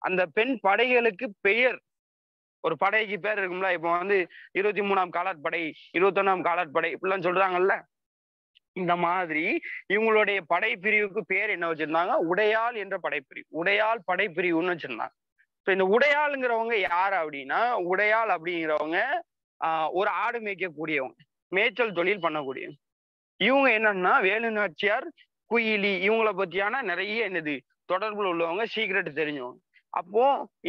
அந்த பெண் படைகளுக்கு பெயர், ஒரு படைக்கு பேர் இருக்கும்ல. இப்போ வந்து 23ஆம் காலாட்படை, 21ஆம் காலாட்படை இப்படிலாம் சொல்றாங்கல்ல. இந்த மாதிரி இவங்களுடைய படைப்பிரிவுக்கு பேர் என்ன வச்சிருந்தாங்க, உடையாள் என்ற படைப்பிரிவு, உடையாள் படைப்பிரிவுன்னு வச்சிருந்தாங்க. ஸோ இந்த உடையாளுங்கிறவங்க யாரு அப்படின்னா, உடையாள் அப்படிங்கிறவங்க ஒரு ஆடு மேய்க்கக்கூடியவங்க, மேய்ச்சல் தொழில் பண்ணக்கூடியவங்க. இவங்க என்னன்னா வேலுநாச்சியார், குயிலி இவங்களை பத்தியான நிறைய என்னது தொடர்புல உள்ளவங்க, சீக்ரெட் தெரிஞ்சவங்க. அப்போ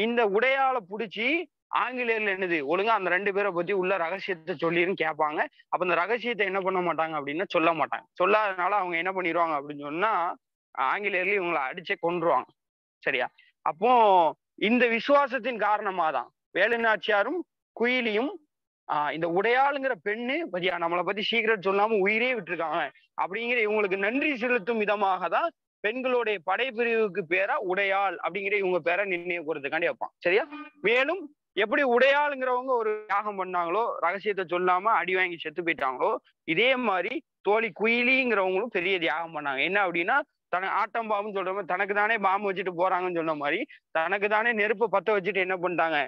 இந்த உடையாளை பிடிச்சி ஆங்கிலேயர்ல என்னது ஒழுங்கா அந்த 2 பேரை பத்தி உள்ள ரகசியத்தை சொல்லிருன்னு கேட்பாங்க. அப்ப இந்த ரகசியத்தை என்ன பண்ண மாட்டாங்க அப்படின்னா சொல்ல மாட்டாங்க. சொல்லாதனால அவங்க என்ன பண்ணிடுவாங்க அப்படின்னு சொன்னா ஆங்கிலேயர்ல இவங்களை அடிச்சே கொன்றுவாங்க. சரியா? அப்போ இந்த விசுவாசத்தின் காரணமா தான் வேலுநாச்சியாரும் குயிலியும் இந்த உடையாளுங்கிற பெண்ணு பத்தியா நம்மளை பத்தி சீக்கிரம் சொல்லாம உயிரே விட்டுருக்காங்க அப்படிங்கிற இவங்களுக்கு நன்றி செலுத்தும் விதமாக தான் பெண்களுடைய படைப்பிரிவுக்கு பேரா உடையாள் அப்படிங்கிற இவங்க பேரை நிர்ணயம் கூறதுக்காண்டி வைப்பான். சரியா? மேலும் எப்படி உடையாளுங்கிறவங்க ஒரு தியாகம் பண்ணாங்களோ, ரகசியத்தை சொல்லாம அடி வாங்கி செத்து போயிட்டாங்களோ, இதே மாதிரி தோழி குயிலிங்கிறவங்களும் பெரிய தியாகம் பண்ணாங்க. என்ன அப்படின்னா, ஆட்டம் பாம்புன்னு சொல்ற மாதிரி தனக்கு தானே பாம்பு வச்சுட்டு போறாங்கன்னு சொன்ன மாதிரி தனக்கு தானே நெருப்பு பத்த வச்சுட்டு என்ன பண்ணிட்டாங்க,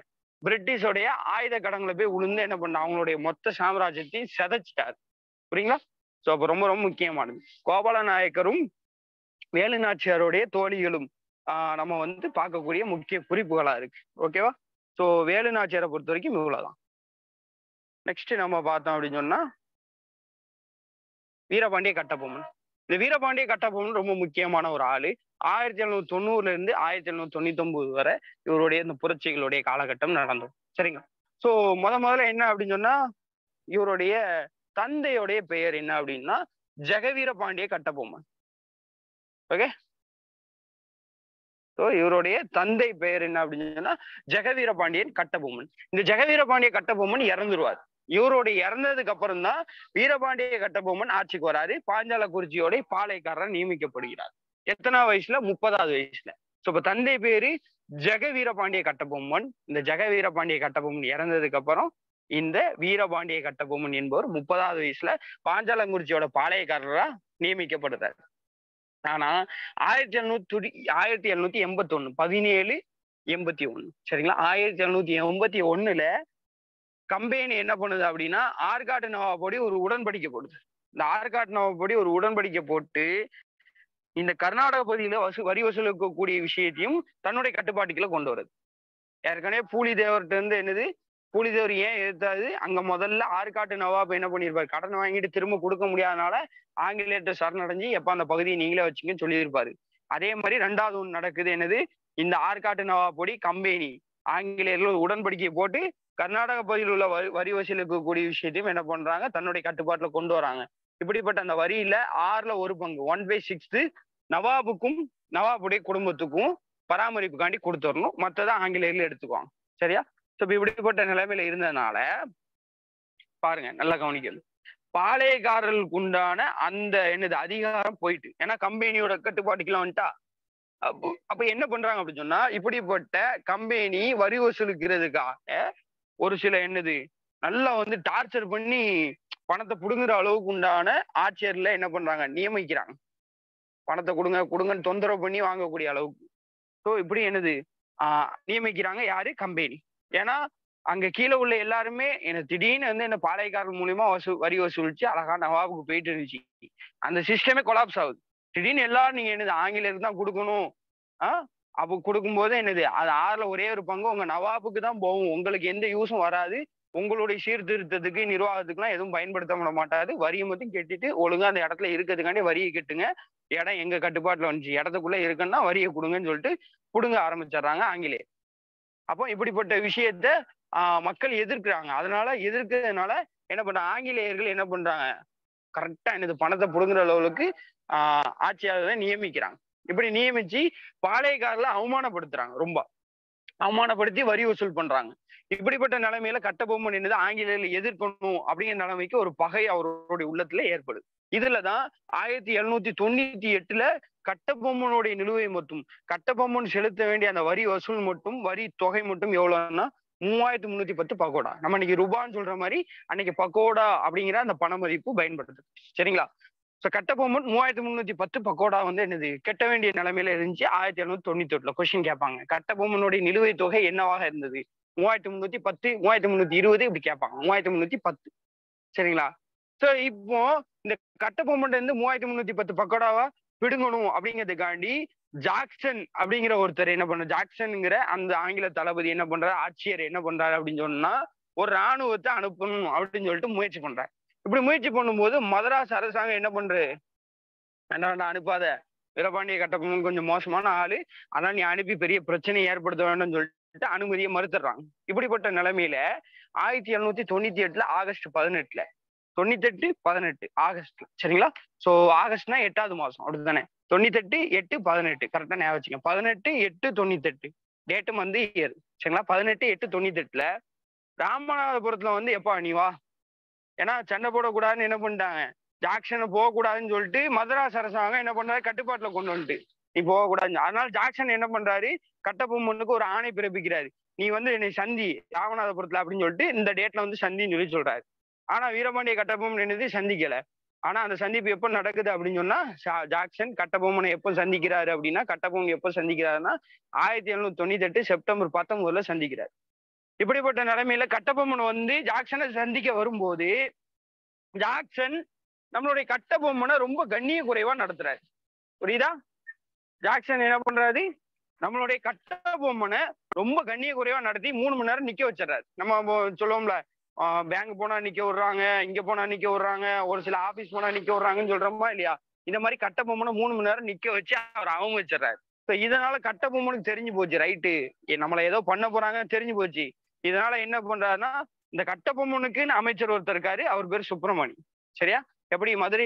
பிரிட்டிஷோடைய ஆயுத கடங்களை போய் உளுந்து என்ன பண்ணாங்க, அவங்களுடைய மொத்த சாம்ராஜ்யத்தையும் செதைச்சிட்டாரு. புரியுங்களா? சோ அப்ப ரொம்ப ரொம்ப முக்கியமானது கோபால நாயக்கரும் வேலுநாச்சியாருடைய தோழிகளும் நம்ம வந்து பார்க்கக்கூடிய முக்கிய குறிப்புகளா இருக்கு. ஓகேவா? சோ வேலுநாச்சியாரை பொறுத்த வரைக்கும் இவ்வளவுதான். நெக்ஸ்ட் நம்ம பார்த்தோம் அப்படின்னு சொன்னா வீரபாண்டிய கட்டபொம்மன். இந்த வீரபாண்டிய கட்டபொம்மன் ரொம்ப முக்கியமான ஒரு ஆளு. 1790 இருந்து 1799 வரை இவருடைய இந்த புரட்சிகளுடைய காலகட்டம் நடந்தது. சரிங்களா? சோ முதல்ல என்ன அப்படின்னு சொன்னா, இவருடைய தந்தையுடைய பெயர் என்ன அப்படின்னா ஜெகவீர பாண்டிய கட்டபொம்மன். ஓகே, ஸோ இவருடைய தந்தை பெயர் என்ன அப்படின்னு சொன்னா ஜெகவீர பாண்டியன் கட்டபொம்மன். இந்த ஜெகவீர பாண்டிய கட்டபொம்மன் இறந்துருவார். இவருடைய இறந்ததுக்கு அப்புறம் தான் வீரபாண்டிய கட்டபொம்மன் ஆட்சிக்கு வராரு. பாஞ்சாலக்குறிச்சியோட பாளையக்காரர் நியமிக்கப்படுகிறார். எத்தனாவது வயசுல? 30வது வயசுல. ஸோ இப்ப தந்தை பேரு ஜெகவீர பாண்டிய கட்டபொம்மன். இந்த ஜெகவீர பாண்டிய கட்டபொம்மன் இறந்ததுக்கு அப்புறம் இந்த வீரபாண்டிய கட்டபொம்மன் என்பவர் 30வது வயசுல பாஞ்சாலங்குறிச்சியோட பாளையக்காரரா நியமிக்கப்படுறாரு. ஆனா 1781 1781 சரிங்களா? 1781ல கம்பெனி என்ன பண்ணுது அப்படின்னா, ஆற்காட்டு நவாப்படி ஒரு உடன்படிக்கை போடுது. இந்த ஆற்காட்டு நவாப்படி ஒரு உடன்படிக்கை போட்டு, இந்த கர்நாடக பகுதியில வரி வசூலிக்கக்கூடிய விஷயத்தையும் தன்னுடைய கட்டுப்பாட்டுக்குள்ள கொண்டு வருது. ஏற்கனவே பூலித்தேவர்ட்ட இருந்து என்னது, பூலித்தேவர் ஏன் எதிர்த்தாரு? அங்க முதல்ல ஆற்காட்டு நவாப் என்ன பண்ணியிருப்பாரு, கடன் வாங்கிட்டு திரும்ப குடுக்க முடியாதனால ஆங்கிலேயர்ட்ட சரணடைஞ்சு, "எப்பா அந்த பகுதிய நீங்களே வச்சுக்கங்கன்னு" சொல்லியிருப்பாரு. அதே மாரி 2வது ஒண்ணு நடக்குது என்னது, இந்த ஆற்காட்டு நவாப்படி கம்பெனி ஆங்கிலேயர்கள் ஒரு உடன்படிக்கை போட்டு, கர்நாடக பகுதியில் உள்ள வரி வசூலிக்கக்கூடிய விஷயத்தையும் என்ன பண்றாங்க, தன்னுடைய கட்டுப்பாட்டுல கொண்டு வராங்க. இப்படிப்பட்ட அந்த வரியில 6ல 1 பங்கு 1/6 நவாபுக்கும், நவாபுடைய குடும்பத்துக்கும் பராமரிப்புக்காண்டி குடுத்துறணும். மத்தத ஆங்கிலேயர்கள் எடுத்துக்குவாங்க. சரியா? ஸோ இப்ப இப்படிப்பட்ட நிலைமையில இருந்ததுனால, பாருங்க நல்லா கவனிக்கணும். பாளையக்காரர்களுக்கு உண்டான அந்த என்னது அதிகாரம் போயிட்டு. ஏன்னா கம்பெனியோட கட்டுப்பாட்டுக்குள்ள வந்துட்டா. அப்ப என்ன பண்றாங்க அப்படின்னு சொன்னா, இப்படிப்பட்ட கம்பெனி வரி வசூலிக்கிறதுக்காக ஒரு சில என்னது, நல்லா வந்து டார்ச்சர் பண்ணி பணத்த புடுங்குற அளவுக்கு உண்டான ஆட்சியர்ல என்ன பண்றாங்க, நியமிக்கிறாங்க. பணத்த குடுங்க, குடுங்கன்னு தொந்தரவு பண்ணி வாங்கக்கூடிய அளவுக்கு. ஸோ இப்படி என்னது, ஆ நியமிக்கிறாங்க யாரு? கம்பெனி. ஏன்னா, அங்க கீழ உள்ள எல்லாருமே என்ன திடீர்னு வந்து என்ன பாளையக்காரர் மூலியமா வரி வசூலிச்சு அழகா நவாபுக்கு போயிட்டு இருந்துச்சு. அந்த சிஸ்டமே கொலாப்ஸ் ஆகுது. திடீர்னு எல்லாரும் நீங்க என்னது ஆங்கிலேயருக்கு தான் குடுக்கணும். ஆ அப்ப குடுக்கும்போது என்னது, அது 6ல ஒரே ஒரு பங்கு உங்க நவாபுக்கு தான் போகும். உங்களுக்கு எந்த யூஸும் வராது. உங்களுடைய சீர்திருத்தத்துக்கு, நிர்வாகத்துக்குலாம் எதுவும் பயன்படுத்த விட மாட்டாரு. வரிய மட்டும் கட்டிட்டு ஒழுங்கா அந்த இடத்துல இருக்கிறதுக்காண்டி வரிய கட்டுங்க. இடம் எங்க கட்டுப்பாட்டுல வந்துச்சு. இடத்துக்குள்ள இருக்குன்னா வரிய குடுங்கன்னு சொல்லிட்டு புடுங்க ஆரம்பிச்சுடுறாங்க ஆங்கிலேயர். அப்போ இப்படிப்பட்ட விஷயத்த மக்கள் எதிர்க்கிறாங்க. அதனால எதிர்க்கிறதுனால என்ன பண்றாங்க, ஆங்கிலேயர்கள் என்ன பண்றாங்க, கரெக்ட்டா என்னது பணத்த புடுங்குற லெவலுக்கு ஆ ஆட்சியாளர நியமிக்கிறாங்க. இப்படி நியமிச்சு பாளையக்காரர்ல அவமானப்படுத்துறாங்க ரொம்ப. அவமானப்படுத்தி வரி வசூல் பண்றாங்க. இப்படிப்பட்ட நிலைமையில கட்டபொம்மன் என்னது ஆங்கிலேயர்களை எதிர்க்கணும் அப்படிங்கிற நிலைமைக்கு ஒரு பகை அவருடைய உள்ளத்துல ஏற்படுது. இதுலதான் 1798ல கட்டபொம்மனுடைய நிலுவை மட்டும், கட்டபொம்மன் செலுத்த வேண்டிய அந்த வரி வசூல் மட்டும், வரி தொகை மட்டும் எவ்வளவுன்னா 3310 பகோடா. நம்ம இன்னைக்கு ரூபான்னு சொல்ற மாதிரி அன்னைக்கு பகோடா அப்படிங்கிற அந்த பண மதிப்பு பயன்படுது. சரிங்களா? சோ கட்டபொம்மன் 3310 பக்கோடா வந்து என்னது கட்ட வேண்டிய நிலைமையில இருந்துச்சு. 1798ல கொஸ்டின் கேட்பாங்க. கட்டபொம்மனுடைய நிலுவைத் தொகை என்னவாக இருந்தது? 3310, 3320 இப்படி கேட்பாங்க. 3310 சரிங்களா? சோ இப்போ இந்த கட்டபொம்மன்ட்ட இருந்து 3310 பக்கோடாவா பிடுங்கணும் அப்படிங்கிறதுக்காண்டி ஜாக்சன் அப்படிங்கிற ஒருத்தர் என்ன பண்ண, ஜாக்சன்ங்கிற அந்த ஆங்கில தளபதி என்ன பண்றாரு, ஆட்சியர் என்ன பண்றாரு அப்படின்னு சொன்னா, ஒரு ராணுவத்தை அனுப்பணும் அப்படின்னு சொல்லிட்டு முயற்சி பண்றாரு. இப்படி முயற்சி பண்ணும்போது மதராஸ் அரசாங்கம் என்ன பண்றது, வேண்டாம் அனுப்பாத, வீரபாண்டிய கட்டபொம்மன் கொஞ்சம் மோசமான ஆளு, அதனால நீ அனுப்பி பெரிய பிரச்சனையை ஏற்படுத்த வேண்டாம்னு சொல்லிட்டு அனுமதியை மறுத்துடுறாங்க. இப்படிப்பட்ட நிலைமையில 1798ல ஆகஸ்ட் 18ல 98, 18 ஆகஸ்ட்ல சரிங்களா? சோ ஆகஸ்ட்னா 8வது மாசம் அப்படித்தானே? 98, 8, 18 கரெக்டா ஞாபகம் வச்சுங்க. 18, 8, 98 டேட் மந்த் இயர் சரிங்களா? 18, 8, 98ல ராமநாதபுரத்துல வந்து எப்பா நீ வா, ஏன்னா சண்டை போடக்கூடாதுன்னு என்ன பண்ணிட்டாங்க, ஜாக்சன் போகக்கூடாதுன்னு சொல்லிட்டு மதராஸ் அரசாங்கம் என்ன பண்றாரு, கட்டுப்பாட்டுல கொண்டு வந்துட்டு நீ போகக்கூடாது. அதனால ஜாக்சன் என்ன பண்றாரு, கட்டபொம்மனுக்கு ஒரு ஆணை பிறப்பிக்கிறாரு. நீ வந்து என்னை சந்தி ராமநாதபுரத்துல அப்படின்னு சொல்லிட்டு இந்த டேட்ல வந்து சந்தின்னு சொல்லி சொல்றாரு. ஆனா வீரபாண்டிய கட்டபொம்மன் என்னது சந்திக்கல. ஆனா அந்த சந்திப்பு எப்ப நடக்குது அப்படின்னு சொன்னா, ஜாக்சன் கட்டபொம்மனை எப்ப சந்திக்கிறாரு அப்படின்னா, கட்டபொம்மன் எப்ப சந்திக்கிறாருன்னா 1798 செப்டம்பர் 19ல சந்திக்கிறார். இப்படிப்பட்ட நிலைமையில கட்டபொம்மன் வந்து ஜாக்சனை சந்திக்க வரும்போது, ஜாக்சன் நம்மளுடைய கட்டபொம்மனை ரொம்ப கண்ணிய குறைவா நடத்துறாரு. புரியுதா? ஜாக்சன் என்ன பண்றாரு, நம்மளுடைய கட்டபொம்மனை ரொம்ப கண்ணிய குறைவா நடத்தி 3 மணி நேரம் நிக்க வச்சிடறாரு. நம்ம சொல்லுவோம்ல, பேங்க் போனா நிக்க விடுறாங்க, இங்க போனா நிக்க விடுறாங்க, ஒரு சில ஆபீஸ் போனா நிக்க விடுறாங்கன்னு சொல்றோமா இல்லையா? இந்த மாதிரி கட்டபொம்மனை 3 மணி நேரம் நிக்க வச்சு அவர் அவங்க வச்சிடறாரு. இதனால கட்டபொம்மனுக்கு தெரிஞ்சு போச்சு, ரைட்டு நம்மள ஏதோ பண்ண போறாங்க தெரிஞ்சு போச்சு. இதனால என்ன பண்றாருன்னா, இந்த கட்டபொம்மனுக்குன்னு அமைச்சர் ஒருத்தர் இருக்காரு, அவர் பேர் சுப்பிரமணி. சரியா? எப்படி மதுரை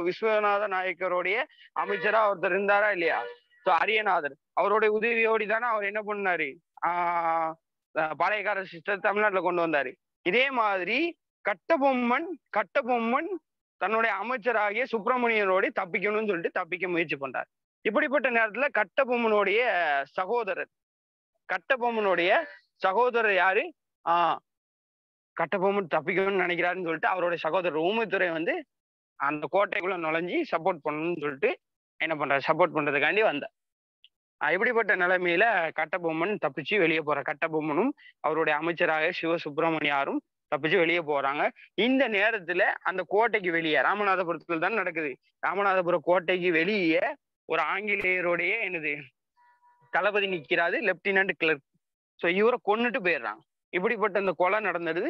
விஸ்வநாத நாயக்கருடைய அமைச்சரா ஒருத்தர் இருந்தாரா இல்லையா? சோ அரியநாதர் அவருடைய உதவியோடு தானே அவர் என்ன பண்ணாரு, ஆஹ் பாளையக்கார சிஸ்டர் தமிழ்நாட்டுல கொண்டு வந்தாரு. இதே மாதிரி கட்டபொம்மன் கட்டபொம்மன் தன்னுடைய அமைச்சராகிய சுப்பிரமணியனோட தப்பிக்கணும்னு சொல்லிட்டு தப்பிக்க முயற்சி பண்றாரு. இப்படிப்பட்ட நேரத்துல கட்டபொம்மனுடைய சகோதரர் கட்டபொம்மனுடைய சகோதரர் யாரு, ஆஹ் கட்டபொம்மன் தப்பிக்கணும்னு நினைக்கிறாருன்னு சொல்லிட்டு அவருடைய சகோதரர் ஊமைத்துரை வந்து அந்த கோட்டைக்குள்ள நுழைஞ்சி சப்போர்ட் பண்ணணும்னு சொல்லிட்டு என்ன பண்றாரு, சப்போர்ட் பண்றதுக்காண்டி வந்தார். இப்படிப்பட்ட நிலைமையில கட்டபொம்மன் தப்பிச்சு வெளியே போறார். கட்டபொம்மனும் அவருடைய அமைச்சராக சிவசுப்பிரமணியாரும் தப்பிச்சு வெளியே போறாங்க. இந்த நேரத்துல அந்த கோட்டைக்கு வெளியே ராமநாதபுரத்துல தான் நடக்குது. ராமநாதபுரம் கோட்டைக்கு வெளியே ஒரு ஆங்கிலேயருடைய என்னது தளபதி நிக்கிறாரு, லெப்டினன்ட் கிளர்க். சோ இவரை கொன்னுட்டு போயிடுறாங்க. இப்படிப்பட்ட இந்த கொலை நடந்தது.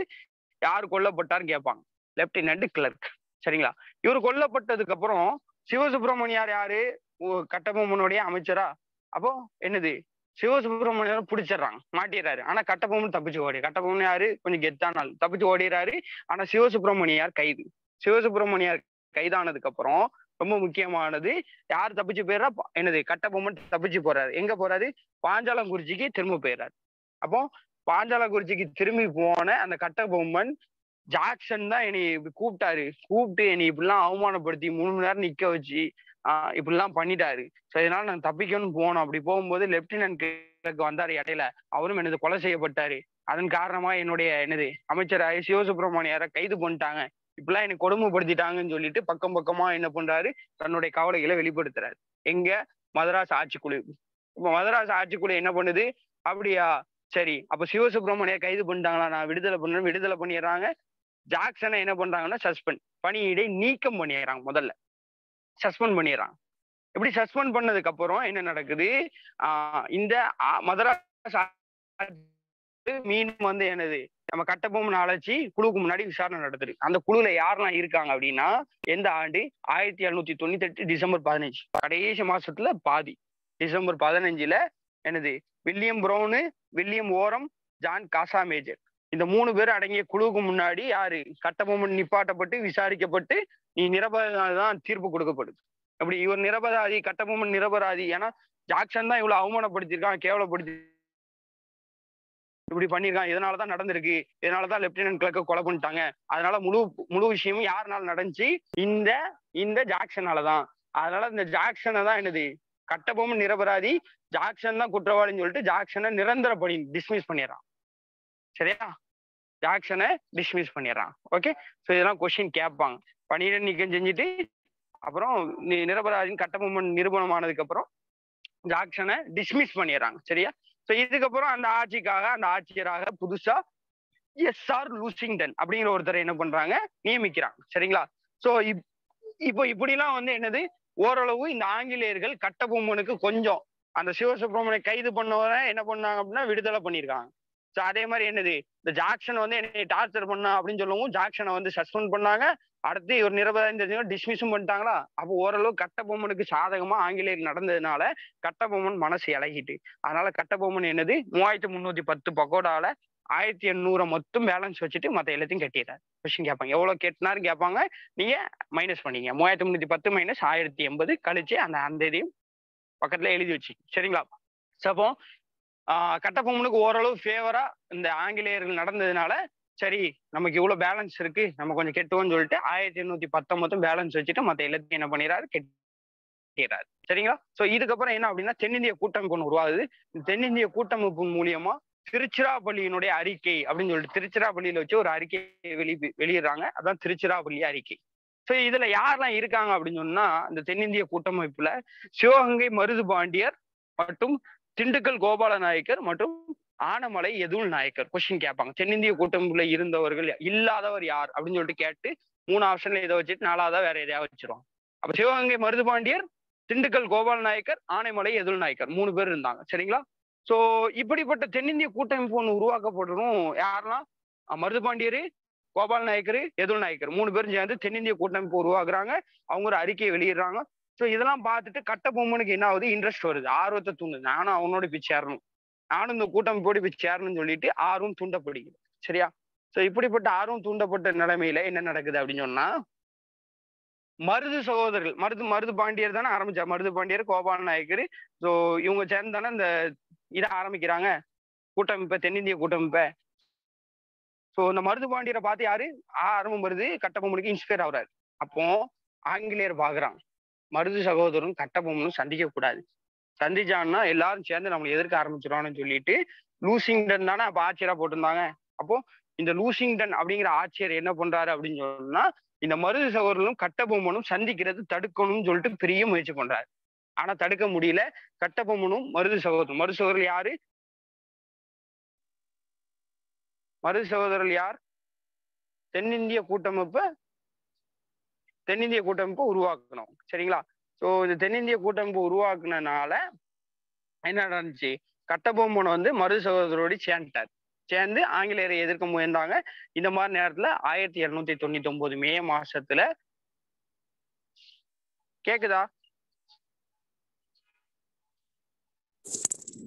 யார் கொல்லப்பட்டார்னு கேட்பாங்க. Lieutenant clerk. சரிங்களா? இவர் கொல்லப்பட்டதுக்கு அப்புறம் சிவசுப்பிரமணியார் யாரு? கட்டபொம்மனுடைய அமைச்சரா? அப்போ என்னது, சிவசுப்பிரமணியார் பிடிச்சிடுறாங்க, மாட்டிடுறாரு. ஆனா கட்டபொம்மன் தப்பிச்சு கட்டபொம்மன் யாரு, கொஞ்சம் கெத்தான ஆள், தப்பிச்சு ஓடிடுறாரு. ஆனா சிவசுப்பிரமணியார் கைது. சிவசுப்பிரமணியார் கைதானதுக்கு அப்புறம் ரொம்ப முக்கியமானது, யார் தப்பிச்சு போயிடுறா, என்னது, கட்டபொம்மன் தப்பிச்சு போறாரு. எங்க போறாரு? பாஞ்சாலங்குறிச்சிக்கு திரும்ப போயிடுறாரு. அப்போ பாஞ்சாலங்குறிச்சிக்கு திரும்பி போன அந்த கட்டபொம்மன், ஜாக்சன் தான் என்னை கூப்பிட்டாரு, கூப்பிட்டு என்னை இப்படிலாம் அவமானப்படுத்தி 3 மணி நேரம் நிக்க வச்சு இப்படிலாம் பண்ணிட்டாரு. சோ இதனால நான் தப்பிக்கணும்னு போனோம். அப்படி போகும்போது லெப்டினன்ட் கிளர்க் வந்தாரு இடையில. அவரும் எனது கொலை செய்யப்பட்டாரு. அதன் காரணமா என்னுடைய என்னது அமைச்சராக சிவசுப்பிரமணியாரை கைது பண்ணிட்டாங்க. இப்படிலாம் என்னை கொடுமைப்படுத்திட்டாங்கன்னு சொல்லிட்டு பக்கம் பக்கமா என்ன பண்றாரு, தன்னுடைய கவலைகளை வெளிப்படுத்துறாரு. எங்க? மதராஸ் ஆட்சிக்குழு. இப்ப மதராஸ் ஆட்சிக்குழு என்ன பண்ணுது, அப்படியா சரி அப்ப சிவசுப்பிரமணிய கைது பண்ணிட்டாங்களா, நான் விடுதலை பண்ணணும், விடுதலை பண்ணிடுறாங்க. ஜாக்சனை என்ன பண்றாங்கன்னா சஸ்பெண்ட், பணியிடை நீக்கம் பண்ணிடுறாங்க. முதல்ல சஸ்பெண்ட் பண்ணிடுறாங்க. இப்படி சஸ்பெண்ட் பண்ணதுக்கு அப்புறம் என்ன நடக்குது, இந்த மதராஸ் மீண்டும் வந்து என்னது, நம்ம கட்டபொம்மன் அழைச்சி குழுக்கு முன்னாடி விசாரணை நடத்துது. அந்த குழுல யாரெல்லாம் இருக்காங்க அப்படின்னா, எந்த ஆண்டு 1798 டிசம்பர் 15, கடைசி மாசத்துல பாதி டிசம்பர் 15ல என்னது, வில்லியம் பிரவுனு, வில்லியம் ஓரம், ஜான் காசா மேஜர், இந்த 3 பேர் அடங்கிய குழுவுக்கு முன்னாடி யாரு, கட்டபொம்மன் நிப்பாட்டப்பட்டு விசாரிக்கப்பட்டு நீ நிரபராதிதான் தீர்ப்பு கொடுக்கப்படுது. அப்படி இவர் நிரபராதி, கட்டபொம்மன் நிரபராதி. ஏன்னா ஜாக்சன் தான் இவ்வளவு அவமானப்படுத்திருக்கான், கேவலப்படுத்தி இப்படி பண்ணிருக்கான், இதனாலதான் நடந்திருக்கு, இதனாலதான் லெப்டினன்ட் கிளர்க்க கொலை பண்ணிட்டாங்க. அதனால முழு விஷயமும் யாருனால நடந்துச்சு, இந்த ஜாக்சனாலதான். அதனால இந்த ஜாக்சனை தான் என்னது, கட்டபொம்மன் நிரபராதி, ஜாக்சன் தான் குற்றவாளின்னு சொல்லிட்டு ஜாக்சனை நிரந்தர பணி டிஸ்மிஸ் பண்ணிடுறான். சரியா? ஜாக்சனை டிஸ்மிஸ் பண்ணிடுறான். ஓகே. சோ இதெல்லாம் கொஸ்டின் கேட்பாங்க. பணியிட நீக்கம் செஞ்சுட்டு அப்புறம் நிரபராதின்னு கட்டபொம்மன் நிரூபணம் ஆனதுக்கு அப்புறம் ஜாக்சனை டிஸ்மிஸ் பண்ணிடுறாங்க. சரியா? சோ இதுக்கப்புறம் அந்த ஆட்சிக்காக, அந்த ஆட்சியராக புதுசா எஸ்.ஆர். லூசிங்டன் அப்படிங்கிற ஒருத்தரை என்ன பண்றாங்க, நியமிக்கிறாங்க. சரிங்களா? சோ இப்போ இப்படிலாம் வந்து என்னது, ஓரளவு இந்த ஆங்கிலேயர்கள் கட்டபொம்மனுக்கு கொஞ்சம் அந்த சிவசுப்பிரமணிய கைது பண்ணவரை என்ன பண்ணாங்க அப்படின்னா விடுதலை பண்ணியிருக்காங்க. சோ அதே மாதிரி என்னது, இந்த ஜாக்சன் வந்து என்னை டார்ச்சர் பண்ணா அப்படின்னு சொல்லவும் ஜாக்சனை வந்து சஸ்பெண்ட் பண்ணாங்க. அடுத்து இவர் நிரபராதி டிஸ்மிஸும் பண்ணிட்டாங்களா. அப்போ ஓரளவு கட்டபொம்மனுக்கு சாதகமா ஆங்கிலேயர் நடந்ததுனால கட்டபொம்மன் மனசு இழகிட்டு, அதனால கட்டபொம்மன் என்னது 3310 பக்கோடால 1800 மட்டும் பேலன்ஸ் வச்சுட்டு மத்த எல்லாத்தையும் கட்டிடுறாரு. கொஸ்டின் கேட்பாங்க, எவ்வளவு கேட்டினாரு கேட்பாங்க, நீங்க மைனஸ் பண்ணீங்க. 3310 மைனஸ் 1080 கழிச்சு அந்த இதையும் பக்கத்துல எழுதி வச்சு. சரிங்களா? அப்போ கட்டபொம்மனுக்கு ஓரளவு ஃபேவரா இந்த ஆங்கிலேயர்கள் நடந்ததுனால, சரி நமக்கு இவ்வளவு பேலன்ஸ் இருக்கு, நம்ம கொஞ்சம் கெட்டுவோம்னு சொல்லிட்டு 1819 பேலன்ஸ் வச்சுட்டு மத்த எல்லாத்தையும் என்ன பண்ணிடுறாரு, கட்டிடுறாரு. சரிங்களா? சோ இதுக்கப்புறம் என்ன அப்படின்னா தென்னிந்திய கூட்டமைப்பு ஒண்ணு உருவாகுது. தென்னிந்திய கூட்டமைப்பு மூலியமா திருச்சிராப்பள்ளியினுடைய அறிக்கை அப்படின்னு சொல்லிட்டு திருச்சிராப்பள்ளியில வச்சு ஒரு அறிக்கையை வெளியிடுறாங்க. அதான் திருச்சிராப்பள்ளி அறிக்கை. சோ இதுல யாரெல்லாம் இருக்காங்க அப்படின்னு சொன்னா, இந்த தென்னிந்திய கூட்டமைப்புல சிவகங்கை மருது பாண்டியர் மற்றும் திண்டுக்கல் கோபால நாயக்கர் மற்றும் ஆனமலை எதுல் நாயக்கர். கொஸ்டின் கேட்பாங்க, தென்னிந்திய கூட்டமைப்புல இருந்தவர்கள் இல்லாதவர் யார் அப்படின்னு சொல்லிட்டு கேட்டு 3 ஆப்ஷன்ல இதை வச்சுட்டு 4வதா வேற எதையாவது வச்சிருவாங்க. அப்ப சிவகங்கை மருது பாண்டியர், திண்டுக்கல் கோபால நாயக்கர், ஆனைமலை எதுல் நாயக்கர் 3 பேர் இருந்தாங்க. சரிங்களா? சோ இப்படிப்பட்ட தென்னிந்திய கூட்டமைப்பு ஒண்ணு உருவாக்கப்படணும். யாரெல்லாம், மருது பாண்டியரு, கோபால நாயக்கர், எதுல் நாயக்கர் 3 பேரும் சேர்ந்து தென்னிந்திய கூட்டமைப்பு உருவாக்குறாங்க. அவங்க ஒரு அறிக்கையை வெளியிடுறாங்க. சோ இதெல்லாம் பார்த்துட்டு கட்டபொம்மனுக்கு என்ன ஆகுது, இன்ட்ரெஸ்ட் வருது, ஆர்வத்தை தூண்டுது. நானும் அவனோட போய் சேரணும், நானும் இந்த கூட்டமைப்போடு போய் சேரணும்னு சொல்லிட்டு ஆர்வம் தூண்டப்படுகிறது. சரியா? சோ இப்படிப்பட்ட ஆர்வம் தூண்டப்பட்ட நிலைமையில என்ன நடக்குது அப்படின்னு சொன்னா, மருது சகோதரர்கள், மருது பாண்டியர் தானே ஆரம்பிச்சா, மருது பாண்டியர், கோபால நாயக்கர், சோ இவங்க சேர்ந்து தானே இந்த இதை ஆரம்பிக்கிறாங்க, கூட்டமைப்பை, தென்னிந்திய கூட்டமைப்பை. சோ இந்த மருது பாண்டியரை பார்த்து யாரு, ஆரம்பம் வருது, கட்டபொம்மனுக்கு இன்ஸ்பயர் ஆகுறாரு. அப்போ ஆங்கிலேயர் பாக்குறாங்க, மருது சகோதரரும் கட்டபொம்மனும் சந்திக்க கூடாது, சந்திச்சான்னா எல்லாரும் சேர்ந்து நம்மளை எதிர்க்க ஆரம்பிச்சிருவான்னு சொல்லிட்டு லூசிங்டன் தானே அப்ப ஆட்சியரா போட்டிருந்தாங்க. அப்போ இந்த லூசிங்டன் அப்படிங்கிற ஆட்சியர் என்ன பண்றாரு அப்படின்னு சொன்னா, இந்த மருது சகோதரர்களும் கட்டபொம்மனும் சந்திக்கிறது தடுக்கணும்னு சொல்லிட்டு பெரிய முயற்சி பண்றாரு. ஆனா தடுக்க முடியல. கட்டபொம்மனும் மருது சகோதரர் யாரு? மருது சகோதரர்கள் யார்? தென்னிந்திய கூட்டமைப்பை உருவாக்கணும். சரிங்களா? ஸோ இந்த தென்னிந்திய கூட்டமைப்பு உருவாக்குனனால என்ன நடந்துச்சு? கட்டபொம்மன் வந்து மருது சகோதரரோடு சேர்ந்துட்டார். சேர்ந்து ஆங்கிலேயரை எதிர்க்க முயன்றாங்க. இந்த மாதிரி நேரத்துல 1799 மே மாசத்துல கேக்குதா?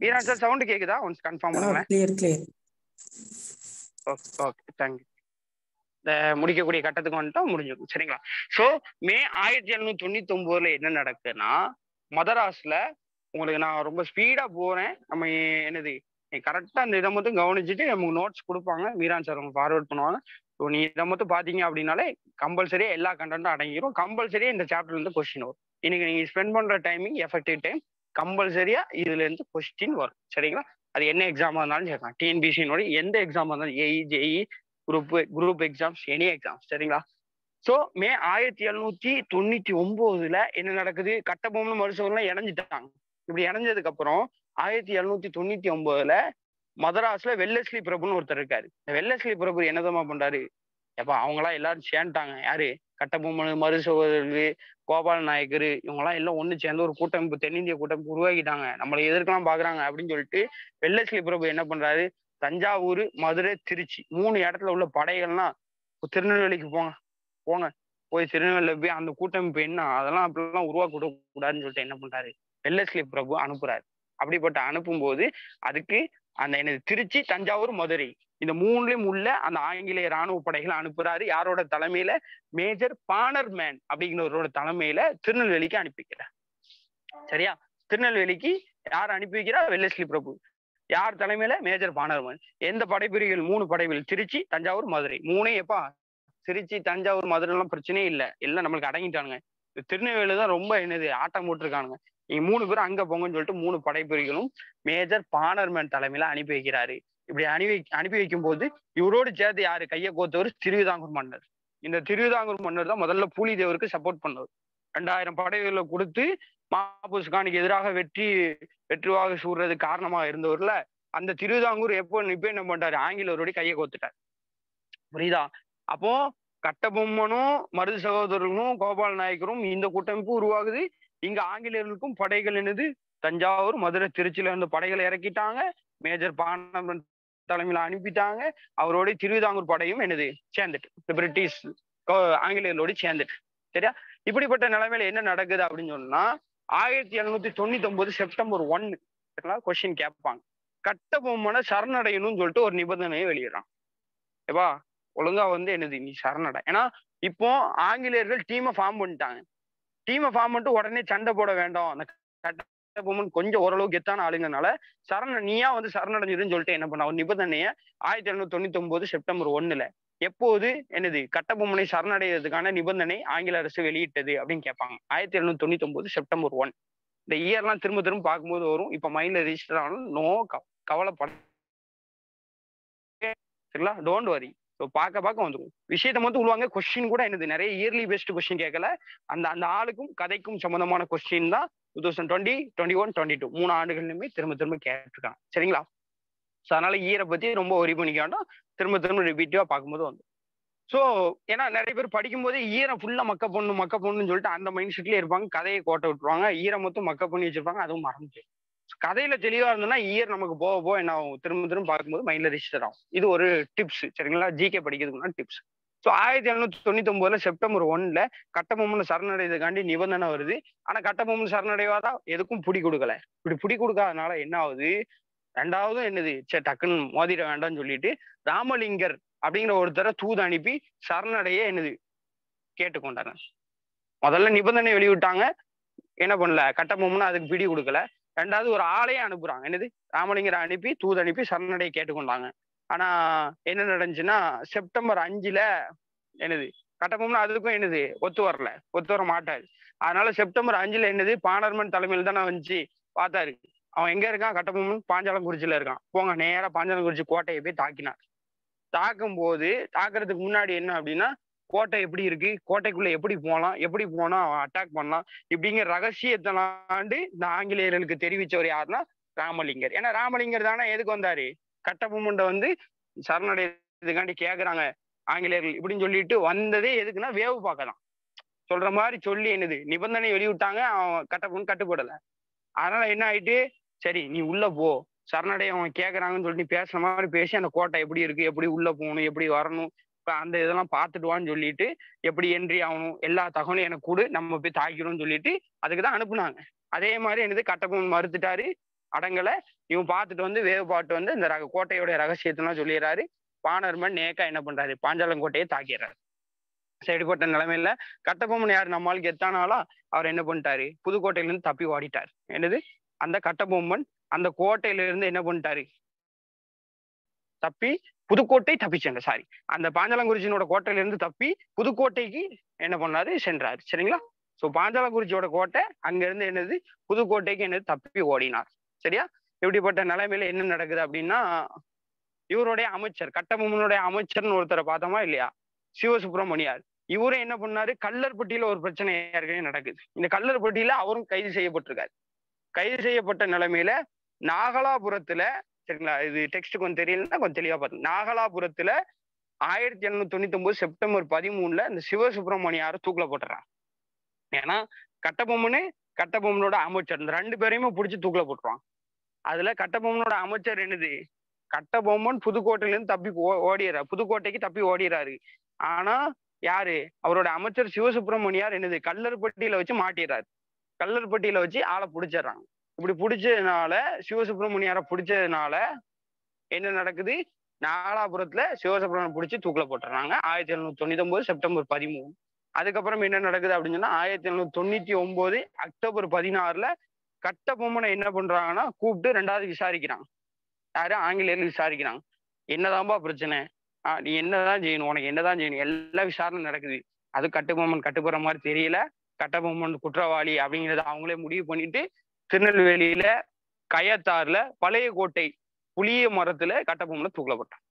வீரான் சார் சவுண்ட் கேக்குதா? ஒன்ஸ் கன்ஃபார்ம் பண்ணுங்களேன். கிளியர். Okay thank you. முடிக்கக்கூடிய கட்டத்துக்கு வந்துட்டோம், முடிஞ்சிடும். சரிங்களா? ஸோ மே 1799 என்ன நடக்குதுன்னா, மதராஸ்ல உங்களுக்கு நான் ரொம்ப ஸ்பீடா போறேன். நம்ம என்னது கரெக்டா அந்த இதை மட்டும் கவனிச்சுட்டு நமக்கு நோட்ஸ் கொடுப்பாங்க. மீரான் சார் அவங்க ஃபார்வர்ட் பண்ணுவாங்க. ஸோ நீ இதை மட்டும் பாத்தீங்க அப்படின்னாலே கம்பல்சரியா எல்லா கண்டென்ட்டும் அடங்கிடும். கம்பல்சரியா இந்த சாப்டர்ல இருந்து கொஸ்டின் வரும். இன்னைக்கு நீங்க ஸ்பெண்ட் பண்ற டைமிங் எஃபெக்டிவ் டைம் கம்பல்சரியா இதுல இருந்து கொஸ்டின் வரும். சரிங்களா? அது என்ன எக்ஸாமா இருந்தாலும் சேர்க்கலாம். டிஎன்பிசியினுடைய எந்த எக்ஸாமா இருந்தாலும், AE, JE, group exams, any exams. சரிங்களா? ஸோ மே 1799 என்ன நடக்குது? கட்டபொம்மன் மருசகோதரர்லாம் இணைஞ்சிட்டாங்க. இப்படி இணைஞ்சதுக்கு அப்புறம் 1799 மதராஸ்ல வெல்லஸ்லி பிரபுன்னு ஒருத்தர் இருக்காரு. வெல்லஸ்லி பிரபு என்னதமா பண்றாரு? எப்ப அவங்களா எல்லாரும் சேர்ந்துட்டாங்க. யாரு? கட்டபொம்மன், மருது சகோதரர்கள், கோபால நாயக்கர், இவங்கெல்லாம் எல்லாம் ஒண்ணு சேர்ந்து ஒரு கூட்டமைப்பு, தென்னிந்திய கூட்டமைப்பு உருவாக்கிட்டாங்க. நம்மளை எதிர்க்கலாம் பாக்குறாங்க அப்படின்னு சொல்லிட்டு வெல்லஸ்லி பிரபு என்ன பண்றாரு? தஞ்சாவூர், மதுரை, திருச்சி 3 இடத்துல உள்ள படைகள்லாம் திருநெல்வேலிக்கு போங்க போய் திருநெல்வேலியில போய் அந்த கூட்டமைப்பு என்ன அதெல்லாம் அப்படிலாம் உருவாக்க கூடாதுன்னு சொல்லிட்டு என்ன பண்றாரு? வெல்லஸ்லி பிரபு அனுப்புறாரு. அப்படிப்பட்ட அனுப்பும்போது அதுக்கு அந்த எனது திருச்சி, தஞ்சாவூர், மதுரை இந்த 3லயும் உள்ள அந்த ஆங்கிலேய ராணுவ படைகளை அனுப்புறாரு. யாரோட தலைமையில? மேஜர் பானர்மேன் அப்படிங்கிறவரோட தலைமையில திருநெல்வேலிக்கு அனுப்பி வைக்கிறார். சரியா? திருநெல்வேலிக்கு யார் அனுப்பி வைக்கிறா? வெல்லஸ்லி பிரபு. யார் தலைமையில? Major Bannerman. எந்த படைப்பிரிவுகள்? 3 படைப்பிரிவுகள், திருச்சி, தஞ்சாவூர், மதுரை. 3 எப்பா? திருச்சி, தஞ்சாவூர், மதுரை எல்லாம் பிரச்சனையே இல்லை, எல்லாம் நம்மளுக்கு அடங்கிட்டானுங்க. திருநெல்வேலி தான் ரொம்ப என்னது ஆட்டம் போட்டிருக்கானுங்க. நீங்க 3 பேரும் அங்க போங்கன்னு சொல்லிட்டு 3 படைப்பிரிவுகளும் மேஜர் பானர்மேன் தலைமையில அனுப்பி வைக்கிறாரு. இப்படி அனுப்பி வைக்கும் போது இவரோடு சேர்த்து யாரு கையை கோத்தவர்? திருவிதாங்கூர் மன்னர். இந்த திருவிதாங்கூர் மன்னர் தான் முதல்ல பூலிதேவருக்கு சப்போர்ட் பண்ணவர். 2000 படைகளை கொடுத்து மாபூஸ் கானுக்கு எதிராக வெற்றிவாக சூடுறது காரணமா இருந்தவர்ல அந்த திருவிதாங்கூர் இப்ப என்ன பண்றாரு? ஆங்கிலேயரோட கையை கோத்துட்டார். புரியுதா? அப்போ கட்டபொம்மனும் மருது சகோதரர்களும் கோபால நாயக்கரும் இந்த கூட்டமைப்பு உருவாகுது. இங்க ஆங்கிலேயர்களுக்கும் படைகள் என்னது? தஞ்சாவூர், மதுரை, திருச்சியில இருந்து படைகளை இறக்கிட்டாங்க. மேஜர் பானர்மேன் தலைமையில அனுப்பிட்டாங்க. அவரோட திருவிதாங்கூர் படையும் என்னது சேர்ந்துட்டு பிரிட்டிஷ் ஆங்கிலேயர்களோடு சேர்ந்துட்டு. சரியா? இப்படிப்பட்ட நிலைமையில என்ன நடக்குது அப்படின்னு சொன்னா 1799 செப்டம்பர் 1 கொஸ்டின் கேட்பாங்க. கட்டபொம்மனை சரணடையணும்னு சொல்லிட்டு ஒரு நிபந்தனையை வெளியிடறான். ஏவா ஒழுங்கா வந்து என்னது நீ சரணடை. ஏன்னா இப்போ ஆங்கிலேயர்கள் டீமை ஃபார்ம் பண்ணிட்டாங்க. டீமை ஃபார்ம் பண்ணிட்டு உடனே சண்டை போட வேண்டாம். அந்த கட்டபொம்மன் கொஞ்சம் ஓரளவுக்கு கெத்தான ஆளுங்கனால நீயா வந்து சரணடைஞ்சிருன்னு சொல்லிட்டு என்ன பண்ண ஒரு நிபந்தனைய 1799 செப்டம்பர் 1 எப்போது என்னது கட்டபொம்மனை சரணடைகிறதுக்கான நிபந்தனை ஆங்கில அரசு வெளியிட்டது அப்படின்னு கேட்பாங்க. 1799 செப்டம்பர் 1. இந்த இயர்லாம் திரும்ப பார்க்கும்போது வரும். இப்ப மைண்ட்ல ரிஜிஸ்டர் ஆனாலும் நோ கவலைப்பட. சரிங்களா? Don't worry. பார்க்க வந்துடும். விஷயத்தை மட்டும் உருவாங்க. கொஸ்டின் கூட என்னது நிறைய இயர்லி பேஸ்ட் கொஸ்டின் கேட்கல. அந்த ஆளுக்கும் கதைக்கும் சம்பந்தமான கொஸ்டின் தான் 2020, 21, 22 3 ஆண்டுகள்லுமே திரும்ப கேட்டிருக்காங்க. சரிங்களா? ஸோ அதனால ஈரை பத்தி ரொம்ப ஒரி பண்ணிக்க வேண்டாம். திரும்ப ரிப்பீட்டிவா பார்க்கும்போது வந்து ஸோ ஏன்னா நிறைய பேர் படிக்கும் போதே ஈரம் ஃபுல்லா மக்க பொண்ணுன்னு சொல்லிட்டு அந்த மைண்ட் செட்லயே இருப்பாங்க. கதையை கோட்டை விட்டுருவாங்க. ஈரம் மொத்தம் மக்க பண்ணி வச்சிருப்பாங்க. அதுவும் மறந்து கதையில தெளிவா இருந்ததுன்னா இயர் நமக்கு போக என்ன ஆகும்? திரும்ப பார்க்கும்போது மைண்ட்ல ரிஜிஸ்டர் ஆகும். இது ஒரு டிப்ஸ். சரிங்களா? ஜிகே படிக்கிறதுக்கு டிப்ஸ். ஸோ 1799 செப்டம்பர் 1 கட்டபொம்மன் சரணடைறதுக்காண்டி நிபந்தனை வருது. ஆனா கட்டபொம்மன் சரணடைவாதா? எதுக்கும் புடி கொடுக்கல. இப்படி புடி கொடுக்காதனால என்ன ஆகுது? ரெண்டாவது என்னது டக்குன்னு மோதிர வேண்டாம்னு சொல்லிட்டு ராமலிங்கர் அப்படிங்கிற ஒருத்தரை தூது அனுப்பி சரணடைய என்னது கேட்டுக்கொண்டாங்க. முதல்ல நிபந்தனை வெளியிட்டாங்க. என்ன பண்ணல? கட்டபொம்மன் அதுக்கு பிடி கொடுக்கல. ரெண்டாவது ஒரு ஆளையே அனுப்புறாங்க. என்னது ராமலிங்கரை அனுப்பி தூது அனுப்பி சரணடைய கேட்டுக்கொண்டாங்க. ஆனா என்ன நடந்துச்சுன்னா செப்டம்பர் 5 என்னது கட்டபொம்மன் அதுக்கும் என்னது ஒத்து வர மாட்டாரு. அதனால செப்டம்பர் 5 என்னது பானர்மன் தலைமையில் தானே வந்துச்சு. பார்த்தாரு. அவன் எங்க இருக்கான்? கட்டபொம்மன் பாஞ்சாலங்குறிச்சியில இருக்கான். போங்க நேரா பாஞ்சாலங்குறிச்சி கோட்டையை போய் தாக்கினார். தாக்கும் போது தாக்குறதுக்கு முன்னாடி என்ன அப்படின்னா கோட்டை எப்படி இருக்கு, கோட்டைக்குள்ள எப்படி போகலாம், எப்படி போனா அட்டாக் பண்ணலாம், இப்படிங்கிற ரகசியத்தலாண்டு இந்த ஆங்கிலேயர்களுக்கு தெரிவிச்சவர் யாருன்னா ராமலிங்கர். ஏன்னா ராமலிங்கர் தானே எதுக்கு வந்தாரு, கட்டபொம்மன்ட்ட வந்து சரணடைறதுக்காண்டி கேக்குறாங்க ஆங்கிலேயர்கள் இப்படின்னு சொல்லிட்டு வந்ததே எதுக்குன்னா வேவு பார்க்கலாம். சொல்ற மாதிரி சொல்லி என்னது நிபந்தனை வெளியிட்டாங்க, அவன் கட்டபொம்மன் கட்டுப்படல. அதனால என்ன ஆயிட்டு, சரி நீ உள்ள போ, சரணடைய அவங்க கேட்கறாங்கன்னு சொல்லிட்டு பேசுற மாதிரி பேசி அந்த கோட்டை எப்படி இருக்கு, எப்படி உள்ள போகணும், எப்படி வரணும், இப்ப அந்த இதெல்லாம் பார்த்துட்டு வான்னு சொல்லிட்டு, எப்படி என்ட்ரி ஆகணும், எல்லா தகவலும் எனக்கு கொடு, நம்ம போய் தாக்கிறோம்னு சொல்லிட்டு அதுக்கு தான் அனுப்புனாங்க. அதே மாதிரி என்னது கட்டபொம்மன் மறுத்துட்டாரு, அடங்கல. இவன் பார்த்துட்டு வந்து வேவு பாட்டு வந்து இந்த கோட்டையோட ரகசியத்தெல்லாம் சொல்லிடுறாரு. பாணர்மன் நேக்கா என்ன பண்றாரு, பாஞ்சாலங்கோட்டையை தாக்கிறாரு. சரிப்பட்ட நிலைமையில கட்டபொம்மன் யாரு நம்மளுக்கு எத்தானாலா, அவர் என்ன பண்ணிட்டாரு, புதுக்கோட்டையில இருந்து தப்பி ஓடிட்டாரு. என்னது அந்த கட்டபொம்மன் அந்த கோட்டையில இருந்து என்ன பண்ணிட்டாரு, தப்பி புதுக்கோட்டை தப்பிச்சாங்க. சாரி, அந்த பாஞ்சாலங்குறிச்சியோட கோட்டையில இருந்து தப்பி புதுக்கோட்டைக்கு என்ன பண்ணாரு, சென்றாரு. சரிங்களா? சோ பாஞ்சாலங்குறிச்சியோட கோட்டை அங்க இருந்து என்னது புதுக்கோட்டைக்கு என்னது தப்பி ஓடினார். சரியா? இப்படிப்பட்ட நிலைமையில என்ன நடக்குது அப்படின்னா, இவருடைய அமைச்சர் கட்டபொம்மனுடைய அமைச்சர்னு ஒருத்தரை பார்த்தோமா இல்லையா, சிவசுப்பிரமணியார். இவரும் என்ன பண்ணாரு, கல்லர்பட்டியில ஒரு பிரச்சனை ஏற்கனவே நடக்குது. இந்த கல்லர்பட்டியில அவரும் கைது செய்யப்பட்டிருக்காரு. கைது செய்யப்பட்ட நிலைமையில நாகலாபுரத்துல, சரிங்களா, இது டெக்ஸ்ட் கொஞ்சம் தெரியலன்னா கொஞ்சம் தெளிவா பார்த்து, நாகலாபுரத்துல 1799 செப்டம்பர் 13 இந்த சிவசுப்பிரமணியார தூக்கில போட்டுறாங்க. ஏன்னா கட்டபொம்மனோட அமைச்சர் இந்த 2 பேரையுமே பிடிச்சி தூக்கில போட்டுருவாங்க. அதுல கட்டபொம்மனோட அமைச்சர் என்னது, கட்டபொம்மன் புதுக்கோட்டையில இருந்து தப்பி ஓடிறாரு, புதுக்கோட்டைக்கு தப்பி ஓடிறாரு. ஆனா யாரு, அவரோட அமைச்சர் சிவசுப்பிரமணியார் என்னது கல்லர்பட்டியில வச்சு மாட்டிடுறாரு. கல்லர்பட்டியில வச்சு ஆளை பிடிச்சிடுறாங்க. இப்படி பிடிச்சதுனால, சிவசுப்பிரமணியார பிடிச்சதுனால என்ன நடக்குது, நாகலாபுரத்துல சிவசுப்பிரமணியம் பிடிச்சி தூக்கில போட்டுறாங்க 1799 செப்டம்பர் 13. அதுக்கப்புறம் என்ன நடக்குது அப்படின்னு சொன்னா, 1799 அக்டோபர் 16 கட்டபொம்மனை என்ன பண்றாங்கன்னா கூப்பிட்டு 2வது விசாரிக்கிறாங்க. யாரு, ஆங்கிலேயர்கள் விசாரிக்கிறாங்க. என்னதான்பா பிரச்சனை, நீ என்னதான் செய்யணும், உனக்கு என்னதான் செய்யணும், எல்லா விசாரணை நடக்குது. அது கட்டபொம்மன் கட்டுப்படுற மாதிரி தெரியல, கட்டபொம்மன் குற்றவாளி அப்படிங்கிறத அவங்களே முடிவு பண்ணிட்டு திருநெல்வேலியில கயத்தாறுல பழைய கோட்டை புளிய மரத்துல கட்டபொம்மனை தூக்கில போட்டான்.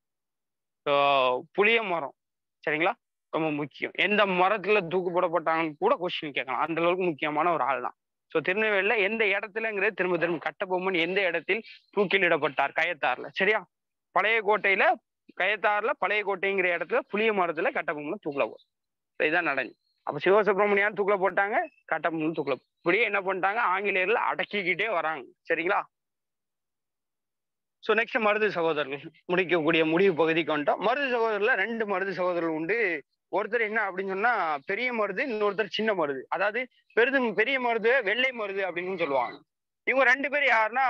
புளிய மரம், சரிங்களா, ரொம்ப முக்கியம். எந்த மரத்துல தூக்கு போடப்பட்டாங்கன்னு கூட கொஸ்டின் கேட்கலாம், அந்த அளவுக்கு முக்கியமான ஒரு ஆள் தான். சோ திருநெல்வேலியில எந்த இடத்துலங்கிறது திரும்ப கட்டபொம்மன் எந்த இடத்தில் தூக்கிலிடப்பட்டார், கயத்தாறுல. சரியா? பழைய கோட்டையில, கயத்தாறுல பழைய கோட்டைங்கிற இடத்துல புளிய மரத்துல கட்டபொம்மன் தூக்கில போடும். இதுதான் நடந்துச்சு. அப்ப சிவசுப்பிரமணியான் தூக்கில போட்டாங்க, கட்டபொம்மன் தூக்கில. இப்படியே என்ன பண்ணிட்டாங்க, ஆங்கிலேயர்கள் அடக்கிக்கிட்டே வராங்க. சரிங்களா? சோ நெக்ஸ்ட் மருது சகோதரர்கள் முடிக்கக்கூடிய முடிவு பகுதிக்கு வந்துட்டோம். மருது சகோதரர்ல 2 மருது சகோதரர்கள் உண்டு. ஒருத்தர் என்ன அப்படின்னு சொன்னா பெரிய மருது, இன்னொருத்தர் சின்ன மருது. அதாவது பெரிய மருது வெள்ளை மருது அப்படின்னு சொல்லுவாங்க. இவங்க 2 பேர் யாருன்னா,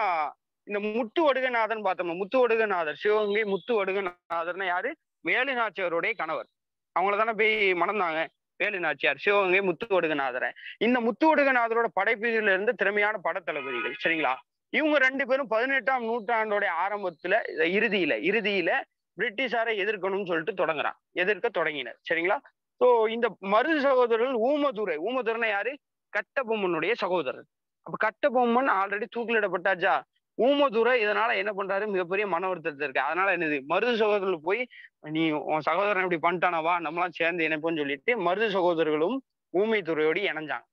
இந்த முத்து ஒடுகநாதன் பார்த்தோம். முத்து ஒடுகநாதர், சிவகங்கை முத்து ஒடுகநாதர்னா யாரு, வேலு நாச்சியாருடைய கணவர். அவங்கள தானே போய் மணந்தாங்க வேலு நாச்சியார், சிவகங்கை முத்து ஒடுகநாதரை. இந்த முத்து ஒடுகநாதரோட படைப்பிரிவுல இருந்து திறமையான படத்தளபதிகள். சரிங்களா? இவங்க 2 பேரும் 18ஆம் நூற்றாண்டோட ஆரம்பத்துல இறுதியில பிரிட்டிஷாரை எதிர்க்கணும்னு சொல்லிட்டு எதிர்க்க தொடங்கினர். சரிங்களா? சோ இந்த மருது சகோதரர்கள் ஊமதுரைனா யாரு, கட்டபொம்மனுடைய சகோதரர். அப்ப கட்டபொம்மன் ஆல்ரெடி தூக்கிலிடப்பட்டாச்சா, ஊமதுரை இதனால என்ன பண்றாரு, மிகப்பெரிய மன வருத்தத்தில் இருக்கு. அதனால என்னது, மருது சகோதரர்கள் போய் நீ உன் சகோதரன் இப்படி பண்ணிட்டானவா, நம்மளாம் சேர்ந்து இணைப்போம்னு சொல்லிட்டு மருது சகோதரர்களும் ஊமைத்துறையோடு இணைஞ்சாங்க.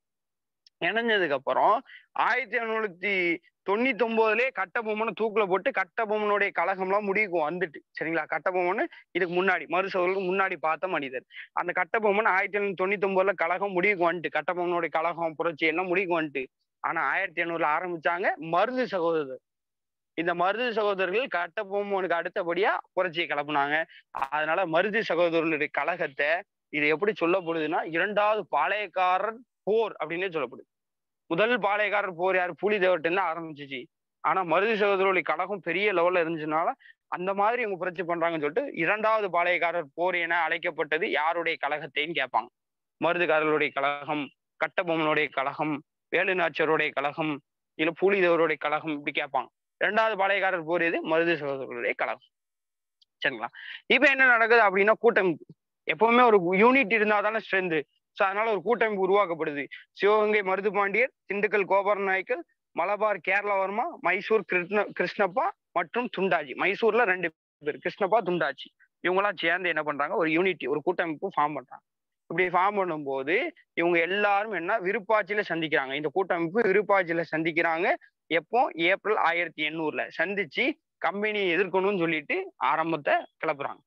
இணைஞ்சதுக்கு அப்புறம் 1799 கட்டபொம்மனை தூக்கில போட்டு கட்டபொம்மனுடைய கழகம்லாம் முடிவுக்கு வந்துட்டு. சரிங்களா? கட்டபொம்மன் இதுக்கு முன்னாடி மருது சகோதரர்களுக்கு முன்னாடி பார்த்த மனிதர். அந்த கட்டபொம்மன் 1799 கழகம் முடிவுக்கு வந்துட்டு, கட்டபொம்மனுடைய கழகம் புரட்சி எல்லாம் முடிவுக்கு வந்துட்டு. ஆனா 1800 ஆரம்பிச்சாங்க மருது சகோதரர். இந்த மருது சகோதரர்கள் கட்டபொம்மனுக்கு அடுத்தபடியா புரட்சியை கிளப்புனாங்க. அதனால மருது சகோதரர்களுடைய கழகத்தை இது எப்படி சொல்லப்படுதுன்னா 2வது பாளையக்காரர் போர் அப்படின்னே சொல்லப்படுது. முதல் பாளையக்காரர் போர் யார், புலிதேவர்கிட்ட இருந்து ஆரம்பிச்சிச்சு. ஆனா மருது சகோதரர்களுடைய கழகம் பெரிய லெவல்ல இருந்துச்சுனால அந்த மாதிரி இவங்க புரட்சி பண்றாங்கன்னு சொல்லிட்டு 2வது பாளையக்காரர் போர் என அழைக்கப்பட்டது யாருடைய கழகத்தைன்னு கேட்பாங்க. மருதுகாரர்களுடைய கழகம், கட்டபொம்மனுடைய கழகம், வேலு நாச்சியாருடைய கழகம், இல்ல புலிதேவருடைய கழகம், இப்படி கேட்பாங்க. 2வது பாளையக்காரர் போர் எது, மருது சகோதரர்களுடைய கழகம். சரிங்களா? இப்ப என்ன நடக்குது அப்படின்னா, கூட்டமைப்பு எப்பவுமே ஒரு யூனிட் இருந்தாதானே ஸ்ட்ரென்த். சோ அதனால ஒரு கூட்டமைப்பு உருவாக்கப்படுது. சிவகங்கை மருது பாண்டியர், திண்டுக்கல் கோபுர நாயக்கர், மலபார் கேரளவர்மா, மைசூர் கிருஷ்ணப்பா மற்றும் துண்டாஜி. மைசூர்ல 2 பேர், கிருஷ்ணப்பா, துண்டாஜி. இவங்கெல்லாம் சேர்ந்து என்ன பண்றாங்க, ஒரு யூனிட்டி, ஒரு கூட்டமைப்பு ஃபார்ம் பண்றாங்க. இப்படி ஃபார்ம் பண்ணும்போது இவங்க எல்லாரும் என்ன விருப்பாட்சியில சந்திக்கிறாங்க. இந்த கூட்டமைப்பு விருப்பாட்சியில சந்திக்கிறாங்க. எப்போ? ஏப்ரல் 1800 சந்திச்சு கம்பெனியை எதிர்க்கணும்னு சொல்லிட்டு ஆரம்பத்தை கிளப்புறாங்க.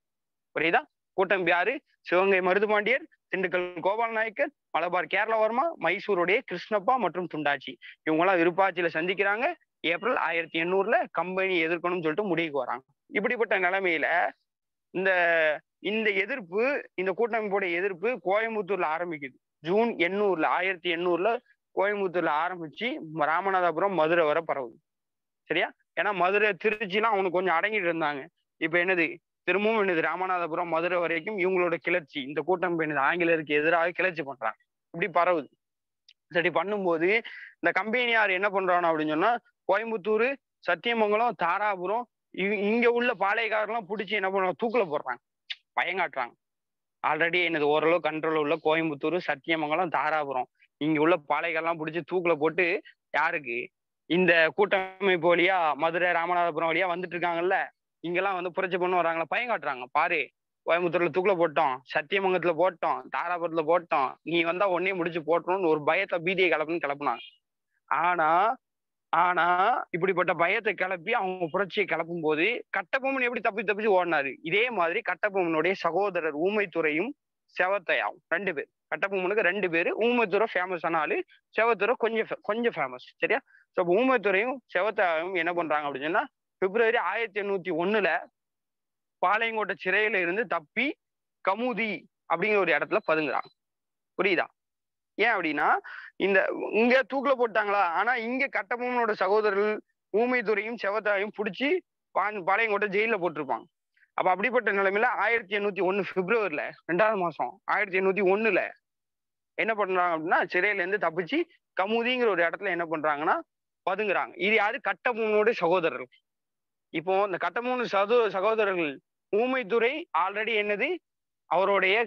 புரியுதா? கூட்டமைப்பு யாரு? சிவகங்கை மருதுபாண்டியர், திண்டுக்கல் கோபால நாயக்கர், மலபார் கேரளவர்மா, மைசூருடைய கிருஷ்ணப்பா மற்றும் துண்டாச்சி. இவங்கெல்லாம் விருப்பாட்சியில சந்திக்கிறாங்க. ஏப்ரல் 1800 கம்பெனி எதிர்க்கணும்னு சொல்லிட்டு முடிவுக்கு வராங்க. இப்படிப்பட்ட நிலைமையில இந்த இந்த எதிர்ப்பு, இந்த கூட்டமைப்போட எதிர்ப்பு கோயம்புத்தூர்ல ஆரம்பிக்குது. ஜூன் 1800 கோயம்புத்தூர்ல ஆரம்பிச்சு ராமநாதபுரம், மதுரை வரை பரவுது. சரியா? ஏன்னா மதுரை, திருச்சிலாம் அவனுக்கு கொஞ்சம் அடங்கிட்டு இருந்தாங்க. இப்ப என்னது? திரும்பவும் என்னது? ராமநாதபுரம், மதுரை வரைக்கும் இவங்களோட கிளர்ச்சி, இந்த கூட்டமைப்பு என்னது? ஆங்கிலேயருக்கு எதிராக கிளர்ச்சி பண்றாங்க. இப்படி பரவுது. சரி, பண்ணும்போது இந்த கம்பெனியார் என்ன பண்றானோ அப்படின்னு சொன்னா, கோயம்புத்தூர், சத்தியமங்கலம், தாராபுரம் இங்க உள்ள பாளையக்காரெல்லாம் பிடிச்சி என்ன பண்ணுவாங்க? தூக்குல போடுறாங்க, பயங்காட்டுறாங்க. ஆல்ரெடி என்னது ஓரளவு கண்ட்ரோல் உள்ள கோயம்புத்தூர், சத்தியமங்கலம், தாராபுரம் இங்க உள்ள பாளையக்காரெல்லாம் பிடிச்சி தூக்குல போட்டு, யாருக்கு? இந்த கூட்டமைப்பு வழியா மதுரை, ராமநாதபுரம் வழியா வந்துட்டு இருக்காங்கல்ல, இங்கெல்லாம் வந்து புரட்சி பண்ண வராங்களா, பயங்காட்டுறாங்க. பாரு, கோயம்புத்தூர்ல தூக்குல போட்டோம், சத்தியமங்கலத்துல போட்டோம், தாராபுரத்துல போட்டோம், நீ வந்தா ஒன்னே முடிச்சு போட்டோம்னு ஒரு பயத்தை, பீதியை கிளப்புனாங்க. ஆனா ஆனா இப்படிப்பட்ட பயத்தை கிளப்பி அவங்க புரட்சியை கிளப்பும் போது கட்டபொம்மன் எப்படி தப்பிச்சு ஓடினாரு? இதே மாதிரி கட்டபொம்மனுடைய சகோதரர் ஊமைத்துரையும் செவத்தையாவும் 2 பேர். கட்டபொம்மனுக்கு 2 பேரு. ஊமைத்துறை ஃபேமஸான ஆளு, செவத்துறை கொஞ்சம் ஃபேமஸ். சரியா? ஸோ ஊமைத்துறையும் செவத்தையாவும் என்ன பண்றாங்க அப்படின்னு சொன்னா, பிப்ரவரி 1801 பாளையங்கோட்டை சிறையில இருந்து தப்பி கமுதி அப்படிங்கிற ஒரு இடத்துல பதுங்குறாங்க. புரியுதா? ஏன் அப்படின்னா, இங்க தூக்குல போட்டாங்களா, ஆனா இங்க கட்டபொம்மனோட சகோதரர்கள் ஊமைத்துரையும் செவத்தாயும் பிடிச்சி பாளையங்கோட்டை ஜெயில போட்டிருப்பாங்க. அப்ப அப்படிப்பட்ட நிலைமையில 1801 பிப்ரவரில 2வது மாசம் 1801 என்ன பண்றாங்க அப்படின்னா, சிறையில இருந்து தப்பிச்சு கமுதிங்கிற ஒரு இடத்துல என்ன பண்றாங்கன்னா பதுங்குறாங்க. இது யாரு? கட்டபொம்மனோட சகோதரர்கள். இப்போ இந்த கட்டபொம்மன் சகோதரர்கள் ஊமைத்துரை ஆல்ரெடி என்னது, அவருடைய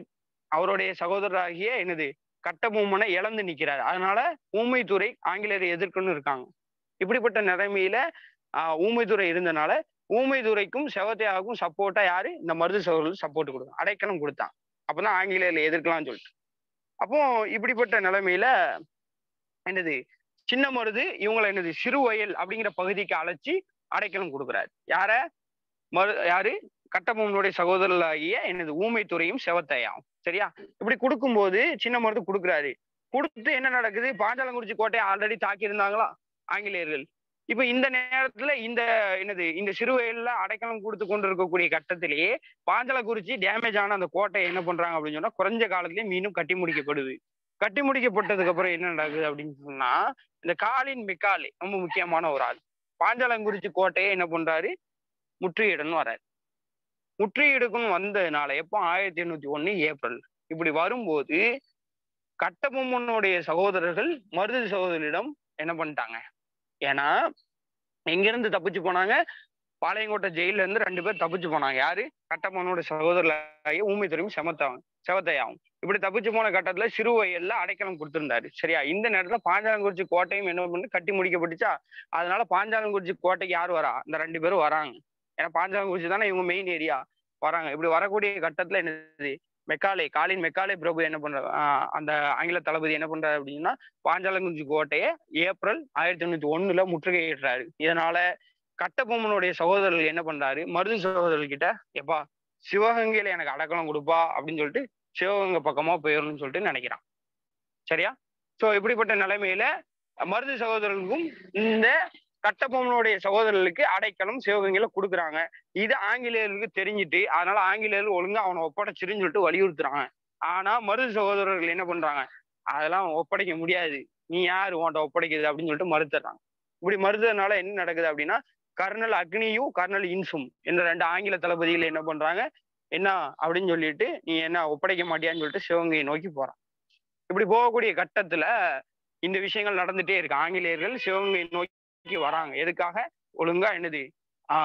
அவருடைய சகோதரராகிய என்னது கட்டபொம்மனை இழந்து நிக்கிறாரு. அதனால ஊமைத்துரை ஆங்கிலேயரை எதிர்க்கணும்னு இருக்காங்க. இப்படிப்பட்ட நிலைமையில ஊமைத்துரை இருந்தனால ஊமைத்துரைக்கும் செவத்தையாவுக்கும் சப்போர்ட்டா யாரு? இந்த மருது சகோதரர்கள் சப்போர்ட் கொடுக்கும், அடைக்கலம் கொடுத்தாங்க. அப்பதான் ஆங்கிலேயர்ல எதிர்க்கலாம்னு சொல்லிட்டு. அப்போ இப்படிப்பட்ட நிலைமையில என்னது, சின்ன மருது இவங்களை என்னது சிறுவயல் அப்படிங்கிற பகுதிக்கு அழைச்சி அடைக்கலம் கொடுக்குறாரு. யாரு? கட்டபொம்மனுடைய சகோதரர்களாகிய என்னது ஊமைத்துறையும் செவத்தையாவும். சரியா? இப்படி கொடுக்கும்போது சின்ன மருது கொடுக்குறாரு. கொடுத்து என்ன நடக்குது? பாஞ்சாலங்குறிச்சி கோட்டையை ஆல்ரெடி தாக்கி இருந்தாங்களா ஆங்கிலேயர்கள். இப்ப இந்த நேரத்துல இந்த சிறுவயல்ல அடைக்கலம் கொடுத்து கொண்டு இருக்கக்கூடிய கட்டத்திலேயே பாஞ்சாலங்குறிச்சி டேமேஜ் ஆன அந்த கோட்டையை என்ன பண்றாங்க அப்படின்னு சொன்னா, குறைஞ்ச காலத்திலேயே மீண்டும் கட்டி முடிக்கப்படுது. கட்டி முடிக்கப்பட்டதுக்கு அப்புறம் என்ன நடக்குது அப்படின்னு சொன்னா, இந்த காலின் மெக்காலே ரொம்ப முக்கியமான ஒரு ஆள் பாஞ்சாலங்குறிச்சி கோட்டையை என்ன பண்றாரு? முற்றுகையிடணும் வராரு. முற்றுகையிடுக்குன்னு வந்ததுனால எப்போ? 1801 ஏப்ரல். இப்படி வரும்போது கட்டபொம்மனுடைய சகோதரர்கள் மருது சகோதரிடம் என்ன பண்ணிட்டாங்க? ஏன்னா எங்கிருந்து தப்பிச்சு போனாங்க? பாளையங்கோட்டை ஜெயில இருந்து 2 பேர் தப்பிச்சு போனாங்க. யாரு? கட்டபொம்மனோட சகோதரர்களாகிய ஊமைத்துறையும் செவத்தையாவும். இப்படி தப்பிச்சு போன கட்டத்துல சிறுவயல்ல அடைக்கலம் கொடுத்திருந்தாரு. சரியா? இந்த நேரத்துல பாஞ்சாலங்குறிச்சி கோட்டையும் என்ன பண்ணி கட்டி முடிக்கப்பட்டுச்சா. அதனால பாஞ்சாலங்குறிச்சி கோட்டைக்கு யார் வரா? இந்த 2 பேரும் வராங்க. ஏன்னா பாஞ்சாலங்குறிச்சி தானே இவங்க மெயின் ஏரியா. வராங்க. இப்படி வரக்கூடிய கட்டத்துல என்னது, காலின் மெக்காலே பிரபு என்ன பண்றாரு? அந்த ஆங்கில தளபதி என்ன பண்றாரு அப்படின்னா, பாஞ்சாலங்குறிச்சி கோட்டையை ஏப்ரல் 1801 முற்றுகையிடுறாரு. இதனால கட்டபொம்மனுடைய சகோதரர்கள் என்ன பண்றாரு? மருது சகோதரர்கள் கிட்ட, எப்பா சிவகங்கையில எனக்கு அடக்கலம் கொடுப்பா அப்படின்னு சொல்லிட்டு சிவகங்கை பக்கமா போயிடணும்னு சொல்லிட்டு நினைக்கிறான். சரியா? சோ இப்படிப்பட்ட நிலைமையில மருது சகோதரர்களுக்கும் இந்த கட்டபொம்மனுடைய சகோதரர்களுக்கு அடைக்கலம் சிவகங்கையில கொடுக்குறாங்க. இது ஆங்கிலேயர்களுக்கு தெரிஞ்சுட்டு, அதனால ஆங்கிலேயர்கள் ஒழுங்கா அவனை ஒப்படைச்சிருன்னு சொல்லிட்டு வலியுறுத்துறாங்க. ஆனா மருது சகோதரர்கள் என்ன பண்றாங்க? அதெல்லாம் ஒப்படைக்க முடியாது, நீ யாரு உன்கிட்ட ஒப்படைக்குது அப்படின்னு சொல்லிட்டு மறுத்துறாங்க. இப்படி மறுத்ததுனால என்ன நடக்குது அப்படின்னா, கர்னல் அக்னியும் கர்னல் இன்சும் என்ற 2 ஆங்கில தளபதிகள் என்ன பண்றாங்க? என்ன அப்படின்னு சொல்லிட்டு, நீ என்ன ஒப்படைக்க மாட்டியான்னு சொல்லிட்டு சிவகங்கையை நோக்கி போறான். இப்படி போகக்கூடிய கட்டத்துல இந்த விஷயங்கள் நடந்துட்டே இருக்கு. ஆங்கிலேயர்கள் சிவகங்கை நோக்கி வராங்க. எதுக்காக? ஒழுங்கா என்னது,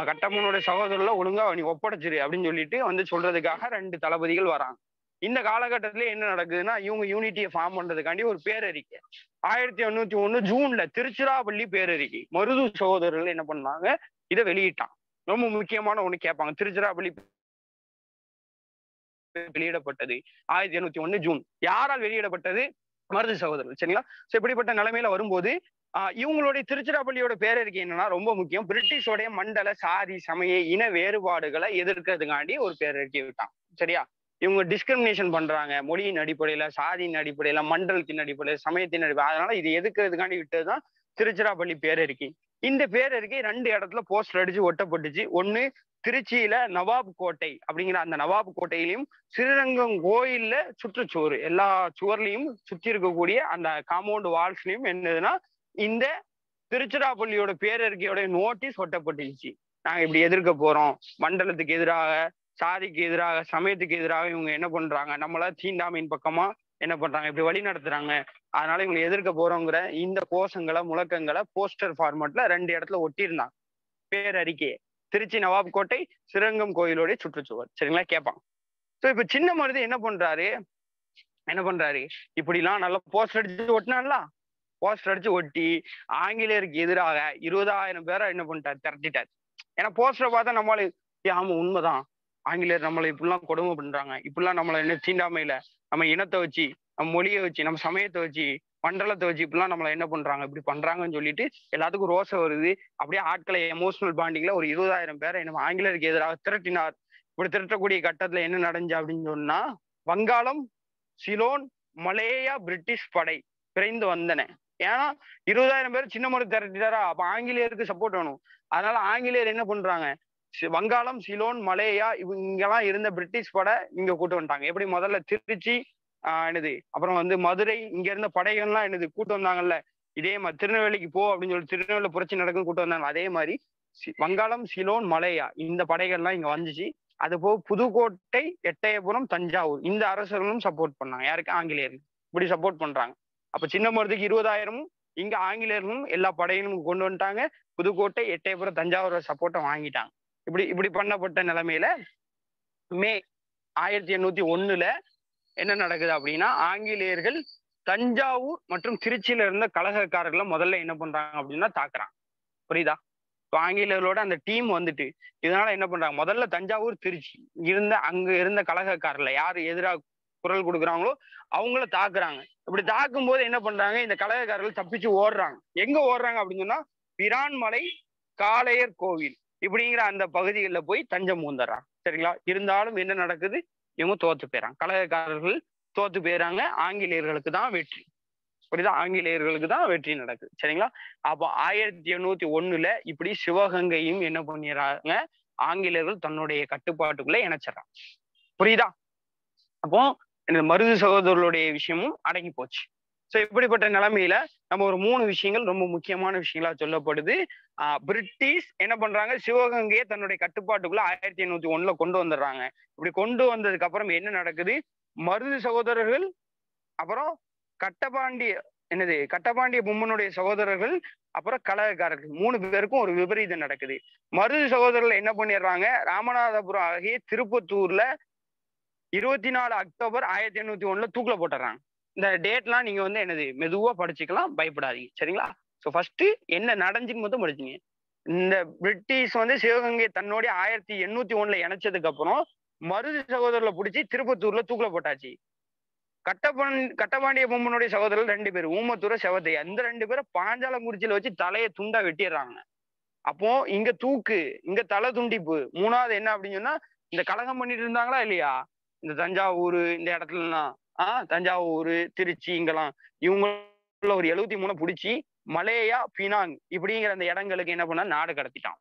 கட்டபொம்மனோட சகோதரர்ல ஒழுங்கா நீ ஒப்படைச்சிரு அப்படின்னு சொல்லிட்டு வந்து சொல்றதுக்காக 2 தளபதிகள் வராங்க. இந்த காலகட்டத்துல என்ன நடக்குதுன்னா, இவங்க யூனிட்டியை ஃபார்ம் பண்றதுக்காண்டி ஒரு பேரறிக்கை 1801 ஜூன்ல திருச்சிராப்பள்ளி பேரறிக்கை மருது சகோதரர்கள் என்ன பண்ணாங்க? இதை வெளியிட்டான். ரொம்ப முக்கியமான ஒண்ணு கேட்பாங்க, திருச்சிராப்பள்ளி வெளியிடப்பட்டது 1801 ஜூன். யாரால் வெளியிடப்பட்டது? மருது சகோதரர்கள். சரிங்களா? சோ இப்படிப்பட்ட நிலைமையில வரும்போது இவங்களுடைய திருச்சிராப்பள்ளியோட பேரறிக்கை என்னன்னா ரொம்ப முக்கியம். பிரிட்டிஷோடைய மண்டல சாதி சமய இன வேறுபாடுகளை எதிர்க்கிறதுக்காண்டி ஒரு பேரறிக்கை விட்டான். சரியா? இவங்க டிஸ்கிரிமினேஷன் பண்றாங்க மொழியின் அடிப்படையில, சாதியின் அடிப்படையில, மண்டலத்தின் அடிப்படையில, சமயத்தின் அடிப்படையில். அதனால இது எதுக்கிறதுக்காண்டி விட்டதுதான் திருச்சிராப்பள்ளி பேரறிக்கை. இந்த பேரறிக்கை 2 இடத்துல போஸ்டர் அடிச்சு ஒட்டப்பட்டுச்சு. ஒண்ணு திருச்சியில நவாப் கோட்டை அப்படிங்கிற அந்த நவாப் கோட்டையிலையும், ஸ்ரீரங்கம் கோயில்ல சுற்றுச்சுவர் எல்லா சுவர்லையும் சுத்தி இருக்கக்கூடிய அந்த காம்பவுண்ட் வால்ஸ்லயும் என்னதுன்னா இந்த திருச்சிராப்பள்ளியோட பேரறிக்கையோட நோட்டீஸ் ஒட்டப்பட்டுச்சு. நாங்க இப்படி எதிர்க்க போறோம், மண்டலத்துக்கு எதிராக, சாதிக்கு எதிராக, சமயத்துக்கு எதிராக இவங்க என்ன பண்றாங்க, நம்மள தீண்டாமையின் பக்கமா என்ன பண்றாங்க, இப்படி வழி நடத்துறாங்க, அதனால இவங்க எதிர்க்க போறோங்கிற இந்த கோஷங்களை முழக்கங்களை போஸ்டர் ஃபார்மட்ல 2 இடத்துல ஒட்டியிருந்தாங்க பேரறிக்கையை. திருச்சி நவாப் கோட்டை, ஸ்ரீரங்கம் கோயிலோடைய சுற்றுச்சுவர். சரிங்களா? கேட்பாங்க. சோ இப்ப சின்ன மருது என்ன பண்றாரு, இப்படிலாம் நல்லா போஸ்டர் அடிச்சு ஒட்டினான்ல, போஸ்டர் அடிச்சு ஒட்டி ஆங்கிலேயருக்கு எதிராக 20,000 பேரை என்ன பண்ணிட்டாரு, திரட்டிட்டாரு. ஏன்னா போஸ்டரை பார்த்தா நம்மளால ஆமா உண்மைதான், ஆங்கிலேயர் நம்மளை இப்படிலாம் கொடுமை பண்றாங்க, இப்படிலாம் நம்மளை என்ன தீண்டாமையில நம்ம இனத்தை வச்சு, நம்ம மொழியை வச்சு, நம்ம சமயத்தை வச்சு, மண்டலத்தை வச்சு இப்படிலாம் நம்மளை என்ன பண்றாங்க, இப்படி பண்றாங்கன்னு சொல்லிட்டு எல்லாத்துக்கும் ரோசம் வருது. அப்படியே ஆட்களை எமோஷனல் பாண்டிங்ல ஒரு 20,000 பேரை என்ன ஆங்கிலேயருக்கு எதிராக திரட்டினார். இப்படி திரட்டக்கூடிய கட்டத்துல என்ன நடந்துச்சு அப்படின்னு சொன்னா, வங்காளம், சிலோன், மலேயா பிரிட்டிஷ் படை விரைந்து வந்தன. ஏன்னா 20,000 பேர் சின்ன மருது திரட்டிட்டாரா, அப்ப ஆங்கிலேயருக்கு சப்போர்ட் வேணும். அதனால ஆங்கிலேயர் என்ன பண்றாங்க, வங்காளம், சிலோன், மலேயா இங்கெல்லாம் இருந்த பிரிட்டிஷ் படை இங்க கூட்டு வந்துட்டாங்க. எப்படி முதல்ல திருச்சி அப்புறம் மதுரை இங்க இருந்த படைகள்லாம் கூட்டு வந்தாங்கல்ல, இதே மாதிரி திருநெல்வேலிக்கு போ அப்படின்னு சொல்லி திருநெல்வேலி புரட்சி நடக்கும் கூட்டு வந்தாங்க. அதே மாதிரி வங்காளம், சிலோன், மலேயா இந்த படைகள்லாம் இங்க வந்துச்சு. அது போக புதுக்கோட்டை, எட்டயபுரம், தஞ்சாவூர் இந்த அரசர்களும் சப்போர்ட் பண்ணாங்க. யாருக்கு? ஆங்கிலேயர்கள். இப்படி சப்போர்ட் பண்றாங்க. அப்ப சின்ன மருதுக்கு 20,000 இங்க ஆங்கிலேயர்களும் எல்லா படையிலும் கொண்டு வந்துட்டாங்க. புதுக்கோட்டை, எட்டயபுரம், தஞ்சாவூர் சப்போர்ட்டை வாங்கிட்டாங்க. இப்படி பண்ணப்பட்ட நிலைமையில மே 1801 என்ன நடக்குது அப்படின்னா, ஆங்கிலேயர்கள் தஞ்சாவூர் மற்றும் திருச்சியில இருந்த கலகக்காரர்களை முதல்ல என்ன பண்றாங்க அப்படின்னா தாக்குறாங்க. புரியுதா? ஆங்கிலேயர்களோட அந்த டீம் வந்துட்டு இதனால என்ன பண்றாங்க, முதல்ல தஞ்சாவூர், திருச்சி அங்க இருந்த கலகக்காரர்ல யாரு எதிராக குரல் கொடுக்குறாங்களோ அவங்கள தாக்குறாங்க. இப்படி தாக்கும் போது என்ன பண்றாங்க, இந்த கலகக்காரர்கள் தப்பிச்சு ஓடுறாங்க. எங்க ஓடுறாங்க அப்படின்னு சொன்னா, பிரான்மலை, காளையர் கோவில் இப்படிங்கிற அந்த பகுதிகளில் போய் தஞ்சம் பூந்துறாங்க. சரிங்களா? இருந்தாலும் என்ன நடக்குது, இவங்க தோத்து போயிறாங்க. கலகக்காரர்கள் தோத்து போயிறாங்க. ஆங்கிலேயர்களுக்கு தான் வெற்றி. புரியுதா? ஆங்கிலேயர்களுக்கு தான் வெற்றி நடக்குது. சரிங்களா? அப்போ 1801 இப்படி சிவகங்கையும் என்ன பண்ணிடுறாங்க, ஆங்கிலேயர்கள் தன்னுடைய கட்டுப்பாட்டுக்குள்ள இணைச்சிடறாங்க. புரியுதா? அப்போ இந்த மருது சகோதரர்களுடைய விஷயமும் அடங்கி போச்சு. சோ இப்படிப்பட்ட நிலைமையில நம்ம ஒரு 3 விஷயங்கள் ரொம்ப முக்கியமான விஷயங்களா சொல்லப்படுது. பிரிட்டிஷ் என்ன பண்றாங்க, சிவகங்கையை தன்னுடைய கட்டுப்பாட்டுக்குள்ள 1801 கொண்டு வந்துடுறாங்க. இப்படி கொண்டு வந்ததுக்கு அப்புறம் என்ன நடக்குது, மருது சகோதரர்கள் அப்புறம் கட்டபாண்டிய பொம்மனுடைய சகோதரர்கள் அப்புறம் கலகக்காரர்கள் 3 பேருக்கும் ஒரு விபரீதம் நடக்குது. மருது சகோதரர்கள் என்ன பண்ணிடுறாங்க, ராமநாதபுரம் ஆகிய திருப்பத்தூர்ல 24 அக்டோபர் 1801 தூக்கில போட்டுறாங்க. இந்த டேட்லாம் நீங்க மெதுவா படிச்சுக்கலாம், பயப்படாதீங்க. சரிங்களா? சோ ஃபர்ஸ்ட் என்ன நடந்துன்னு மட்டும் படிச்சுங்க. இந்த பிரிட்டிஷ் சிவகங்கை தன்னுடைய 1801 இணைச்சதுக்கு அப்புறம் மருது சகோதரர்களை பிடிச்சி திருப்பத்தூர்ல தூக்கில போட்டாச்சு. கட்டபாண்டிய பொம்மனுடைய சகோதரர்கள் 2 பேர், ஊமத்தூர, செவத்தையா, இந்த 2 பேரை பாஞ்சாலங்குறிச்சியில வச்சு தலையை துண்டா வெட்டிடுறாங்க. அப்போ இங்க தூக்கு, இங்க தலை துண்டிப்பு. 3வது என்ன அப்படின்னு சொன்னா, இந்த கலகம் பண்ணிட்டு இருந்தாங்களா இல்லையா, இந்த தஞ்சாவூர் இந்த இடத்துலலாம், தஞ்சாவூர், திருச்சி இங்கெல்லாம் இவங்கள ஒரு 73 பிடிச்சி மலேயா, பினாங் இப்படிங்கிற அந்த இடங்களுக்கு என்ன பண்ணா நாடு கடத்திட்டான்.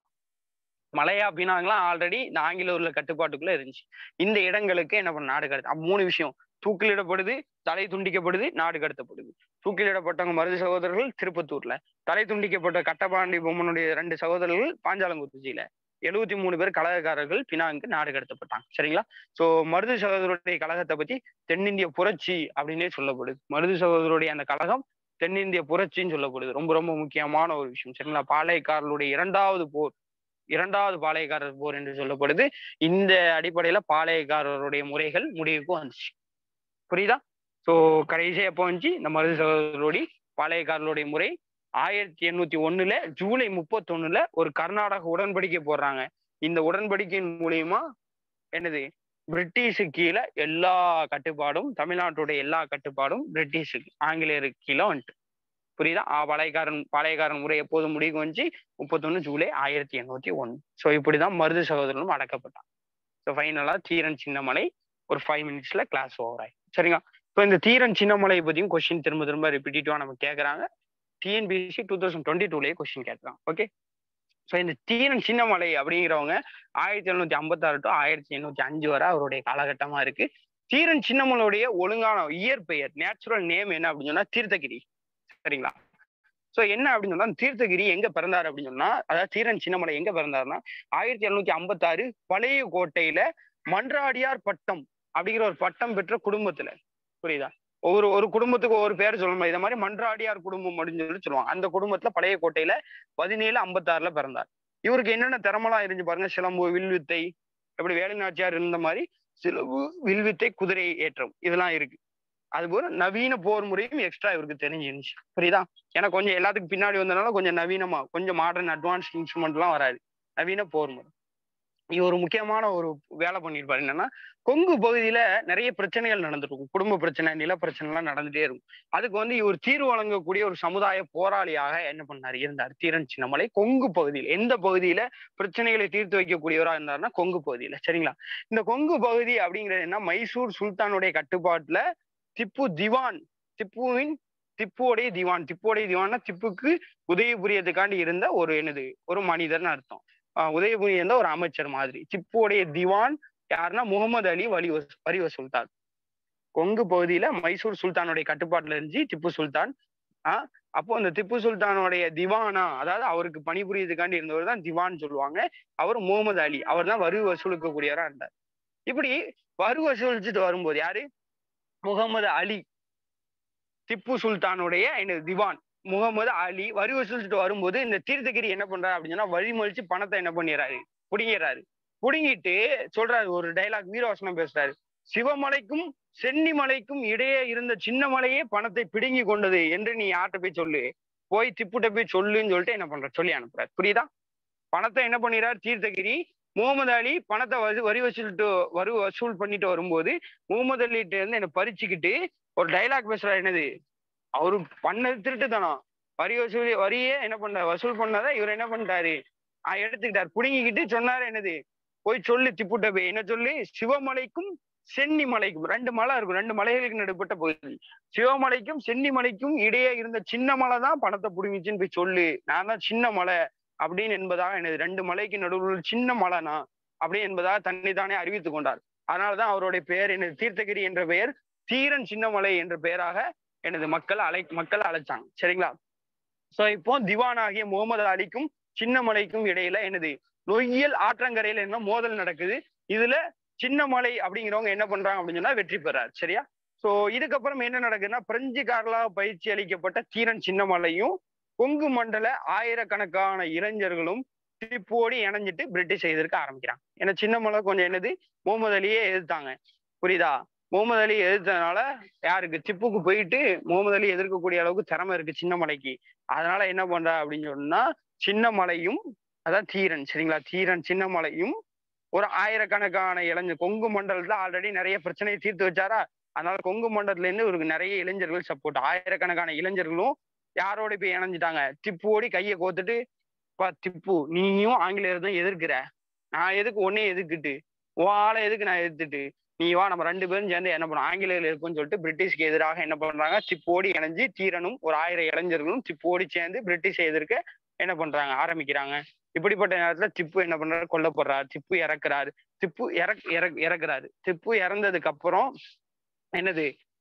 மலையா பினாங்கெல்லாம் ஆல்ரெடி இந்த ஆங்கிலேயர்ல கட்டுப்பாட்டுக்குள்ள இருந்துச்சு. இந்த இடங்களுக்கு என்ன பண்ண நாடு கடத்த 3 விஷயம். தூக்கிலிடப்படுது, தலை துண்டிக்கப்படுது, நாடு கடத்தப்படுது. தூக்கிலிடப்பட்டவங்க மருது சகோதரர்கள் திருப்பத்தூர்ல, தலை துண்டிக்கப்பட்ட கட்டபாண்டி பொம்மனுடைய 2 சகோதரர்கள் பாஞ்சாலங்குறிச்சியில, 73 பேர் கலகக்காரர்கள் பினாங்கு நாடு கடத்தப்பட்டாங்க. சரிங்களா? சோ மருது சகோதரருடைய கழகத்தை பத்தி தென்னிந்திய புரட்சி அப்படின்னே சொல்லப்படுது. மருது சகோதரருடைய அந்த கழகம் தென்னிந்திய புரட்சின்னு சொல்லப்படுது. ரொம்ப ரொம்ப முக்கியமான ஒரு விஷயம். சரிங்களா? பாளையக்காரர்களுடைய 2வது பாளையக்காரர் போர் என்று சொல்லப்படுது. இந்த அடிப்படையில பாளையக்காரருடைய முறைகள் முடிவுக்கு வந்துச்சு. புரியுதா? சோ கடைசியா எப்போ வந்துச்சு, இந்த மருது சகோதரருடைய பாளையக்காரருடைய முறை 1801 ஜூலை 31 ஒரு கர்நாடக உடன்படிக்கை போடுறாங்க. இந்த உடன்படிக்கையின் மூலியமா பிரிட்டிஷுக்கு கீழே எல்லா கட்டுப்பாடும், தமிழ்நாட்டுடைய எல்லா கட்டுப்பாடும் பிரிட்டிஷுக்கு, ஆங்கிலேயருக்கு கீழே வந்துட்டு. புரியுதா? பாளையக்காரன் முறை எப்போது முடிவுக்கு வந்துச்சு? 31 ஜூலை 1801. ஸோ இப்படிதான் மருது சகோதரர்களும் அடக்கப்பட்டாங்க. ஸோ ஃபைனலா தீரன் சின்னமலை ஒரு 5 மினிட்ஸ்ல கிளாஸ் ஓவர் ஆயிடும். சரிங்களா? இப்போ இந்த தீரன் சின்னமலை பத்தியும் கொஸ்டின் திரும்ப திரும்ப ரிப்பீட்டிவா நம்ம கேட்கறாங்க. டிஎன்பிஎஸ்சி 2022லயே கொஸ்டின் கேட்கறாங்க. ஓகே. ஸோ இந்த தீரன் சின்னமலை அப்படிங்கிறவங்க 1756 டு 1805 வரை அவருடைய காலகட்டமா இருக்கு. தீரன் சின்னமலையுடைய ஒழுங்கான இயற்பெயர், நேச்சுரல் நேம் என்ன அப்படின்னு சொன்னா தீர்த்தகிரி. சரிங்களா? சோ என்ன அப்படின்னு சொன்னா தீர்த்தகிரி எங்க பிறந்தாரு அப்படின்னு சொன்னா, அதாவது தீரன் சின்னமலை எங்க பிறந்தாருன்னா 1756 பழைய கோட்டையில மன்றாடியார் பட்டம் அப்படிங்கிற ஒரு பட்டம் பெற்ற குடும்பத்துல. புரியுதா? ஒரு குடும்பத்துக்கு ஒரு பேர் சொல்லணும். இத மாதிரி மன்றாடியார் குடும்பம் அப்படின்னு சொல்லி சொல்லுவாங்க. அந்த குடும்பத்துல பழைய கோட்டையில 1756ல பிறந்தார். இவருக்கு என்னென்ன திறமெல்லாம் இருந்துச்சு பாருங்க. சிலம்பு, வில்வித்தை, எப்படி வேலு நாச்சியார் இருந்த மாதிரி சிலம்பு, வில்வித்தை, குதிரை ஏற்றம் இதெல்லாம் இருக்கு. அதுபோல நவீன போர் முறையும் எக்ஸ்ட்ரா இவருக்கு தெரிஞ்சிருந்துச்சு. புரியுதா? ஏன்னா கொஞ்சம் எல்லாத்துக்கும் பின்னாடி வந்ததுனால கொஞ்சம் நவீனமா, கொஞ்சம் மாடர்ன் அட்வான்ஸ் இன்ஸ்ட்ருமெண்ட் எல்லாம் வராது. நவீன போர் முறை. ஒரு முக்கியமான ஒரு வேலை பண்ணியிருப்பாரு. என்னன்னா, கொங்கு பகுதியில நிறைய பிரச்சனைகள் நடந்துருக்கும். குடும்ப பிரச்சனை, நில பிரச்சனை எல்லாம் நடந்துட்டே இருக்கும். அதுக்கு வந்து இவர் தீர்வு வழங்கக்கூடிய ஒரு சமுதாய போராளியாக என்ன பண்ணாரு இருந்தார் தீரன் சின்னமலை. கொங்கு பகுதியில் எந்த பகுதியில பிரச்சனைகளை தீர்த்து வைக்கக்கூடியவரா இருந்தாருன்னா கொங்கு பகுதியில. சரிங்களா? இந்த கொங்கு பகுதி அப்படிங்கிறது என்ன, மைசூர் சுல்தானுடைய கட்டுப்பாட்டுல திப்பு திவான், திப்புவுடைய திவான்னா திப்புக்கு உதவி புரியறதுக்காண்டி இருந்த ஒரு ஒரு மனிதர்னு அர்த்தம். உதவி புரிய இருந்த ஒரு அமைச்சர் மாதிரி. திப்புவுடைய திவான் யாருன்னா முகமது அலி வரி வசூல்தார். கொங்கு பகுதியில மைசூர் சுல்தானுடைய கட்டுப்பாட்டுல இருந்துச்சு திப்பு சுல்தான். அப்போ அந்த திப்பு சுல்தானுடைய திவானா, அதாவது அவருக்கு பணிபுரியதுக்காண்டி இருந்தவர் தான் திவான் சொல்லுவாங்க. அவர் முகமது அலி, அவர் தான் வரி வசூலுக்கக்கூடியவரா இருந்தார். இப்படி வரி வசூலிச்சுட்டு வரும்போது யாரு, முகமது அலி, திப்பு சுல்தானுடைய திவான் முகமது அலி வரி வசூலிச்சுட்டு வரும்போது இந்த தீர்த்தகிரி என்ன பண்றாரு அப்படின்னு சொன்னா வழிமொழிச்சு பணத்தை என்ன பண்ணிடுறாரு, புடுங்கிறாரு. புடுங்கிட்டு சொல்றாரு, ஒரு டைலாக் வீரவசனம் பேசுறாரு. சிவமலைக்கும் சென்னிமலைக்கும் இடையே இருந்த சின்ன மலையே பணத்தை பிடுங்கி கொண்டது என்று நீ யார்கிட்ட போய் சொல்லு, போய் திப்புட்ட போய் சொல்லுன்னு சொல்லிட்டு என்ன பண்ற சொல்லி அனுப்புறாரு. புரியுதா? பணத்தை என்ன பண்ணிடுறாரு தீர்த்தகிரி. முகமது அலி பணத்தை வரி வசூல் பண்ணிட்டு வரும்போது முகமது அலிட்ட இருந்து என்ன பறிச்சுக்கிட்டு ஒரு டைலாக் பேசுறாரு. என்னது, அவரு பண்ணது திருட்டுத்தனம். வரியே என்ன பண்ற வசூல் பண்ணாத இவர் என்ன பண்ணிட்டாரு, எடுத்துக்கிட்டாரு. புடுங்கிக்கிட்டு சொன்னாரு, என்னது, போய் சொல்லு திப்புட்ட போய் என்ன சொல்லி, சிவமலைக்கும் சென்னிமலைக்கும் 2 மலை இருக்கும், 2 மலைகளுக்கு நடுப்பட்ட பகுதி. சிவமலைக்கும் சென்னிமலைக்கும் இடையே இருந்த சின்ன மலை தான் பணத்தை புடுங்கிச்சுன்னு போய் சொல்லு, நான் தான் சின்ன மலை அப்படின்னு என்பதாக 2 மலைக்கு நடுவில் சின்ன மலைனா அப்படி என்பதாக தன்னை தானே அறிவித்துக் கொண்டார். அதனாலதான் அவருடைய பெயர் தீர்த்தகிரி என்ற பெயர் தீரன் சின்னமலை என்ற பெயராக மக்கள் அழைச்சாங்க. சரிங்களா? சோ இப்போ திவான் ஆகிய முகமது அலிக்கும் சின்னமலைக்கும் இடையில நொய்யல் ஆற்றங்கரையில என்ன மோதல் நடக்குது. இதுல சின்னமலை அப்படிங்கிறவங்க என்ன பண்றாங்க அப்படின்னு சொன்னா வெற்றி பெறாரு. சரியா? சோ இதுக்கப்புறம் என்ன நடக்குதுன்னா, பிரெஞ்சுக்காரர்களாக பயிற்சி அளிக்கப்பட்ட தீரன் சின்னமலையும் கொங்கு மண்டல ஆயிரக்கணக்கான இளைஞர்களும் திப்போடி இணைஞ்சிட்டு பிரிட்டிஷ் எதிர்க்க ஆரம்பிக்கிறாங்க. ஏன்னா சின்னமலை கொஞ்சம் முகமது அலியே எதிர்த்தாங்க. புரியுதா? முகமது அலி எதிர்த்ததுனால யாருக்கு, திப்புக்கு போயிட்டு முகமது அலி எதிர்க்கக்கூடிய அளவுக்கு திறமை இருக்கு சின்னமலைக்கு. அதனால என்ன பண்றா அப்படின்னு சொன்னா, சின்னமலையும் அதான் தீரன், சரிங்களா, தீரன் சின்னமலையும் ஒரு ஆயிரக்கணக்கான இளைஞர் கொங்கு மண்டலத்துல ஆல்ரெடி நிறைய பிரச்சனையை தீர்த்து வச்சாரா, அதனால கொங்கு மண்டலத்துல இருந்து இவருக்கு நிறைய இளைஞர்கள் சப்போர்ட். ஆயிரக்கணக்கான இளைஞர்களும் யாரோட போய் இணைஞ்சிட்டாங்க, திப்புவோடி கையை கோத்துட்டு, திப்பு நீயும் ஆங்கிலேயர் தான் எதிர்க்கிற, நான் எதுக்கு ஒன்னே எதிர்க்கிட்டு, ஆளை எதுக்கு நான் எதிர்த்துட்டு, நீ வா நம்ம 2 பேரும் சேர்ந்து என்ன பண்ணும் ஆங்கிலேயர்கள் இருக்கும்னு சொல்லிட்டு பிரிட்டிஷ்க்கு எதிராக என்ன பண்றாங்க, திப்போடி இணைஞ்சு தீரனும் ஒரு 1000 இளைஞர்களும் திப்போடி சேர்ந்து பிரிட்டிஷை எதிர்க்க என்ன பண்றாங்க ஆரம்பிக்கிறாங்க. இப்படிப்பட்ட நேரத்துல திப்பு என்ன பண்றாரு, கொல்லப்படுறாரு. திப்பு இறக்குறாரு. திப்பு இறந்ததுக்கு அப்புறம்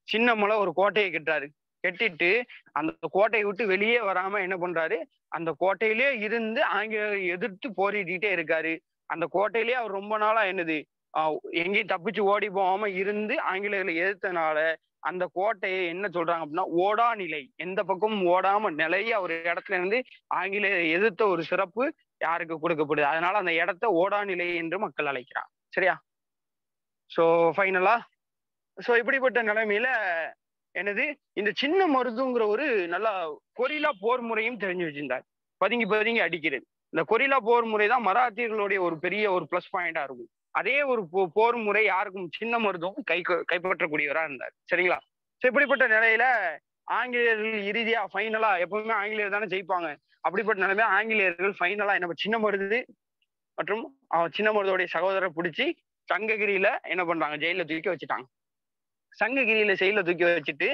சின்னமலை ஒரு கோட்டையை கட்டுறாரு. கட்டிட்டு அந்த கோட்டையை விட்டு வெளியே வராம என்ன பண்றாரு, அந்த கோட்டையிலே இருந்து ஆங்கிலேயரை எதிர்த்து போரிட்டே இருக்காரு. அந்த கோட்டையிலேயே அவர் ரொம்ப நாளா எங்கேயும் தப்பிச்சு ஓடி போகாம இருந்து ஆங்கிலேயர்களை எதிர்த்தனால அந்த கோட்டையை என்ன சொல்றாங்க அப்படின்னா ஓடா நிலை, எந்த பக்கமும் ஓடாம நிலைய ஒரு இடத்துல இருந்து ஆங்கிலேயரை எதிர்த்த ஒரு சிறப்பு யாருக்கு கொடுக்கப்படுது. அதனால அந்த இடத்த ஓடா நிலை என்று மக்கள் அழைக்கிறாங்க. சரியா? சோ ஃபைனலா இப்படிப்பட்ட நிலைமையில இந்த சின்ன மருதுங்கிற ஒரு நல்லா கொரில்லா போர் முறையும் தெரிஞ்சு வச்சிருந்தார். பதுங்கி பதுங்கி அடிக்கிறது. இந்த கொரில்லா போர் முறை தான் மராத்தியர்களுடைய ஒரு பெரிய ஒரு பிளஸ் பாயிண்டா இருக்கும். அதே ஒரு போர் முறை யாருக்கும் சின்ன மருதும் கைப்பற்றக்கூடியவரா இருந்தார். சரிங்களா? ஸோ இப்படிப்பட்ட நிலையில ஆங்கிலேயர்கள் இறுதியா ஃபைனலா எப்பவுமே ஆங்கிலேயர் தானே ஜெயிப்பாங்க. அப்படிப்பட்ட நிலைமையில ஆங்கிலேயர்கள் ஃபைனலா என்ன சின்ன மருது மற்றும் சின்ன மருதுடைய சகோதரரை பிடிச்சி சங்ககிரியில என்ன பண்றாங்க, ஜெயில தூக்கி வச்சுட்டாங்க. சங்ககிரியில ஜெயில தூக்கி வச்சுட்டு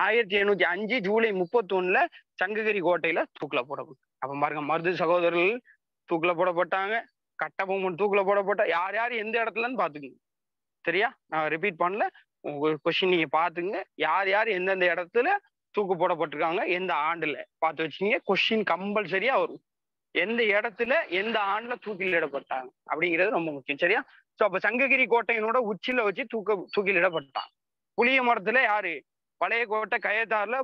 1705 ஜூலை 31 சங்ககிரி கோட்டையில தூக்குல போடப்படும். அப்ப பாருங்க, மருது சகோதரர்கள் தூக்குல போடப்பட்டாங்க, கட்டபொம்மன் தூக்குல போடப்பட்ட யார் யார் எந்த இடத்துலன்னு பாத்துக்கோங்க. சரியா? நான் ரிப்பீட் பண்ணல, உங்க கொஸ்டின் நீங்க பாத்துங்க. யார் யார் எந்தெந்த இடத்துல தூக்கு போடப்பட்டிருக்காங்க, எந்த ஆண்டுல பார்த்து வச்சுங்க. கொஸ்டின் கம்பல்சரியா வரும். எந்த இடத்துல எந்த ஆண்டுல தூக்கிலிடப்பட்டாங்க அப்படிங்கிறது ரொம்ப முக்கியம். சரியா? சோ அப்ப சங்ககிரி கோட்டையினோட உச்சில வச்சு தூக்கிலிடப்பட்டாங்க. புளிய மரத்துல யாரு? பழைய கோட்டை கயத்தாறுல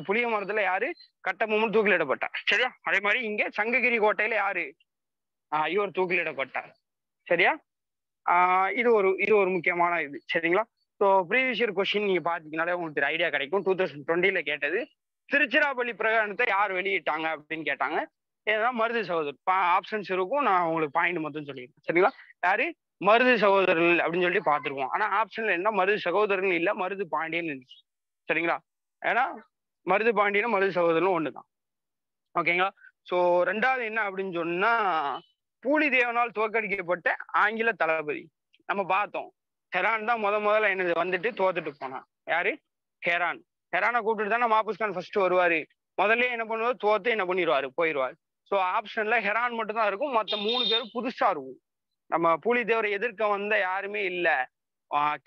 புளிய மரத்துல யாரு? கட்டபொம்மன் தூக்கிலிடப்பட்டார். சரியா? அதே மாதிரி இங்க சங்ககிரி கோட்டையில யாரு? இவர் தூக்கிலிடப்பட்டார். சரியா? இது ஒரு முக்கியமான இது. சரிங்களா? ஸோ ப்ரீவியஸ் இயர் கொஸ்டின் நீங்க பாத்தீங்கன்னாலே உங்களுக்கு ஐடியா கிடைக்கும். 2020 கேட்டது. திருச்சிராப்பள்ளி பிரகடனத்தை யார் வெளியிட்டாங்க அப்படின்னு கேட்டாங்க. ஏன்னா மருது சகோதரர் ஆப்ஷன்ஸ் இருக்கும். நான் உங்களுக்கு பாயிண்ட் மட்டும் சொல்லிடுறேன். சரிங்களா? யாரு? மருது சகோதரர்கள் அப்படின்னு சொல்லிட்டு பார்த்துருவோம். ஆனா ஆப்ஷன்ல என்ன மருது சகோதரர்கள் இல்ல, மருது பாண்டியன் இருந்துச்சு. சரிங்களா? ஏன்னா மருது பாண்டியனும் மருது சகோதரனும் ஒண்ணுதான். ஓகேங்களா? ஸோ ரெண்டாவது என்ன அப்படின்னு சொன்னா, பூலிதேவனால் தோற்கடிக்கப்பட்ட ஆங்கில தளபதி நம்ம பார்த்தோம். ஹெரான் தான் முதல்ல என்னது வந்துட்டு தோத்துட்டு போனான். யாரு? ஹெரான். ஹெரானை கூப்பிட்டு தானே மாபுஸ் கான் ஃபர்ஸ்ட் வருவாரு. முதல்ல என்ன பண்ணுவாரு? தோத்து என்ன பண்ணிடுவாரு? போயிடுவாரு. ஸோ ஆப்ஷன்ல ஹெரான் மட்டும் தான் இருக்கும். மற்ற 3 பேரும் புதுசா இருக்கும். நம்ம பூலிதேவரை எதிர்க்க வந்த யாருமே இல்ல.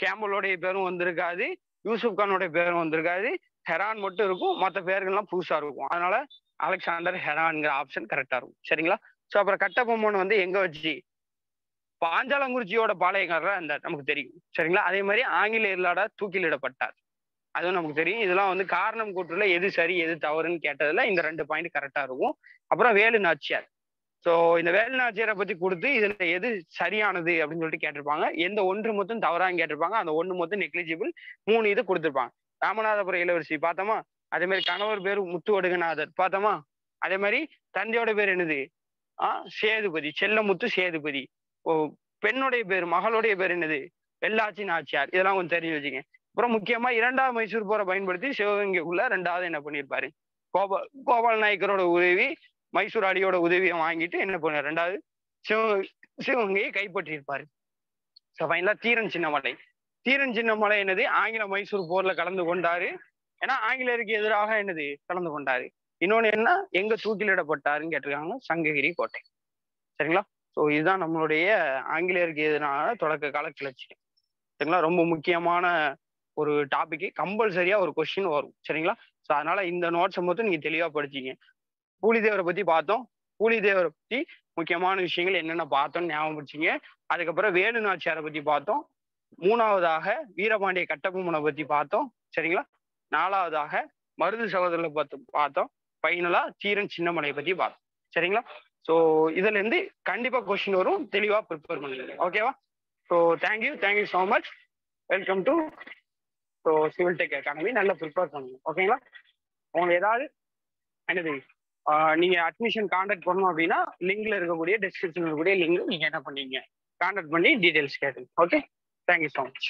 கேம்பலோடைய பேரும் வந்திருக்காது, யூசுப் கானோட பேரும் வந்திருக்காது. ஹெரான் மட்டும் இருக்கும். மற்ற பேர்கள்லாம் புதுசா இருக்கும். அதனால அலெக்சாண்டர் ஹெரான்ங்கிற ஆப்ஷன் கரெக்டா இருக்கும். சரிங்களா? சோ அப்புறம் கட்டபொம்மன் வந்து எங்க வச்சு? பாஞ்சாலங்குறிச்சியோட பாளையக்காரரா இருந்தார், நமக்கு தெரியும். சரிங்களா? அதே மாதிரி ஆங்கிலேயர்களோட தூக்கிலிடப்பட்டார், அதுவும் நமக்கு தெரியும். இதெல்லாம் வந்து காரணம் கூற்றுல எது சரி எது தவறுன்னு கேட்டதுல இந்த 2 பாயிண்ட் கரெக்டா இருக்கும். அப்புறம் வேலு நாச்சியார். சோ இந்த வேலு நாச்சியாரை பத்தி கொடுத்து இதுல எது சரியானது அப்படின்னு சொல்லிட்டு கேட்டிருப்பாங்க. எந்த ஒன்று மட்டும் தவறான்னு கேட்டிருப்பாங்க. அந்த ஒண்ணு மட்டும் நெக்லிஜிபிள். 3 இது கொடுத்திருப்பாங்க. ராமநாதபுரம் இளவரசி பார்த்தோமா? அதே மாதிரி கணவர் பேரு முத்து ஒடுங்கநாதர் பார்த்தோமா? அதே மாதிரி தந்தையோட பேர் என்னது? சேதுபதி, செல்லமுத்து சேதுபதி. பெண்ணுடைய பேர், மகளுடைய பேர் என்னது? வெள்ளாச்சி நாச்சியார். இதெல்லாம் கொஞ்சம் தெரிஞ்சு வச்சுங்க. அப்புறம் முக்கியமா 2வது மைசூர் போரை பயன்படுத்தி சிவகங்கைக்குள்ள 2வது என்ன பண்ணியிருப்பாரு? கோபால் நாயக்கரோட உதவி, மைசூர் அலியோட உதவியை வாங்கிட்டு என்ன பண்ணார்? 2வது சிவகங்கையை கைப்பற்றியிருப்பாரு. ஃபைனலா தீரன் சின்னமலை. தீரன் சின்னமலை என்னது? ஆங்கில மைசூர் போர்ல கலந்து கொண்டாரு. ஏன்னா ஆங்கிலேயருக்கு எதிராக என்னது கலந்து கொண்டாரு. இன்னொன்னு என்ன, எங்க தூக்கிலிடப்பட்டாருன்னு கேட்டிருக்காங்க? சங்ககிரி கோட்டை. சரிங்களா? ஸோ இதுதான் நம்மளுடைய ஆங்கிலேயருக்கு எதிரான தொடக்க கால கிளர்ச்சி. சரிங்களா? ரொம்ப முக்கியமான ஒரு டாபிக். கம்பல்சரியா ஒரு கொஸ்டின் வரும். சரிங்களா? ஸோ அதனால இந்த நோட்ஸை மட்டும் நீங்க தெளிவா படிச்சீங்க. பூலிதேவரை பத்தி பார்த்தோம். பூலிதேவரை பத்தி முக்கியமான விஷயங்கள் என்னென்ன பார்த்தோம்னு ஞாபகம் வச்சுங்க. அதுக்கப்புறம் வேலு நாச்சியாரை பத்தி பார்த்தோம். 3வதாக வீரபாண்டிய கட்டபொம்மனை பத்தி பார்த்தோம். சரிங்களா? 4வதாக மருது சகோதரர்களை பத்தி பார்த்தோம். ஃபைனலா தீரன் சின்னமலையை பத்தி பார்த்தோம். சரிங்களா? ஸோ இதுல இருந்து கண்டிப்பா கொஸ்டின் வரும். தெளிவா ப்ரிப்பேர் பண்ணுங்க. ஓகேவா? So thank you so much. Welcome to civil tech academy. நல்லா ப்ரிப்பேர் பண்ணுங்க. ஓகேங்களா? உங்களுக்கு ஏதாவது என்னது நீங்க அட்மிஷன் கான்டாக்ட் பண்ணணும் அப்படின்னா லிங்க்ல இருக்கக்கூடிய டிஸ்கிரிப்ஷன்ல இருக்கக்கூடிய லிங்க் நீங்க என்ன பண்ணீங்க கான்டாக்ட் பண்ணி டீடைல்ஸ் கேட்டுங்க. Okay, thank you so much.